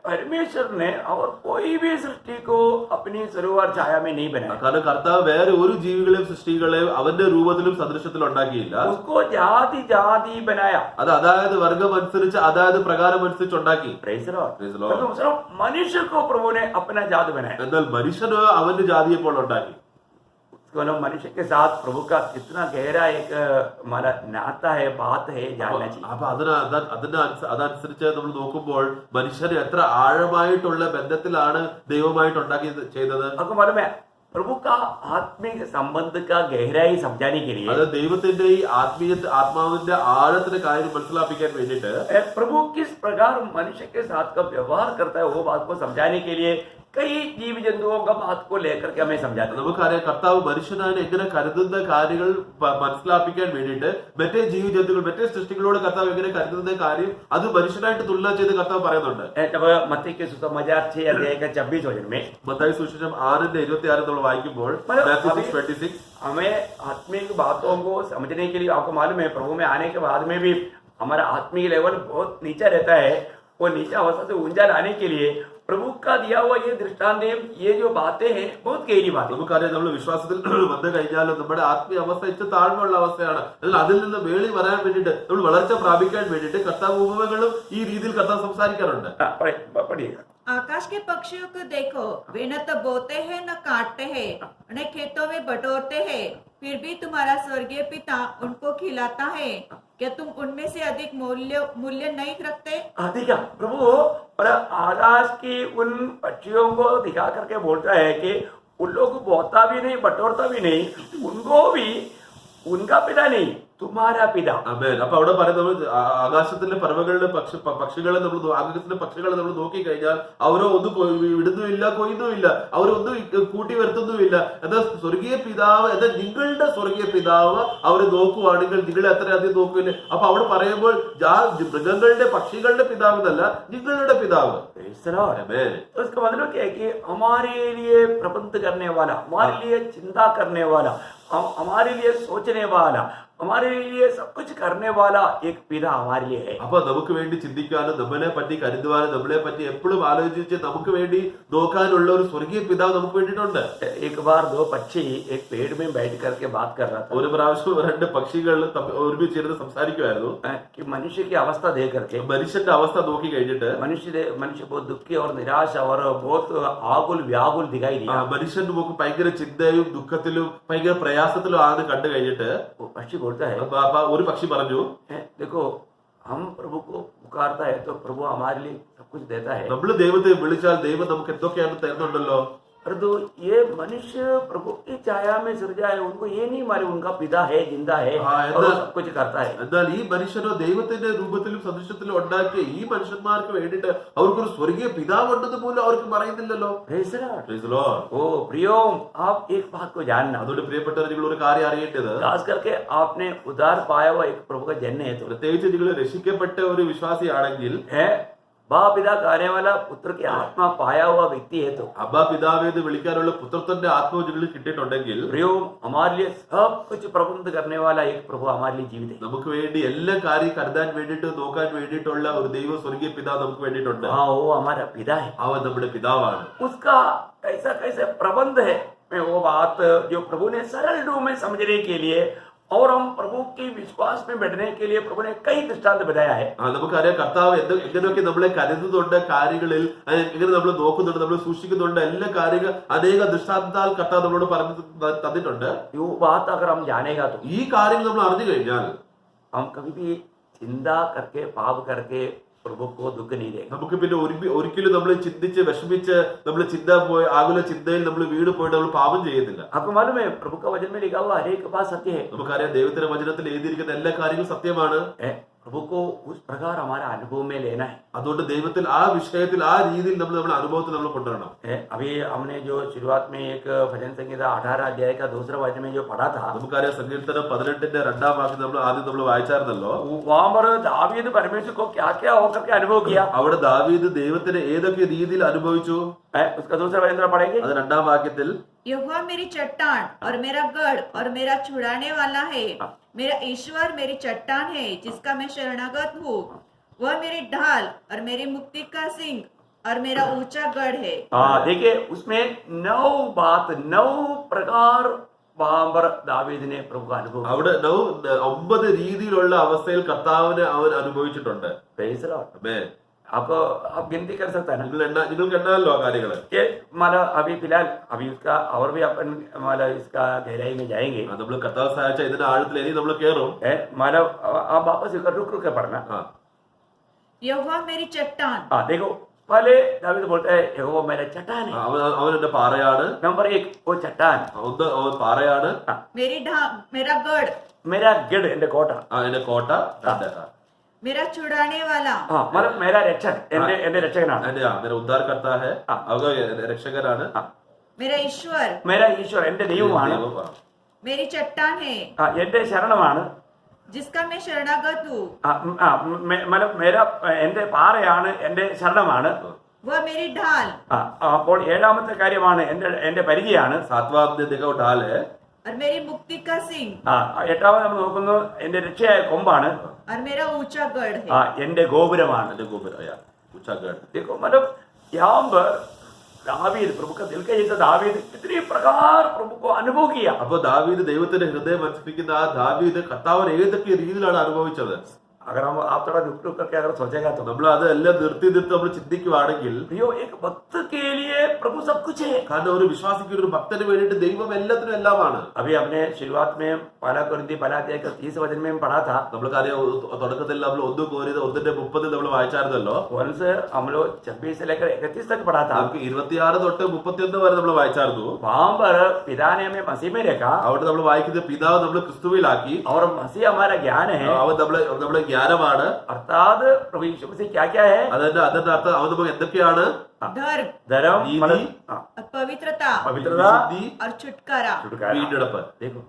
परमेश्वर ने और कोई भी सृष्टि को अपनी स्वरूप और छाया में नहीं बनाया. കാരണം കർത്താവ് വേറെ ഒരു ജീവികളെയും സൃഷ്ടികളെയും അവന്റെ രൂപത്തിലും സദൃശ്യത്തിലും ഉണ്ടാക്കിയില്ല. उसको जाति जाति बनाया. അതായത് വർഗം അനുസരിച്ച് അതായത് പ്രകാരം അനുസരിച്ച് ഉണ്ടാക്കി. Praise the Lord. तो मनुष्य को प्रभु ने अपना जात बनाया. എന്നാൽ മനുഷ്യനോ അവന്റെ ജാതിയെ പോലെ ഉണ്ടാക്കി. मनुष्य के साथ प्रभु का कितना गहरा एक हमारा नाता है, बात है, जानना चाहिए. അപ്പൊ അതനുസരിച്ച് നമ്മൾ നോക്കുമ്പോൾ മനുഷ്യർ എത്ര ആഴമായിട്ടുള്ള ബന്ധത്തിലാണ് ദൈവമായിട്ട് ഉണ്ടാക്കി ചെയ്തത്. आपको मालूम है, प्रभु का आत्मिक संबंध का गहराई समझाने के लिए, അത് ദൈവത്തിന്റെ ഈ ആത്മാവിന്റെ ആഴത്തിന്റെ കാര്യം മനസ്സിലാപ്പിക്കാൻ വേണ്ടിയിട്ട് प्रभु किस प्रकार मनुष्य के साथ का व्यवहार करता है वो बात को समझाने के लिए कई जीव जंतुओं का बात को लेकर के हमें समझाते हैं. നമുക്കറിയാം, കർത്താവ് മനുഷ്യനാണ് എങ്ങനെ കരുതുന്ന കാര്യങ്ങൾ മനസ്സിലാപ്പിക്കാൻ വേണ്ടിയിട്ട് മറ്റേ ജീവിജന്തുക്കൾ മറ്റേ സൃഷ്ടികളോട് കർത്താവ് എങ്ങനെ കരുതുന്ന കാര്യം അത് മനുഷ്യനായിട്ട് തുലന ചെയ്ത് കർത്താവ് പറയുന്നുണ്ട്. जब मत्ती के सुसमाचार 6 अध्याय का 26 वचन में മത്തായി സുവിശേഷം 6:26 നമ്മൾ വായിക്കുമ്പോൾ Matthew 6:26 हमें आत्मिक बातों को समझने के लिए, आपको मालूम है, प्रभु में आने के बाद में भी हमारा आत्मिक लेवल बहुत नीचा रहता है. वो नीचा अवस्था से ऊंचा लाने के लिए प्रभु का दिया हुआ ये दृष्टांत, ये जो बातें हैं बहुत गहरी बातें। നമുക്കറിയാം നമ്മൾ വിശ്വാസത്തിൽ വന്നു കഴിഞ്ഞാലും നമ്മുടെ ആത്മീയ അവസ്ഥ ഏറ്റവും താഴ്മയുള്ള അവസ്ഥയാണ്. എന്നാൽ അതിൽ നിന്ന് വേളി വരാൻ വേണ്ടിയിട്ട് നമ്മൾ വളർച്ച പ്രാപിക്കാൻ വേണ്ടിയിട്ട് കർത്താവ് ഉപമകളും ഈ രീതിയിൽ കർത്താവ് സംസാരിക്കാറുണ്ട്. पढ़िएगा। आकाश के पक्षियों को देखो, वे न तो बोते हैं न काटते हैं, न खेतों में बटोरते हैं, फिर भी तुम्हारा स्वर्गीय पिता उनको खिलाता है। क्या तुम उनमें से अधिक मूल्य नहीं रखते? देखा प्रभु और आकाश की उन पक्षियों को दिखा करके बोलता है कि उन लोग बोता भी नहीं, बटोरता भी नहीं, उनको भी उनका पिता नहीं, तुम्हारा पिता। ആമേൻ. അപ്പൊ അവിടെ പറയുന്നത് ആകാശത്തിലെ പറവകളുടെ പക്ഷികളെ നമ്മൾ ആകാശത്തിലെ പക്ഷികളെ നമ്മൾ നോക്കി കഴിഞ്ഞാൽ അവരോ ഒന്നും ഇടുന്നുമില്ല, കൊയ്യുന്നുമില്ല, അവരൊന്നും കൂട്ടി വരുത്തുന്നുമില്ല. എന്നാൽ സ്വർഗീയ പിതാവ്, എന്നാൽ നിങ്ങളുടെ സ്വർഗീയ പിതാവ് അവരെ നോക്കുവാണെങ്കിൽ നിങ്ങളെ അത്രയധികം നോക്കില്ലേ. അപ്പൊ അവിടെ പറയുമ്പോൾ മൃഗങ്ങളുടെ പക്ഷികളുടെ പിതാവ് എന്നല്ല, നിങ്ങളുടെ പിതാവ്. उसका मतलब क्या है कि हमारे लिए प्रबंध करने वाला, हमारे लिए चिंता करने वाला, हमारे लिए सोचने वाला, हमारे लिए सब कुछ करने वाला एक पिता हमारे लिए है. അപ്പൊ നമുക്ക് വേണ്ടി ചിന്തിക്കാനും നമ്മളെ പറ്റി കരുതുവാനും നമ്മളെ പറ്റി എപ്പോഴും ആലോചിച്ച് നമുക്ക് വേണ്ടി നോക്കാനുള്ള ഒരു സ്വർഗീയ പിതാവ് നമുക്ക് വേണ്ടിയിട്ടുണ്ട്. एक बार दो पक्षी एक पेड़ में बैठ करके बात कर रहा था. ഒരു പ്രാവശ്യം രണ്ട് പക്ഷികൾ ഒരുമിച്ചിരുന്ന് സംസാരിക്കുമായിരുന്നു. कि मनुष्य की अवस्था देख करके, മനുഷ്യന്റെ അവസ്ഥ നോക്കി കഴിഞ്ഞിട്ട് मनुष्य बहुत दुखी और निराश और बहुत आकुल व्याकुल दिखाई दिया. മനുഷ്യന്റെ മുഖം ഭയങ്കര ചിന്തയും ദുഃഖത്തിലും ഭയങ്കര പ്രയാസത്തിലും ആണ് കണ്ടു കഴിഞ്ഞിട്ട് पक्षी बोलता है, ഒരു പക്ഷി പറഞ്ഞു, देखो हम प्रभु को पुकारता है तो प्रभु हमारे लिए सब कुछ देता है. നമ്മൾ ദൈവത്തെ വിളിച്ചാൽ ദൈവം നമുക്ക് എന്തൊക്കെയാണ് തരുന്നുണ്ടല്ലോ. परंतु ये मनुष्य प्रभु की छाया में सृजा है, उनको ये नहीं मालूम उनका पिता है, जिंदा है और सब कुछ करता है. എന്നാൽ ഈ മനുഷ്യനോ ദൈവത്തിന്റെ രൂപത്തിലും സദൃശ്യത്തിലും ഉണ്ടാക്കിയ ഈ മനുഷ്യന്മാർക്ക് വേണ്ടിയിട്ട് അവർക്കൊരു സ്വർഗീയ പിതാവ് ഉണ്ടെന്ന് പോലും അവർക്ക് പറയുന്നില്ലല്ലോ. ओ प्रियो, आप एक बात को जानना, അതുകൊണ്ട് പ്രിയപ്പെട്ടവർ, നിങ്ങൾ ഒരു കാര്യം അറിയേണ്ടത്, खास करके आपने उद्धार पाया हुआ एक प्रभु का जन्म है तो പ്രത്യേകിച്ച് നിങ്ങൾ രക്ഷിക്കപ്പെട്ട ഒരു വിശ്വാസിയാണെങ്കിൽ, है बाप पिता कहने वाला पुत्र की आत्मा पाया हुआ व्यक्ति है तो അബ്ബാ പിതാവേ എന്ന് വിളിക്കാനുള്ള പുത്രത്തിന്റെ ആത്മാവ് നിങ്ങളിൽ കിട്ടിയിട്ടുണ്ടെങ്കിൽ, प्रियो हमारे लिए सब कुछ प्रबंध करने वाला एक प्रभु हमारे लिए जीवित है. നമുക്ക് വേണ്ടി എല്ലാ കാര്യം കരുതാൻ വേണ്ടിയിട്ട് നോക്കാൻ വേണ്ടിയിട്ടുള്ള ഒരു ദൈവ സ്വർഗീയ പിതാവ് നമുക്ക് വേണ്ടിയിട്ടുണ്ട്. हाँ, वो हमारा पिता है, അവൻ നമ്മുടെ പിതാവാണ്. उसका कैसा कैसे प्रबंध है, मैं वो बात जो प्रभु ने सरल रूप में समझने के लिए और हम प्रभु के विश्वास में बैठने के लिए प्रभु ने कई दृष्टांत बताया है. നമുക്കറിയാം കർത്താവ് എങ്ങനെയൊക്കെ നമ്മളെ കരുതുന്നുണ്ട്, കാര്യങ്ങളിൽ എങ്ങനെ നമ്മൾ നോക്കുന്നുണ്ട്, നമ്മൾ സൂക്ഷിക്കുന്നുണ്ട്, എല്ലാ കാര്യങ്ങൾ അനേക ദൃഷ്ടാന്താൽ കർത്താവ് നമ്മളോട് പറഞ്ഞു തന്നിട്ടുണ്ട്. वो बात अगर हम जानेगा तो ഈ കാര്യങ്ങൾ നമ്മൾ അറിഞ്ഞു കഴിഞ്ഞാൽ हम कभी भी चिंता करके पाप करके प्रभु को दुख नहीं देगा. നമുക്ക് പിന്നെ ഒരിക്കലും നമ്മൾ ചിന്തിച്ച് വിഷമിച്ച് നമ്മൾ ആകുല ചിന്തയിൽ നമ്മൾ വീട് പോയിട്ട് നമ്മൾ പാപം ചെയ്യത്തില്ല. आपको मालूम है प्रभु का वचन में लिखा हुआ हर एक बात सत्य है. നമുക്കറിയാം ദൈവത്തിന്റെ വചനത്തിൽ എഴുതിയിരിക്കുന്ന എല്ലാ കാര്യങ്ങളും സത്യമാണ്. प्रभु को उस प्रकार हमारा अनुभव में लेना है. അതുകൊണ്ട് ദൈവത്തിൽ ആ വിഷയത്തിൽ ആ രീതിയിൽ നമ്മുടെ അനുഭവത്തിൽ നമ്മൾ കൊണ്ടുവരണം. अभी हमने जो शुरुआत में एक भजन संहिता 18 अध्याय का दूसरा वचन में जो पढ़ा था, നമുക്കറിയാം സങ്കീർത്തനം 18ന്റെ 2-ാം വാക്യം നമ്മൾ ആദ്യം വായിച്ചായിരുന്നല്ലോ. वहां पर दावीद परमेश्वर को क्या क्या होकर के अनुभव किया, അവിടെ ദാവീദ് ദൈവത്തിനെ ഏതൊക്കെ രീതിയിൽ അനുഭവിച്ചു, उसका दूसरा वचन पढ़ेंगे. അത് 2-ാം വാക്യത്തിൽ, यहोवा मेरी चट्टान और मेरा गढ़ और मेरा छुड़ाने वाला है, मेरा ईश्वर मेरी चट्टान है जिसका मैं शरणागत हूँ, वह मेरी ढाल और मेरी मुक्ति का सिंह और मेरा ऊंचा गढ़ है. देखिए उसमें 9 प्रकार वहां पर दावीद ने प्रभु का अनुभव. അവിടെ 9 രീതിയിലുള്ള അവസ്ഥയിൽ കർത്താവിനെ അവൻ അനുഭവിച്ചിട്ടുണ്ട്. आपको आप गिनती कर सकता है ना, നിങ്ങൾക്ക് എണ്ണാമല്ലോ ആ കാര്യങ്ങള്. ये मतलब अभी फिलहाल अभी उसका और भी अपन मतलब इसका गहराई में जाएंगे. നമ്മൾ കർത്താവ് സഹായിച്ച ഇതിന്റെ ആഴത്തിൽ ഇനി നമ്മൾ കയറും. मतलब आप वापस रुक के पढ़ना. यहोवा मेरी चट्टान. देखो पहले दावीद बोलता है यहोवा मेरा चट्टान है. അവൻ എന്റെ പാറയാണ്. नंबर 1 वो चट्टान. അവൻ പാറയാണ്. मेरा गढ़. मेरा गढ़ എന്റെ കോട്ട. എന്റെ കോട്ട. मेरा छुड़ाने वाला. मतलब मेरा रक्षक എന്റെ രക്ഷകനാണ്. मेरा उद्धारकर्ता है, രക്ഷകനാണ്. मेरा ईश्वर. मेरा ईश्वर എന്റെ ദൈവമാണ്. मेरी चट्टान है. എന്റെ ശരണമാണ്. जिसका मैं शरणागत हूँ. मतलब मेरा എന്റെ പാറയാണ്, എന്റെ ശരണമാണ്. वह मेरी ढाल. അപ്പോൾ 7ാമത്തെ കാര്യമാണ് എന്റെ പരിചയാണ്. 7वां देखो ढाल है. और मेरी मुक्ति का सिंह. 8ാമത് നമ്മൾ നോക്കുന്നു എന്റെ രക്ഷയായ കൊമ്പാണ്. और मेरा ऊंचा गढ़ है. എന്റെ ഗോപുരമാണ്. ऊंचा गढ़. देखो मतलब यहाँ पर दावीद प्रभु का दिल का जैसा दावीद कितनी प्रकार प्रभु को अनुभव किया. അപ്പൊ ദാവീദ് ദൈവത്തിന്റെ ഹൃദയം മനസ്സിപ്പിക്കുന്ന ആ ദാവീദ് കർത്താവിനെ ഏതൊക്കെ രീതിയിലാണ് അനുഭവിച്ചത്? अगर हम आप थोड़ा रुक करके अगर सोचेगा तो നമ്മൾ അതെല്ലാം നിർത്തി നമ്മൾ ചിന്തിക്കുവാണെങ്കിൽ प्रियो एक भक्त के लिए प्रभु सब कुछ है. കാരണം ഒരു വിശ്വാസിക്ക് ഒരു ഭക്തന് വേണ്ടിയിട്ട് ദൈവം എല്ലാത്തിനും എല്ലാമാണ്. अभी हमने शुरुआत में पहला कोरिन्थी पहला अध्याय का 30 वचन में पढ़ा था. നമ്മൾക്കറിയാം തുടക്കത്തിൽ നമ്മൾ 1:30 നമ്മൾ വായിച്ചായിരുന്നല്ലോ. वंश हम लोग 26 से लेकर 31 तक पढ़ा था. നമുക്ക് 26 തൊട്ട് 31 വരെ നമ്മൾ വായിച്ചായിരുന്നു. वहां पर पिता ने हमें मसीह में रखा അവിടെ നമ്മൾ വായിക്കുന്നത് പിതാവ് നമ്മൾ ക്രിസ്തുവിലാക്കി. और मसीह हमारा ज्ञान है. അവൻ നമ്മളെ ജ്ഞാനമാണ്. अर्थात प्रभु यीशु मसीह क्या क्या है? അതിന്റെ അർത്ഥം അവൻ നമുക്ക് എന്തൊക്കെയാണ്? धर्म, धर्म, नीति, पवित्रता पवित्रता ശുദ്ധി, और छुटकारा. വീണ്ടെടുപ്പ്. देखो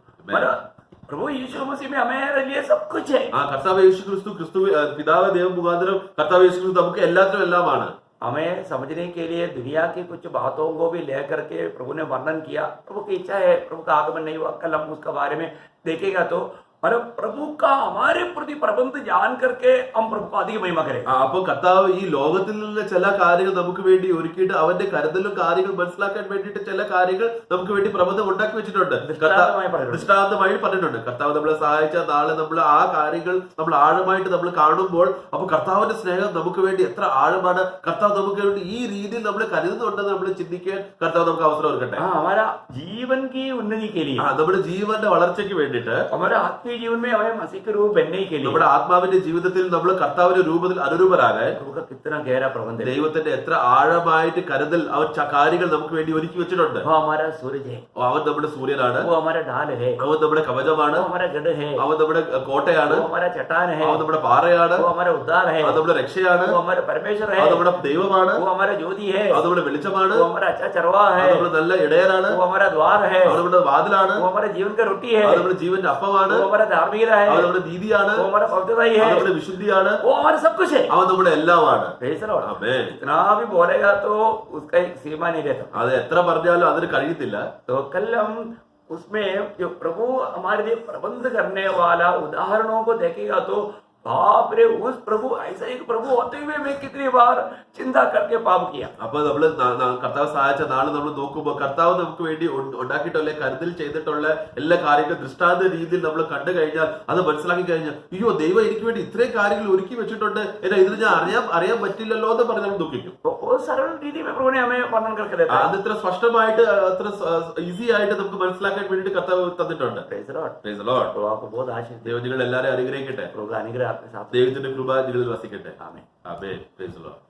प्रभु यीशु मसीह में हमारे लिए सब कुछ है. ആ കർത്താവ് യേശു ക്രിസ്തു പിതാവ് ദൈവം മുഖാന്തരം കർത്താവ് യേശു ക്രിസ്തു നമുക്ക് എല്ലാത്തിനും എല്ലാമാണ്. हमें समझने के लिए दुनिया की कुछ बातों को भी लेकर के प्रभु ने वर्णन किया. प्रभु की इच्छा है, प्रभु का आगमन नहीं हुआ, कल हम उसका बारे में देखेगा तो मतलब प्रभु का हमारे प्रति प्रबंध जान करके हम प्रभु को अधिक महिमा करें. അപ്പൊ കർത്താവ് ഈ ലോകത്തിൽ നിന്ന് ചില കാര്യങ്ങൾ നമുക്ക് വേണ്ടി ഒരുക്കിയിട്ട് അവന്റെ കരുതലും കാര്യങ്ങൾ മനസ്സിലാക്കാൻ വേണ്ടിയിട്ട് ചില കാര്യങ്ങൾ നമുക്ക് വേണ്ടി പ്രബന്ധം ഉണ്ടാക്കി വെച്ചിട്ടുണ്ട്. ദൃഷ്ടാന്തമായി പറഞ്ഞിട്ടുണ്ട്. കർത്താവ് നമ്മളെ സഹായിച്ച നാളെ നമ്മൾ ആ കാര്യങ്ങൾ നമ്മൾ ആഴമായിട്ട് നമ്മൾ കാണുമ്പോൾ അപ്പൊ കർത്താവിന്റെ സ്നേഹം നമുക്ക് വേണ്ടി എത്ര ആഴമാണ്, കർത്താവ് നമുക്ക് വേണ്ടി ഈ രീതിയിൽ നമ്മൾ കരുതുന്നുണ്ടെന്ന് നമ്മൾ ചിന്തിക്കാൻ കർത്താവ് നമുക്ക് അവസരം ഒരുക്കട്ടെ. हमारा जीवन की उन्नति के लिए, നമ്മുടെ ജീവന്റെ വളർച്ചയ്ക്ക് വേണ്ടിയിട്ട്, हमारे आत्मीय जीवन में हमें मसीह के रूप बनने के लिए, നമ്മുടെ ആത്മാവിന്റെ ജീവിതത്തിൽ നമ്മൾ കർത്താവിന്റെ രൂപത്തിൽ അനുരൂപരാകാൻ प्रभु का कितना गहरा प्रबंध है. ദൈവത്തിന്റെ എത്ര ആഴമായിട്ട് കരുതൽ അവൻ കാര്യങ്ങൾ നമുക്ക് വേണ്ടി ഒരുക്കി വെച്ചിട്ടുണ്ട്. वो हमारा सूरज है, അവൻ നമ്മുടെ സൂര്യനാണ്. वो हमारा ढाल है, അവൻ നമ്മുടെ കവചമാണ്. वो हमारा गढ़ है, അവൻ നമ്മുടെ കോട്ടയാണ്. वो हमारा चट्टान है, അവൻ നമ്മുടെ പാറയാണ്. वो हमारा उद्धार है, അവൻ നമ്മുടെ രക്ഷയാണ്. वो हमारा परमेश्वर है, അവൻ നമ്മുടെ ദൈവമാണ്. वो हमारा ज्योति है, അവൻ നമ്മുടെ വെളിച്ചമാണ്. वो हमारा अच्छा चरवा है, അവൻ നമ്മുടെ നല്ല ഇടയനാണ്. वो हमारा द्वार है, അവൻ നമ്മുടെ വാതിലാണ്. वो हमारा जीवन का रोटी है, അവൻ നമ്മുടെ ജീവന്റെ അപ്പമാണ്. वो हमारा धार्मिकता है, അവൻ നമ്മുടെ നീതിയാണ്. वो हमारा पवित्रता ही അവൻ है, നമ്മുടെ വിശുദ്ധിയാണ്. वो हमारा सब कुछ है. അവൻ നമ്മുടെ എല്ലാമാണ്. Praise the Lord. ആമേൻ. इतना भी बोलेगा तो उसका एक सीमा नहीं रहता. അത് എത്ര പറഞ്ഞാലും അതിന് കഴിയത്തില്ല. तो कल हम उसमें जो प्रभु हमारे लिए प्रबंध करने वाला उदाहरणों को देखेगा तो बाप रे, उस प्रभु ऐसा एक प्रभु होते हुए मैं कितनी बार चिंता करके पाप किया. അപ്പൊ നമ്മള് കർത്താവ് സഹായിച്ച നാളെ നമ്മൾ നോക്കുമ്പോൾ കർത്താവ് നമുക്ക് വേണ്ടി ഉണ്ടാക്കിയിട്ടുള്ള കരുതൽ ചെയ്തിട്ടുള്ള എല്ലാ കാര്യങ്ങളും ദൃഷ്ടാന്ത രീതിയിൽ നമ്മൾ കണ്ടു കഴിഞ്ഞാൽ, അത് മനസ്സിലാക്കി കഴിഞ്ഞാൽ, അയ്യോ ദൈവം എനിക്ക് വേണ്ടി ഇത്രയും കാര്യങ്ങൾ ഒരുക്കി വെച്ചിട്ടുണ്ട്, എന്നാ ഇതിന് ഞാൻ അറിയാൻ പറ്റില്ലല്ലോ എന്ന് പറഞ്ഞ് നമ്മൾ ദുഃഖിക്കും. वो सरल रीति में प्रभु ने हमें वर्णन करके देता है. അത് ഇത്ര സ്പഷ്ടമായിട്ട് അത്ര ഈസി ആയിട്ട് നമുക്ക് മനസ്സിലാക്കാൻ വേണ്ടിയിട്ട് കർത്താവ് തന്നിട്ടുണ്ട്. Praise the Lord. Praise the Lord. तो आपको बहुत आशीष दे. ദൈവം നിങ്ങൾ എല്ലാവരും അനുഗ്രഹിക്കട്ടെ. प्रभु का अनुग्रह आपके साथ. ദൈവത്തിന്റെ കൃപ നിങ്ങളിൽ വസിക്കട്ടെ. आमीन. ആമേൻ. Praise the Lord.